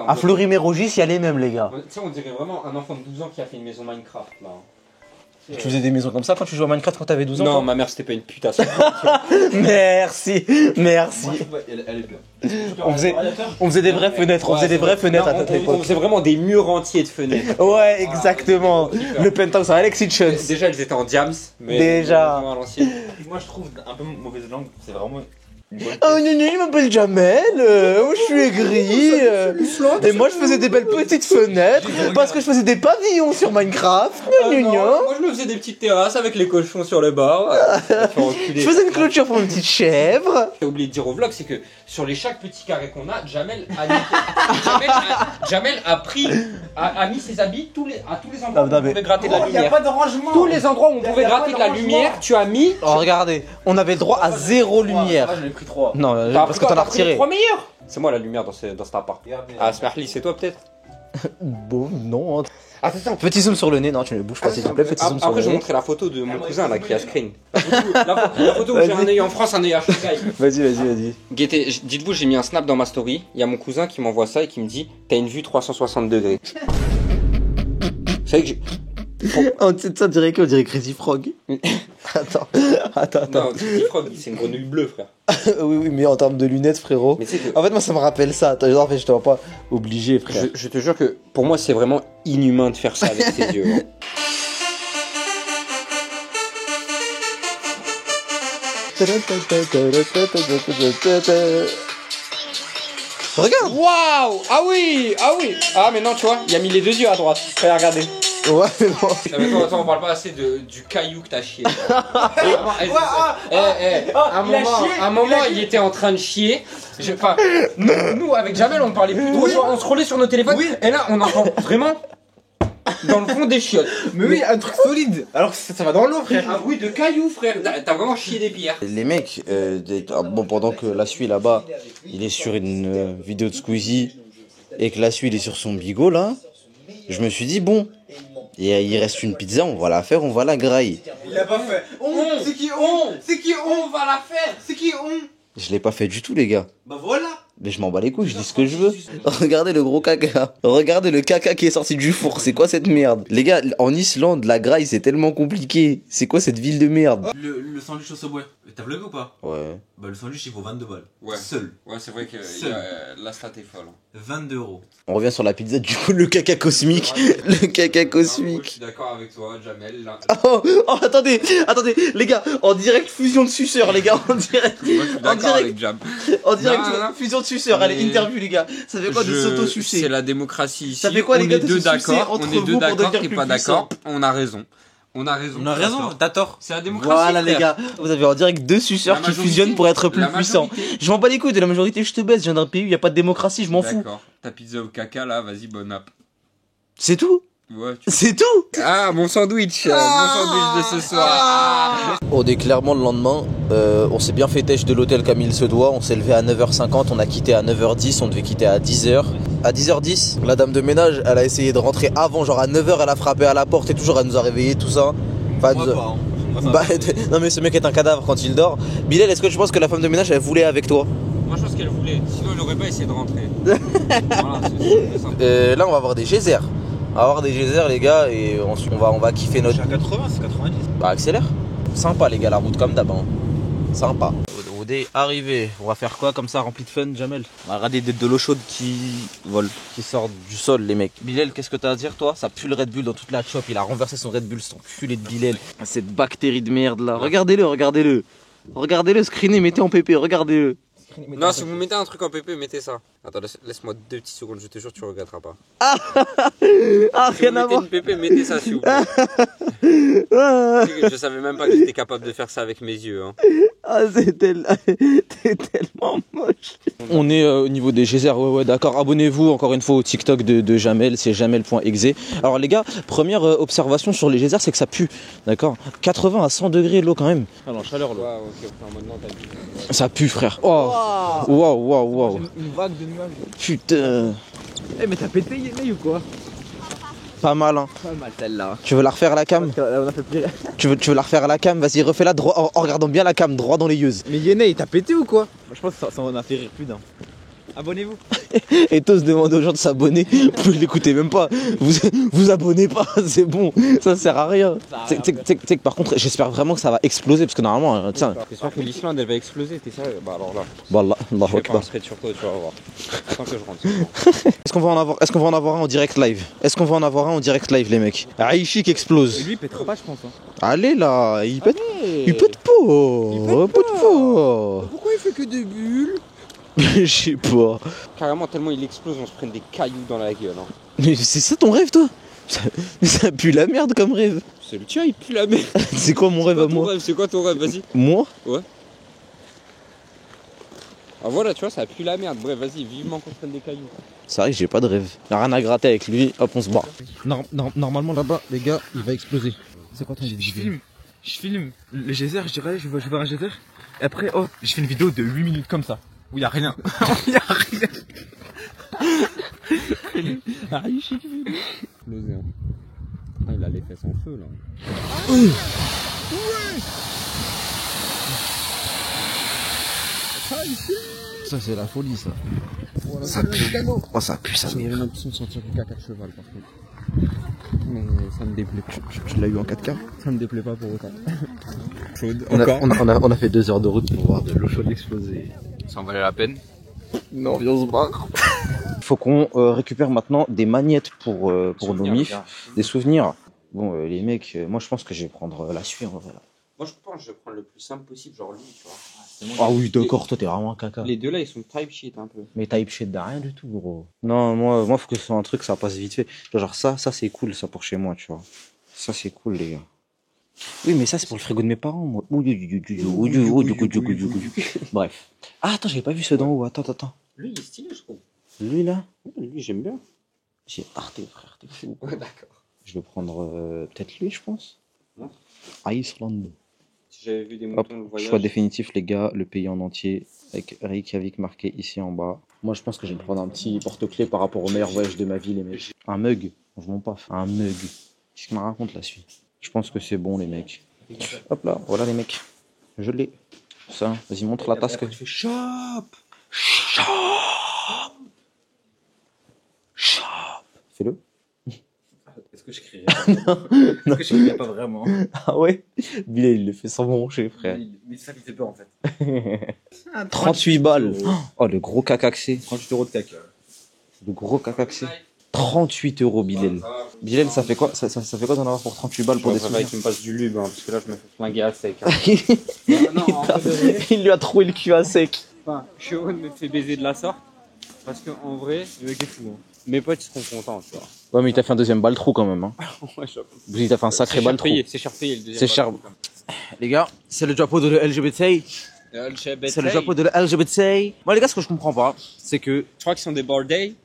À À Fleury-Mérogis, il y a les mêmes, les gars. Tu sais, on dirait vraiment un enfant de 12 ans qui a fait une maison Minecraft, là. Tu faisais des maisons comme ça quand tu jouais à Minecraft quand t'avais 12 ans? Non, toi ma mère c'était pas une pute à ça. Merci. Elle est bien. On faisait des vraies fenêtres, on faisait des vraies fenêtres à notre On époque. faisait vraiment des murs entiers de fenêtres. Ouais, exactement. Le penthouse à Alex Hitchens. Déjà, elles étaient en diams. Mais Déjà. vraiment à l'ancienne. Moi, je trouve un peu mauvaise langue. C'est vraiment. Oh non, il m'appelle Jamel, moi je suis aigri, et moi je faisais des belles petites fenêtres, parce que je faisais des pavillons sur Minecraft, Moi je me faisais des petites terrasses avec les cochons sur le bord. je faisais une clôture pour une petite chèvre. J'ai oublié de dire au vlog, c'est que sur les chaque petit carré qu'on a, Jamel a mis ses habits à tous les endroits où on pouvait gratter de la lumière. pas de rangement. Tous les endroits où on pouvait gratter de la lumière, tu as mis. Oh, regardez, on avait le droit à zéro lumière. J'en ai pris 3. Non, parce que t'en as retiré. Les 3 meilleurs. C'est moi la lumière dans cet appart. Ah, Smerly, c'est toi peut-être? Bon, non. Attends. Petit zoom sur le nez, non, tu ne bouges pas s'il te plaît, petit zoom sur Après, le je vais nez. montrer la photo de mon cousin là qui a screen. La photo où j'ai un œil en France, un œil à Shanghai. Vas-y. Guettez, dites-vous, j'ai mis un snap dans ma story. Il y a mon cousin qui m'envoie ça et qui me dit t'as une vue 360 degrés. Vous savez que j'ai. On dirait Crazy Frog. Attends. Non, Crazy Frog, c'est une grenouille bleue, frère. oui, mais en termes de lunettes, frérot. Mais tu sais que. En fait, moi, ça me rappelle ça. En fait, je te vois pas obligé, frère. Je te jure que pour moi, c'est vraiment inhumain de faire ça avec ses yeux. Hein. Regarde. Waouh. Ah oui. Ah, mais non, tu vois, il a mis les deux yeux à droite. Regardez. Ouais, mais non. Attends, on parle pas assez du caillou que t'as chié. Un moment, il était en train de chier. Nous, avec Jamel, on parlait plus trop. On scrollait sur nos téléphones. Et là, on entend vraiment dans le fond des chiottes. Mais oui, un truc solide. Alors que ça va dans l'eau, frère. Un bruit de caillou, frère. T'as vraiment chié des pierres. Les mecs, pendant que la suite là-bas, il est sur une vidéo de Squeezie et que la suite il est sur son bigot là, je me suis dit bon. Et il reste une pizza, on va la faire, on va la grailler. Il l'a pas fait. C'est qui on va la faire. C'est qui on? Je l'ai pas fait du tout, les gars. Bah voilà. Mais je m'en bats les couilles, je dis ce que je veux. Regardez le gros caca. Regardez le caca qui est sorti du four. C'est quoi cette merde? Les gars, en Islande, la graille c'est tellement compliqué. C'est quoi cette ville de merde? Le sandwich au Subway. T'as vlog ou pas? Ouais. Bah le sandwich il vaut 22 balles. Ouais. Seul. Ouais, c'est vrai que la stat est folle. 22 €. On revient sur la pizza, du coup, le caca cosmique. Le caca Je cosmique. suis d'accord avec toi, Jamel. Là. Oh, attendez, les gars, en direct fusion de suceurs, les gars, en direct. Moi, je suis d'accord avec Jam. En direct, Non. fusion de suceurs. Allez, Mais- interview, les gars. Ça fait quoi de s'auto-sucer? C'est la démocratie ici. Ça fait quoi, les on gars, est de deux se sucer d'accord. entre On est vous deux pour d'accord. devenir T'es plus pas d'accord. puissant? On a raison. On a raison, t'as tort. C'est la démocratie. Voilà, les frère. gars, vous avez en direct deux suceurs La qui majorité. fusionnent pour être plus La puissants. majorité. Je m'en bats les couilles de la majorité, je te baisse. Je viens d'un pays où il n'y a pas de démocratie, je m'en fous. D'accord. Ta pizza au caca là, vas-y, bon app. C'est tout. Ouais, C'est tout. Ah, mon sandwich. Mon sandwich de ce soir. On est clairement le lendemain, on s'est bien fait têche de l'hôtel comme il se doit, on s'est levé à 9h50, on a quitté à 9h10, on devait quitter à 10h. À 10h10, la dame de ménage, elle a essayé de rentrer avant, genre à 9h, elle a frappé à la porte et toujours elle nous a réveillés, tout ça. Enfin, elle nous a- Bah, non mais ce mec est un cadavre quand il dort. Bilal, est-ce que tu penses que la femme de ménage, elle voulait avec toi? Moi, je pense qu'elle voulait. Sinon, elle aurait pas essayé de rentrer. Voilà, c'est ça. Là, on va avoir des geysers. On va avoir des geysers, les gars, et on va kiffer notre... J'ai à 80, c'est 90. Bah accélère. Sympa les gars, la route comme d'hab. Hein. Sympa. OD arrivé. On va faire quoi comme ça, rempli de fun, Jamel? On va regarder de l'eau chaude qui vole. Qui sort du sol, les mecs. Bilal, qu'est-ce que t'as à dire, toi? Ça pue le Red Bull dans toute la shop. Il a renversé son Red Bull, son culé de Bilal. Cette bactérie de merde là. Regardez-le. Regardez-le, screenez, mettez en PP, regardez-le. Non, si vous mettez un truc en PP, mettez ça. Attends, laisse-moi 2 petites secondes, je te jure, tu regretteras pas. Ah, Si vous rien à mettez voir. une PP, mettez ça s'il vous plaît. Tu sais que je savais même pas que j'étais capable de faire ça avec mes yeux. Hein. Ah, t'es tellement moche. On est au niveau des geysers, ouais, d'accord. Abonnez-vous encore une fois au TikTok de Jamel, c'est jamel.exe. Alors les gars, première observation sur les geysers, c'est que ça pue, d'accord. 80 à 100 degrés l'eau quand même. Ah non, chaleur là. Ouais, ok, maintenant t'as dit. Ça pue, frère. Oh, waouh. Une vague de nuages. Putain. Eh, mais t'as pété Yenei ou quoi? Pas mal, hein. Pas mal celle-là. Tu veux la refaire à la cam? On a fait plus. Tu veux la refaire à la cam? Vas-y, refais-la droit en regardant bien la cam, droit dans les yeux. Mais Yenei, t'as pété ou quoi? Je pense que ça en a fait rire plus d'un. Abonnez-vous. Et tous demandent aux gens de s'abonner. Vous l'écoutez même pas. Vous abonnez pas, c'est bon. Ça sert à rien. Tu sais que par contre, j'espère vraiment que ça va exploser parce que normalement, tiens. J'espère que l'Islande elle va exploser, t'es sérieux? Bah alors là. Wallah, Allahu Je vais Akbar. pas sur toi, tu vas voir. Attends que je rentre. Est-ce qu'on va en avoir un en direct live? Est-ce qu'on va en avoir un en direct live, les mecs? Aichi qui explose. Et lui il pètera pas, je pense. Hein. Allez là, il pète pas. Il pète pas. Pourquoi il fait que des bulles? Je sais pas. Carrément, tellement il explose, on se prenne des cailloux dans la gueule. Hein. Mais c'est ça ton rêve, toi? Ça pue la merde comme rêve. C'est le tien, il pue la merde. C'est quoi mon rêve à moi? C'est quoi ton rêve? Vas-y. Moi? Ouais. Ah voilà, tu vois, ça pue la merde. Bref, vas-y, vivement qu'on se prenne des cailloux. C'est vrai que j'ai pas de rêve. Y'a rien à gratter avec lui, hop, on se barre. Normalement là-bas, les gars, il va exploser. C'est quoi ton idée? Je filme le geyser, je dirais, je vais voir un geyser. Et après, oh, je fais une vidéo de 8 minutes comme ça. Où il y a rien. Il y a rien. Explosé, hein. Ah, il a les fesses en feu là. Ça c'est la folie ça. Voilà, ça pue. Oh ça pue ça. Il y avait l'impression de sentir du caca de cheval par contre. Mais ça me déplaît pas. Tu l'as eu en 4K? Ça me déplaît pas pour autant. Chaude. On a fait 2 heures de route pour voir de l'eau chaude exploser. Ça en valait la peine. Non, viens on se barre. Faut qu'on récupère maintenant des magnettes pour nos mifs, des souvenirs. Bon les mecs, moi je pense que je vais prendre la suite en vrai. Moi je pense que je vais prendre le plus simple possible, genre lui, tu vois. Ah oui d'accord, toi t'es vraiment un caca. Les deux là ils sont type shit un peu. Mais type shit de rien du tout gros. Non moi faut que ce soit un truc ça passe vite fait. Genre ça c'est cool ça pour chez moi tu vois. Ça c'est cool les gars. Oui mais ça c'est pour le frigo de mes parents moi. Bref. Ah attends j'avais pas vu ceux d'en haut, attends. Lui il est stylé je trouve. Lui là? Lui j'aime bien. J'ai arté frère, t'es fou. Ouais d'accord. Je vais prendre peut-être lui je pense. Iceland. Si j'avais vu des moutons de voyage. Choix définitif les gars, le pays en entier avec Reykjavik marqué ici en bas. Moi je pense que je vais prendre un petit porte-clés par rapport au meilleur voyage de ma vie les mecs. Un mug, je m'en pas. Un mug. Qu'est-ce qu'il me raconte la suite? Je pense que c'est bon les mecs. Hop là, voilà les mecs. Je l'ai. Ça, vas-y montre la tasse que tu fais. Shop. Fais-le. Est-ce que je crierais pas? Est-ce que je crierais pas vraiment? Ah ouais? Bilal il le fait sans broncher frère. Mais c'est ça qui fait peur en fait. 38 balles. Oh le gros cacaxé. 38 € de caca. Le gros cacaxé. 38 € Bilal. Bilal ça fait quoi? Ça fait quoi d'en avoir pour 38 balles pour des souvenirs? qu'il me passe du lube hein, parce que là je me fais flinguer à sec. Hein. Il lui a trouvé le cul à sec. Enfin, Sharon me fait baiser de la sorte parce qu'en vrai, le mec est fou. Hein. Mes potes ils seront contents, tu vois. Ouais mais il t'a fait un deuxième balle trou quand même hein. Ouais, j'avoue. Il t'a fait un sacré balle trou. C'est cher payé le deuxième. C'est cher. Les gars, c'est le drapeau de LGBT. C'est le drapeau de LGBT. Moi les gars ce que je comprends pas, c'est que... Je crois qu'ils sont débordés.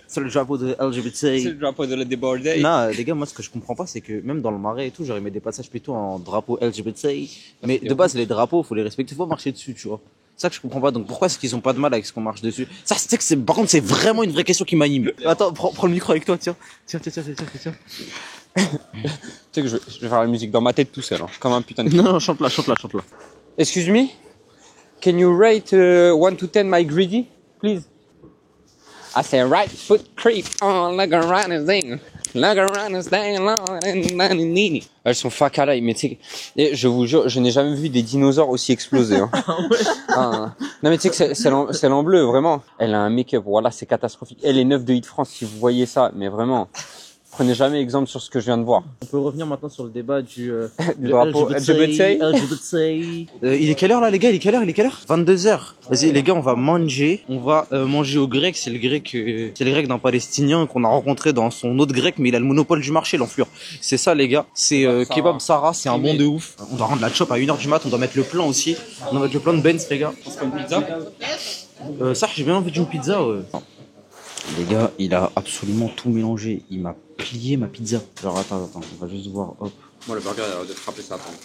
C'est le drapeau de LGBT. C'est le drapeau de la débordée. Non les gars moi ce que je comprends pas c'est que même dans le marais et tout j'aurais mis des passages plutôt en drapeau LGBT. Mais de base les drapeaux faut les respecter, faut marcher dessus tu vois. C'est ça que je comprends pas, donc pourquoi est-ce qu'ils ont pas de mal avec ce qu'on marche dessus? Ça c'est que c'est, par contre c'est vraiment une vraie question qui m'anime. Attends, prends le micro avec toi, tiens. Tiens. Tu sais que je vais faire la musique dans ma tête tout seul, hein, comme un putain de... Non, chante-la. Excuse me? Can you rate 1 to 10 my greedy, please? I say right foot creep on like a running thing. Like a running thing. Elles sont facalailles, mais tu sais, je vous jure, je n'ai jamais vu des dinosaures aussi exploser. Hein. Non mais tu sais que c'est l'en bleu, vraiment. Elle a un make-up, voilà, c'est catastrophique. Elle est 9 de Hit France, si vous voyez ça, mais vraiment. Prenez jamais exemple sur ce que je viens de voir. On peut revenir maintenant sur le débat du rapport LGBT. Il est quelle heure là les gars? Il est quelle heure? 22h. Vas-y les gars, on va manger. On va manger au grec. C'est le grec d'un Palestinien qu'on a rencontré dans son autre grec, mais il a le monopole du marché, l'enflure. C'est ça les gars. C'est Kebab Sarah, c'est un bon de ouf. On doit rendre la chop à 1h du mat, on doit mettre le plan aussi. On doit mettre le plan de Benz les gars. C'est une pizza. Ça, j'ai bien envie d'une pizza. Les gars, il a absolument tout mélangé. Il m'a plié ma pizza. Genre, attends, on va juste voir. Hop. Moi, le burger, il a l'air de frapper sa tente.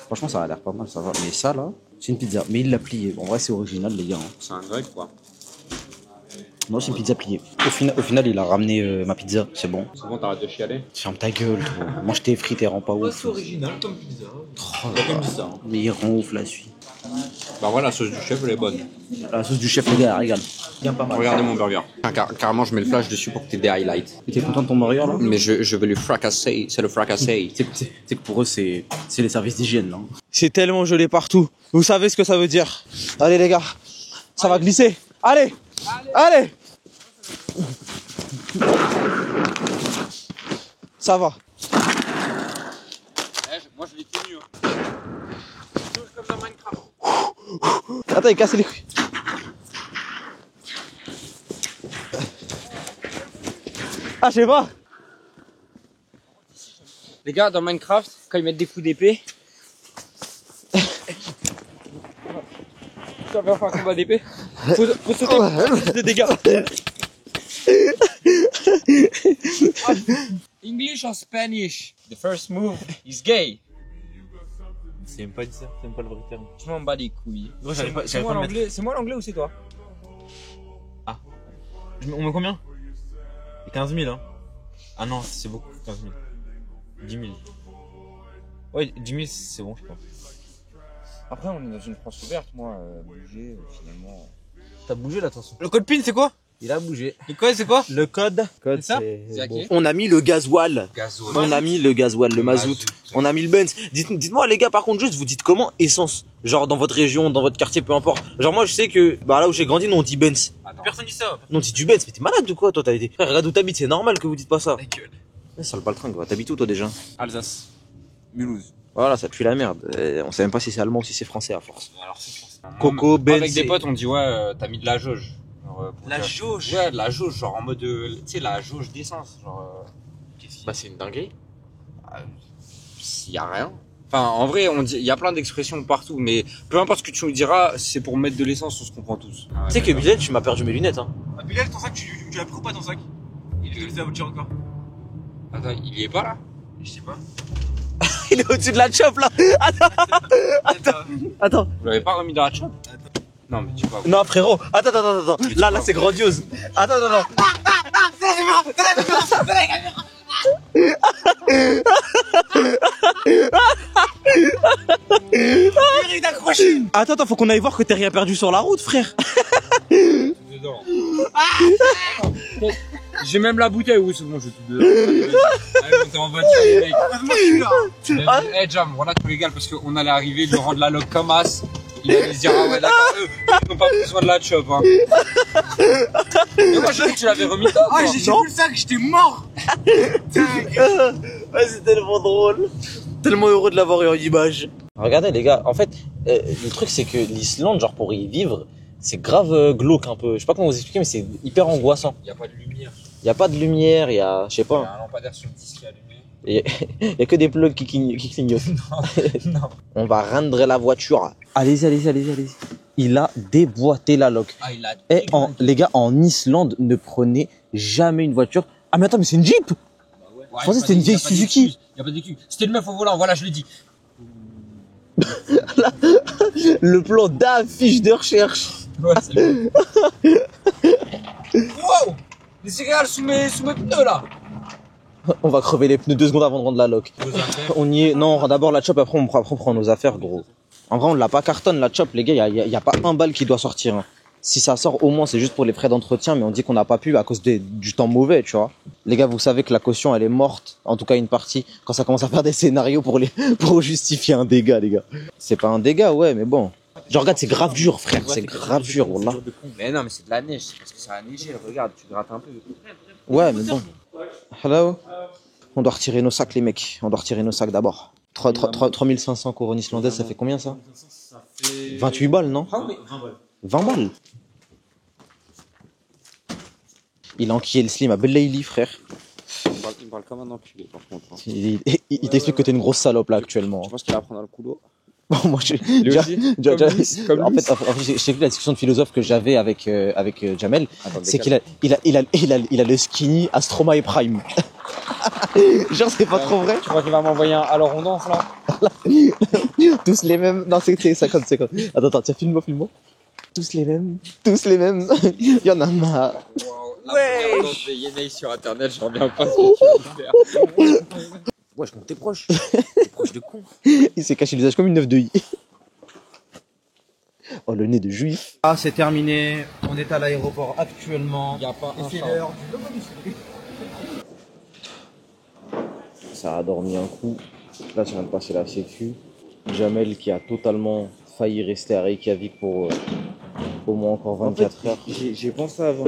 Franchement, ça a l'air pas mal, ça va. Mais ça, là, c'est une pizza. Mais il l'a plié. En vrai, c'est original, les gars. Hein. C'est un grec, quoi. Non, c'est une pizza pliée. Au final, il a ramené ma pizza. C'est bon. C'est bon, t'arrêtes de chialer. Ferme ta gueule, toi. Mange tes frites et rends pas ouf. C'est original comme pizza. Oh, comme pizza. Hein. Mais il rend ouf, la suite. Bah voilà, la sauce du chef, elle est bonne. La sauce du chef, les gars, régale. Bien pas mal. Regardez mon burger. Carrément, je mets le flash dessus pour que t'aies des highlights. T'es content de ton burger, là? Mais je vais le fracasser. C'est le fracasser. C'est que pour eux, c'est les services d'hygiène, là. C'est tellement gelé partout. Vous savez ce que ça veut dire. Allez, les gars. Ça va glisser. Allez. Ça va. Moi, je l'ai tenu. Comme dans Minecraft. Attends, il casse les couilles. Ah, je sais pas. Les gars, dans Minecraft, quand ils mettent des coups d'épée. Ça va faire un combat d'épée. Faut sauter des dégâts. English or Spanish? The first move is gay. C'est même pas dit ça, c'est même pas le vrai terme. Je m'en bats les couilles. C'est moi l'anglais, c'est moi l'anglais ou c'est toi? On met combien? 15 000 hein. Ah non, c'est beaucoup, 15 000. 10 000. Ouais, 10 000 c'est bon, je pense. Après, on est dans une France ouverte, moi, bouger, finalement. T'as bougé là, attention. Le code PIN c'est quoi? Il a bougé. Le code c'est quoi? Le code, C'est ça? bon. On a mis le gasoil. On a mis le gasoil, le mazout. On a mis le Benz. Dites-moi les gars, par contre, juste vous dites comment essence? Genre dans votre région, dans votre quartier, peu importe. Genre moi je sais que là où j'ai grandi, nous on dit Benz. Personne dit ça. Non, on dit du Benz. Mais t'es malade ou quoi toi? T'as été. Frère, regarde où t'habites, c'est normal que vous dites pas ça. Ta gueule. Ça le baltringue quoi. T'habites où toi déjà? Alsace. Mulhouse. Voilà, ça pue la merde. On sait même pas si c'est allemand ou si c'est français à force. Alors c'est français. Coco, Benz. Avec des potes, on dit ouais, t'as mis de la jauge. La jauge. Ouais, de la jauge, genre en mode, tu sais, la jauge d'essence, genre. Bah, c'est une dinguerie. S'il y a rien. Enfin, en vrai, il y a plein d'expressions partout, mais peu importe ce que tu nous diras, c'est pour mettre de l'essence, on se comprend tous. Tu sais que Bilal, tu m'as perdu mes lunettes, hein. Ah, Bilal, ton sac, tu l'as pris ou pas ton sac? Il est laissé la voiture encore. Attends, il y est pas là? Je sais pas. Il est au-dessus de la chop là. Attends. Vous l'avez pas remis dans la chop? Non, mais tu vois. Non frérot. Attends. Là c'est grandiose. Attends. Attends, faut qu'on aille voir que t'as rien perdu sur la route, frère. Dedans. J'ai même la bouteille, oui, c'est bon, j'ai tout dedans. Allez, on est en voiture, les mecs. Moi, je suis là. Eh, Jam, voilà, tu rigoles parce qu'on allait arriver, lui rendre la loc comme as. Il allait se dire, ah ouais, d'accord, eux, ils n'ont pas besoin de la chop, hein. Mais moi, j'ai cru que tu l'avais remis dedans. Ah, j'ai vu le sac, j'étais mort. Ouais, c'est tellement drôle. Tellement heureux de l'avoir eu en image. Regardez les gars, en fait, le truc c'est que l'Islande, genre pour y vivre, c'est grave glauque un peu. Je sais pas comment vous expliquer, mais c'est hyper angoissant. Il n'y a pas de lumière. Il y a pas de lumière, il y a, je sais Il y a pas. un lampadaire sur le disque allumé. Il y a que des plugs qui clignotent. Non. On va rendre la voiture. Allez-y. Il a déboîté la loque. Ah, il a. Et les gars, en Islande, ne prenez jamais une voiture. Ah mais attends, mais c'est une Jeep. Ouais, Je pensais que c'était une vieille Suzuki. Il n'y a pas d'excuse. C'était le meuf au volant, voilà, je l'ai dit. Le plan d'affiche de recherche. Ouais, c'est le Wow! Les céréales sous mes pneus là! On va crever les pneus 2 secondes avant de rendre la loque. On y est. Non, on rend d'abord la chop, après on prend nos affaires, gros. En vrai, on l'a pas cartonne la chop, les gars. Y a pas un balle qui doit sortir. Hein. Si ça sort, au moins, c'est juste pour les frais d'entretien, mais on dit qu'on n'a pas pu à cause du temps mauvais, tu vois. Les gars, vous savez que la caution, elle est morte. En tout cas, une partie. Quand ça commence à faire des scénarios pour justifier un dégât, les gars. C'est pas un dégât, ouais, mais bon. Genre, regarde, c'est grave dur, frère. C'est grave dur, wallah. Mais non, mais c'est de la neige, c'est parce que ça a neigé, regarde, tu grattes un peu. Ouais, mais bon. Hello. On doit retirer nos sacs, les mecs. On doit retirer nos sacs d'abord. 3500 couronnes islandaises, ça fait combien ça? 28 balles, non? 20 balles. Il a enquillé le slim à Bellaili, frère. Il me parle comme un enculé, par contre. Hein. Il t'explique que t'es une grosse salope là actuellement. Je pense qu'il va prendre le couloir. Bon, moi, en fait, j'ai vu la discussion de philosophe que j'avais avec Jamel. C'est qu'il a le skinny Astroma et Prime. Genre, c'est pas trop vrai. Tu crois qu'il va m'envoyer un alors on danse là? Tous les mêmes. Non, c'est 50. Attends, tiens, filme-moi. Tous les mêmes. Il y en a marre. Ouais. Je vais Yenei sur internet, je reviens pas ce que tu veux faire. Wesh, t'es proche. T'es proche de con. Il s'est caché le visage comme une 9 de i. Oh, le nez de juif. Ah, c'est terminé. On est à l'aéroport actuellement. Il n'y a pas un c'est chat. l'heure du Ça a dormi un coup. Là, tu viens de passer la sécu. Jamel qui a totalement failli rester à Reykjavik pour au moins encore 24 heures. J'ai pensé avant.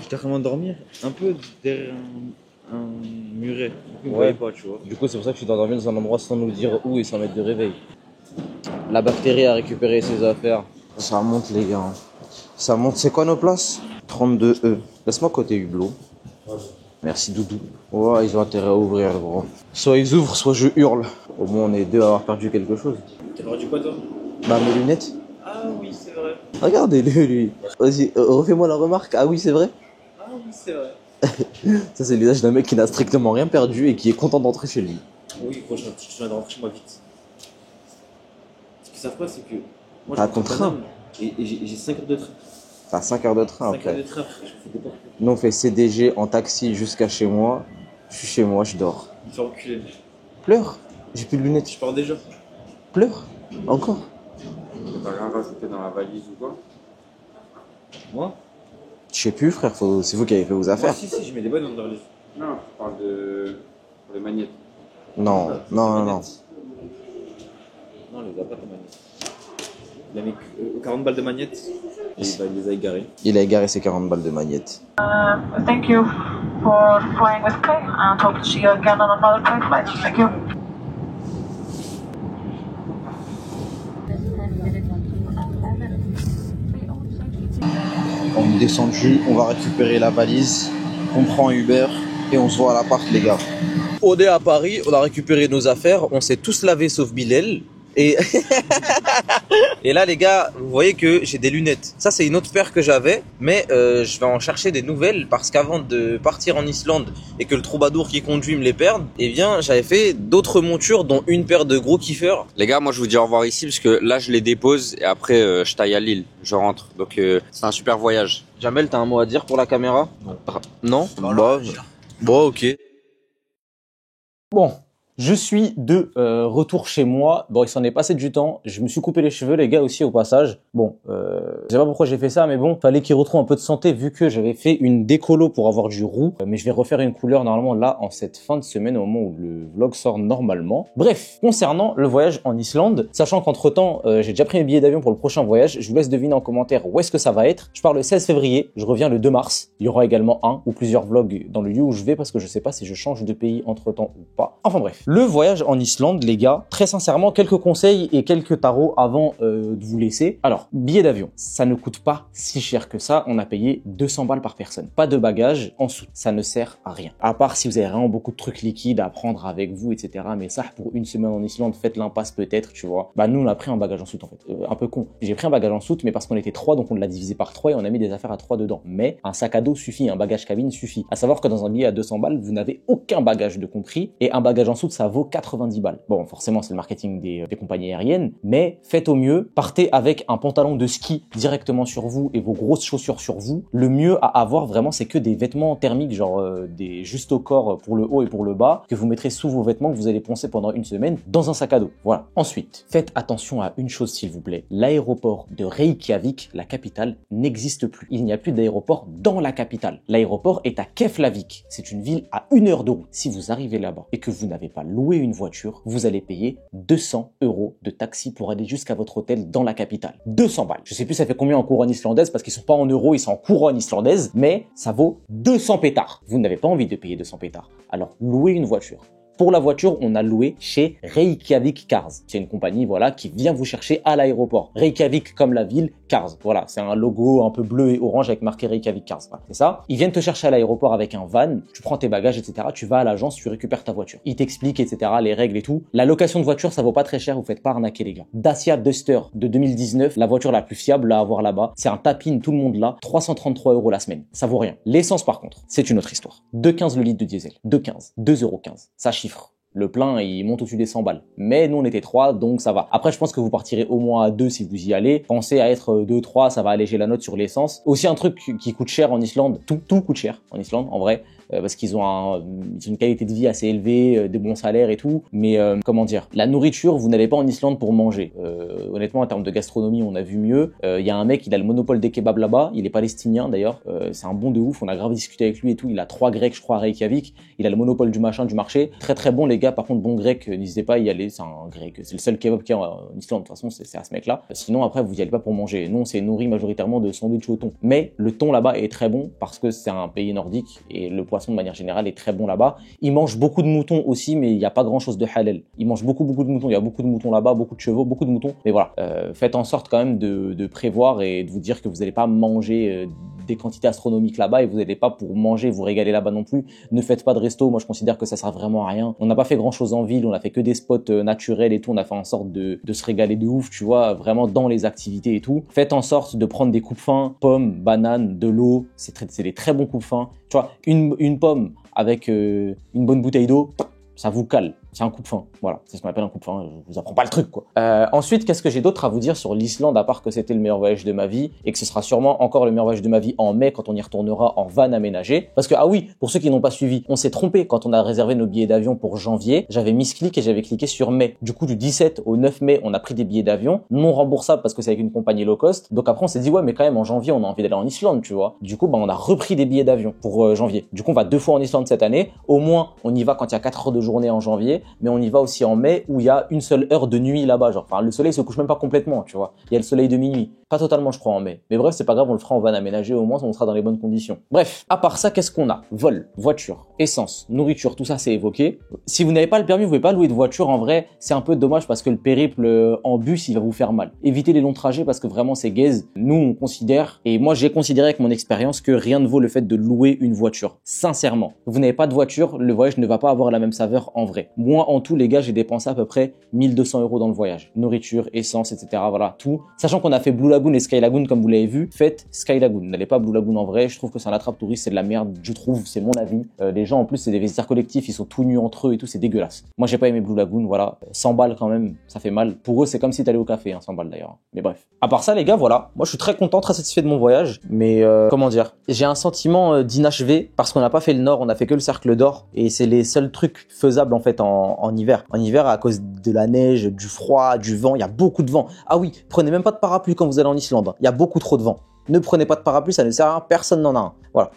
J'étais en train de dormir un peu derrière un muret. Ouais. Pas, tu vois. Du coup, c'est pour ça que tu dois dormir dans un endroit sans nous dire où et sans mettre de réveil. La bactérie a récupéré ses affaires. Ça monte, les gars. Ça monte. C'est quoi nos places? 32E. Laisse-moi côté hublot. Merci, Doudou. Ouais, ils ont intérêt à ouvrir, gros. Soit ils ouvrent, soit je hurle. Au moins, on est deux à avoir perdu quelque chose. T'as perdu quoi, toi? Bah, mes lunettes. Ah oui, c'est vrai. Regardez-le, lui. Vas-y, refais-moi la remarque. Ah oui, c'est vrai. Ah oui, c'est vrai. Ça, c'est le visage d'un mec qui n'a strictement rien perdu et qui est content d'entrer chez lui. Oui, gros, je viens de rentrer chez moi vite. Ce qu'ils savent pas, c'est que moi, T'as je ton prends train. Paname et j'ai 5 heures de train. T'as 5 heures de train 5 heures après. de train, frère, je fais des portes. Nous, on fait CDG en taxi jusqu'à chez moi. Je suis chez moi, je dors. Il me fait enculer. Pleure. J'ai plus de lunettes. Je pars déjà. Pleure. Encore. T'as rien rajouté dans la valise ou quoi? Moi? Je sais plus, frère. C'est vous qui avez fait vos affaires. Si, je mets des bonnes dans la valise. Non, je parle pour les magnettes. Non. Non, il les a pas ta manette. Il a mis 40 balles de manette et il les a égarées. Il a égaré ses 40 balles de magnette. Thank you for flying with me and hope to see you again on another train flight. Thank you. On est descendu, on va récupérer la valise. On prend Uber et on se voit à l'appart, les gars. On est à Paris, on a récupéré nos affaires. On s'est tous lavés sauf Bilal. Et... et là, les gars, vous voyez que j'ai des lunettes. Ça, c'est une autre paire que j'avais, mais je vais en chercher des nouvelles parce qu'avant de partir en Islande et que le troubadour qui conduit me les perde, eh bien, j'avais fait d'autres montures, dont une paire de gros kiffeurs. Les gars, moi je vous dis au revoir ici parce que là je les dépose et après je taille à Lille, je rentre. Donc c'est un super voyage. Jamel, t'as un mot à dire pour la caméra? Non. Bah, bon, ok. Bon. Je suis de retour chez moi. Bon, il s'en est passé du temps. Je me suis coupé les cheveux, les gars, aussi au passage. Bon, je sais pas pourquoi j'ai fait ça, mais bon, fallait qu'il retrouve un peu de santé vu que j'avais fait une décolo pour avoir du roux. Mais je vais refaire une couleur normalement là en cette fin de semaine au moment où le vlog sort normalement. Bref, concernant le voyage en Islande, sachant qu'entre temps, j'ai déjà pris mes billets d'avion pour le prochain voyage. Je vous laisse deviner en commentaire où est-ce que ça va être. Je pars le 16 février, je reviens le 2 mars. Il y aura également un ou plusieurs vlogs dans le lieu où je vais parce que je sais pas si je change de pays entre temps ou pas. Enfin bref. Le voyage en Islande, les gars, très sincèrement, quelques conseils et quelques tarots avant de vous laisser. Alors, billet d'avion, ça ne coûte pas si cher que ça. On a payé 200 balles par personne. Pas de bagages en soute, ça ne sert à rien. À part si vous avez vraiment beaucoup de trucs liquides à prendre avec vous, etc. Mais ça, pour une semaine en Islande, faites l'impasse peut-être, tu vois. Bah nous, on a pris un bagage en soute en fait. Un peu con. J'ai pris un bagage en soute, mais parce qu'on était 3, donc on l'a divisé par 3 et on a mis des affaires à 3 dedans. Mais un sac à dos suffit, un bagage cabine suffit. À savoir que dans un billet à 200 balles, vous n'avez aucun bagage de compris et un bagage en soute, ça vaut 90 balles. Bon, forcément, c'est le marketing des compagnies aériennes, mais faites au mieux. Partez avec un pantalon de ski directement sur vous et vos grosses chaussures sur vous. Le mieux à avoir vraiment, c'est que des vêtements thermiques, genre des juste au corps pour le haut et pour le bas, que vous mettrez sous vos vêtements que vous allez poncer pendant une semaine dans un sac à dos. Voilà. Ensuite, faites attention à une chose, s'il vous plaît. L'aéroport de Reykjavik, la capitale, n'existe plus. Il n'y a plus d'aéroport dans la capitale. L'aéroport est à Keflavik. C'est une ville à 1 heure de route. Si vous arrivez là-bas et que vous n'avez pas louer une voiture, vous allez payer 200 € de taxi pour aller jusqu'à votre hôtel dans la capitale. 200 balles. Je sais plus ça fait combien en couronne islandaise parce qu'ils sont pas en euros, ils sont en couronne islandaise, mais ça vaut 200 pétards. Vous n'avez pas envie de payer 200 pétards. Alors, louez une voiture. Pour la voiture, on a loué chez Reykjavik Cars. C'est une compagnie, voilà, qui vient vous chercher à l'aéroport. Reykjavik comme la ville, Cars. Voilà, c'est un logo un peu bleu et orange avec marqué Reykjavik Cars. Voilà, c'est ça. Ils viennent te chercher à l'aéroport avec un van. Tu prends tes bagages, etc. Tu vas à l'agence, tu récupères ta voiture. Ils t'expliquent, etc. les règles et tout. La location de voiture, ça vaut pas très cher. Vous faites pas arnaquer, les gars. Dacia Duster de 2019, la voiture la plus fiable à avoir là-bas. C'est un tapin, tout le monde là. 333 € la semaine. Ça vaut rien. L'essence, par contre, c'est une autre histoire. 2,15 le litre de diesel. 2,15. 2,15 €. Ça chiffre. Le plein, il monte au-dessus des 100 balles. Mais nous, on était 3, donc ça va. Après, je pense que vous partirez au moins à 2 si vous y allez. Pensez à être 2, 3, ça va alléger la note sur l'essence. Aussi, un truc qui coûte cher en Islande, tout coûte cher en Islande, en vrai. Parce qu'ils ont une qualité de vie assez élevée, des bons salaires et tout. Mais comment dire, la nourriture, vous n'allez pas en Islande pour manger. Honnêtement, en termes de gastronomie, on a vu mieux. Il y a un mec, il a le monopole des kebabs là-bas. Il est palestinien d'ailleurs. C'est un bon de ouf. On a grave discuté avec lui et tout. Il a 3 grecs, je crois, à Reykjavik. Il a le monopole du machin, du marché. Très très bon les gars. Par contre, bon grec, n'hésitez pas à y aller. C'est un grec. C'est le seul kebab qu'il y a en Islande. De toute façon, c'est à ce mec-là. Sinon, après, vous y allez pas pour manger. Non, c'est nourri majoritairement de sandwich au thon. Mais le thon là-bas est très bon parce que c'est un pays nordique et le poisson de manière générale est très bon là-bas. Ils mangent beaucoup de moutons aussi, mais il n'y a pas grand-chose de halal. Ils mangent beaucoup de moutons. Il y a beaucoup de moutons là-bas, beaucoup de chevaux, beaucoup de moutons. Mais voilà, faites en sorte quand même de prévoir et de vous dire que vous n'allez pas manger des quantités astronomiques là-bas et vous n'allez pas pour manger, vous régaler là-bas non plus. Ne faites pas de resto. Moi, je considère que ça sert vraiment à rien. On n'a pas fait grand-chose en ville. On a fait que des spots naturels et tout. On a fait en sorte de se régaler de ouf, tu vois, vraiment dans les activités et tout. Faites en sorte de prendre des coupe-fins, pommes, bananes, de l'eau. C'est des très bons coupe-fins. Tu vois, une pomme avec une bonne bouteille d'eau, ça vous cale. C'est un coupe-fin. Voilà, c'est ce qu'on appelle un coupe-fin. Je vous apprends pas le truc, quoi. Ensuite, qu'est-ce que j'ai d'autre à vous dire sur l'Islande, à part que c'était le meilleur voyage de ma vie et que ce sera sûrement encore le meilleur voyage de ma vie en mai quand on y retournera en van aménagé. Parce que, ah oui, pour ceux qui n'ont pas suivi, on s'est trompé quand on a réservé nos billets d'avion pour janvier. J'avais misclick et j'avais cliqué sur mai. Du coup, du 17 au 9 mai, on a pris des billets d'avion non remboursables parce que c'est avec une compagnie low cost. Donc après, on s'est dit, ouais, mais quand même, en janvier, on a envie d'aller en Islande, tu vois. Du coup, on a repris des billets d'avion pour janvier. Du coup, on va 2 fois en Islande cette année. Au moins, on y va quand il y a 4 heures de journée en janvier, mais on y va aussi en mai où il y a une seule heure de nuit là-bas. Genre, enfin, le soleil se couche même pas complètement, tu vois. Il y a le soleil de minuit. Pas totalement, je crois, en mai. Mais bref, c'est pas grave, on le fera en van aménagé, au moins, on sera dans les bonnes conditions. Bref, à part ça, qu'est-ce qu'on a? Vol, voiture, essence, nourriture, tout ça, c'est évoqué. Si vous n'avez pas le permis, vous pouvez pas louer de voiture. En vrai, c'est un peu dommage parce que le périple en bus, il va vous faire mal. Évitez les longs trajets parce que vraiment, c'est gaze. Nous, on considère, et moi, j'ai considéré avec mon expérience que rien ne vaut le fait de louer une voiture. Sincèrement. Vous n'avez pas de voiture, le voyage ne va pas avoir la même saveur en vrai. Moi, en tout, les gars, j'ai dépensé à peu près 1200 € dans le voyage. Nourriture, essence, etc. Voilà, tout. Sachant qu'on a fait Blue Lagoon et Sky Lagoon, comme vous l'avez vu, faites Sky Lagoon. N'allez pas Blue Lagoon en vrai. Je trouve que c'est un attrape touriste, c'est de la merde. Je trouve, c'est mon avis. Les gens, en plus, c'est des visiteurs collectifs, ils sont tout nus entre eux et tout, c'est dégueulasse. Moi, j'ai pas aimé Blue Lagoon, voilà. 100 balles quand même, ça fait mal. Pour eux, c'est comme si t'allais au café, hein, 100 balles d'ailleurs. Mais bref. À part ça, les gars, voilà. Moi, je suis très content, très satisfait de mon voyage. Mais, comment dire? J'ai un sentiment d'inachevé parce qu'on n'a pas fait le nord, on a fait que le cercle d'or. Et c'est les seuls trucs faisables, en fait, en hiver. En hiver, à cause de la neige, du froid, du vent, il y a beaucoup de vent. Ah oui, prenez même pas de parapluie quand vous allez en Islande. Il y a beaucoup trop de vent. Ne prenez pas de parapluie, ça ne sert à rien, personne n'en a un. Voilà.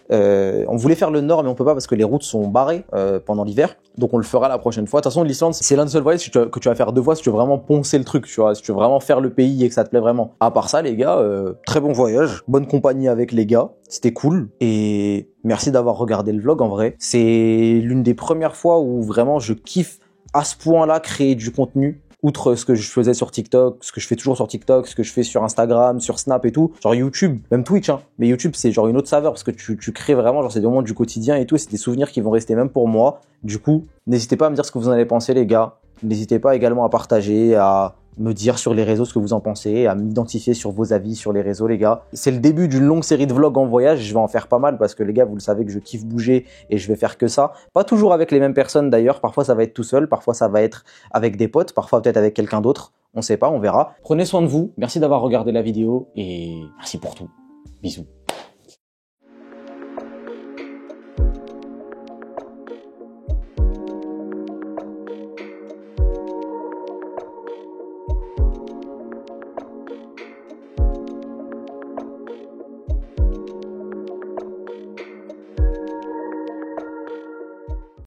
On voulait faire le nord, mais on peut pas parce que les routes sont barrées pendant l'hiver. Donc on le fera la prochaine fois. De toute façon, l'Islande, c'est l'un des seuls voyages que tu vas faire 2 fois si tu veux vraiment poncer le truc, tu vois, si tu veux vraiment faire le pays et que ça te plaît vraiment. À part ça, les gars, très bon voyage, bonne compagnie avec les gars, c'était cool. Et merci d'avoir regardé le vlog en vrai. C'est l'une des premières fois où vraiment je kiffe à ce point-là créer du contenu. Outre ce que je faisais sur TikTok, ce que je fais toujours sur TikTok, ce que je fais sur Instagram, sur Snap et tout, genre YouTube, même Twitch, hein. Mais YouTube, c'est genre une autre saveur parce que tu crées vraiment, genre c'est des moments du quotidien et tout, et c'est des souvenirs qui vont rester même pour moi. Du coup, n'hésitez pas à me dire ce que vous en avez pensé, les gars. N'hésitez pas également à partager, à me dire sur les réseaux ce que vous en pensez, à m'identifier sur vos avis sur les réseaux, les gars. C'est le début d'une longue série de vlogs en voyage, je vais en faire pas mal parce que les gars, vous le savez que je kiffe bouger et je vais faire que ça. Pas toujours avec les mêmes personnes d'ailleurs, parfois ça va être tout seul, parfois ça va être avec des potes, parfois peut-être avec quelqu'un d'autre, on sait pas, on verra. Prenez soin de vous, merci d'avoir regardé la vidéo et merci pour tout. Bisous.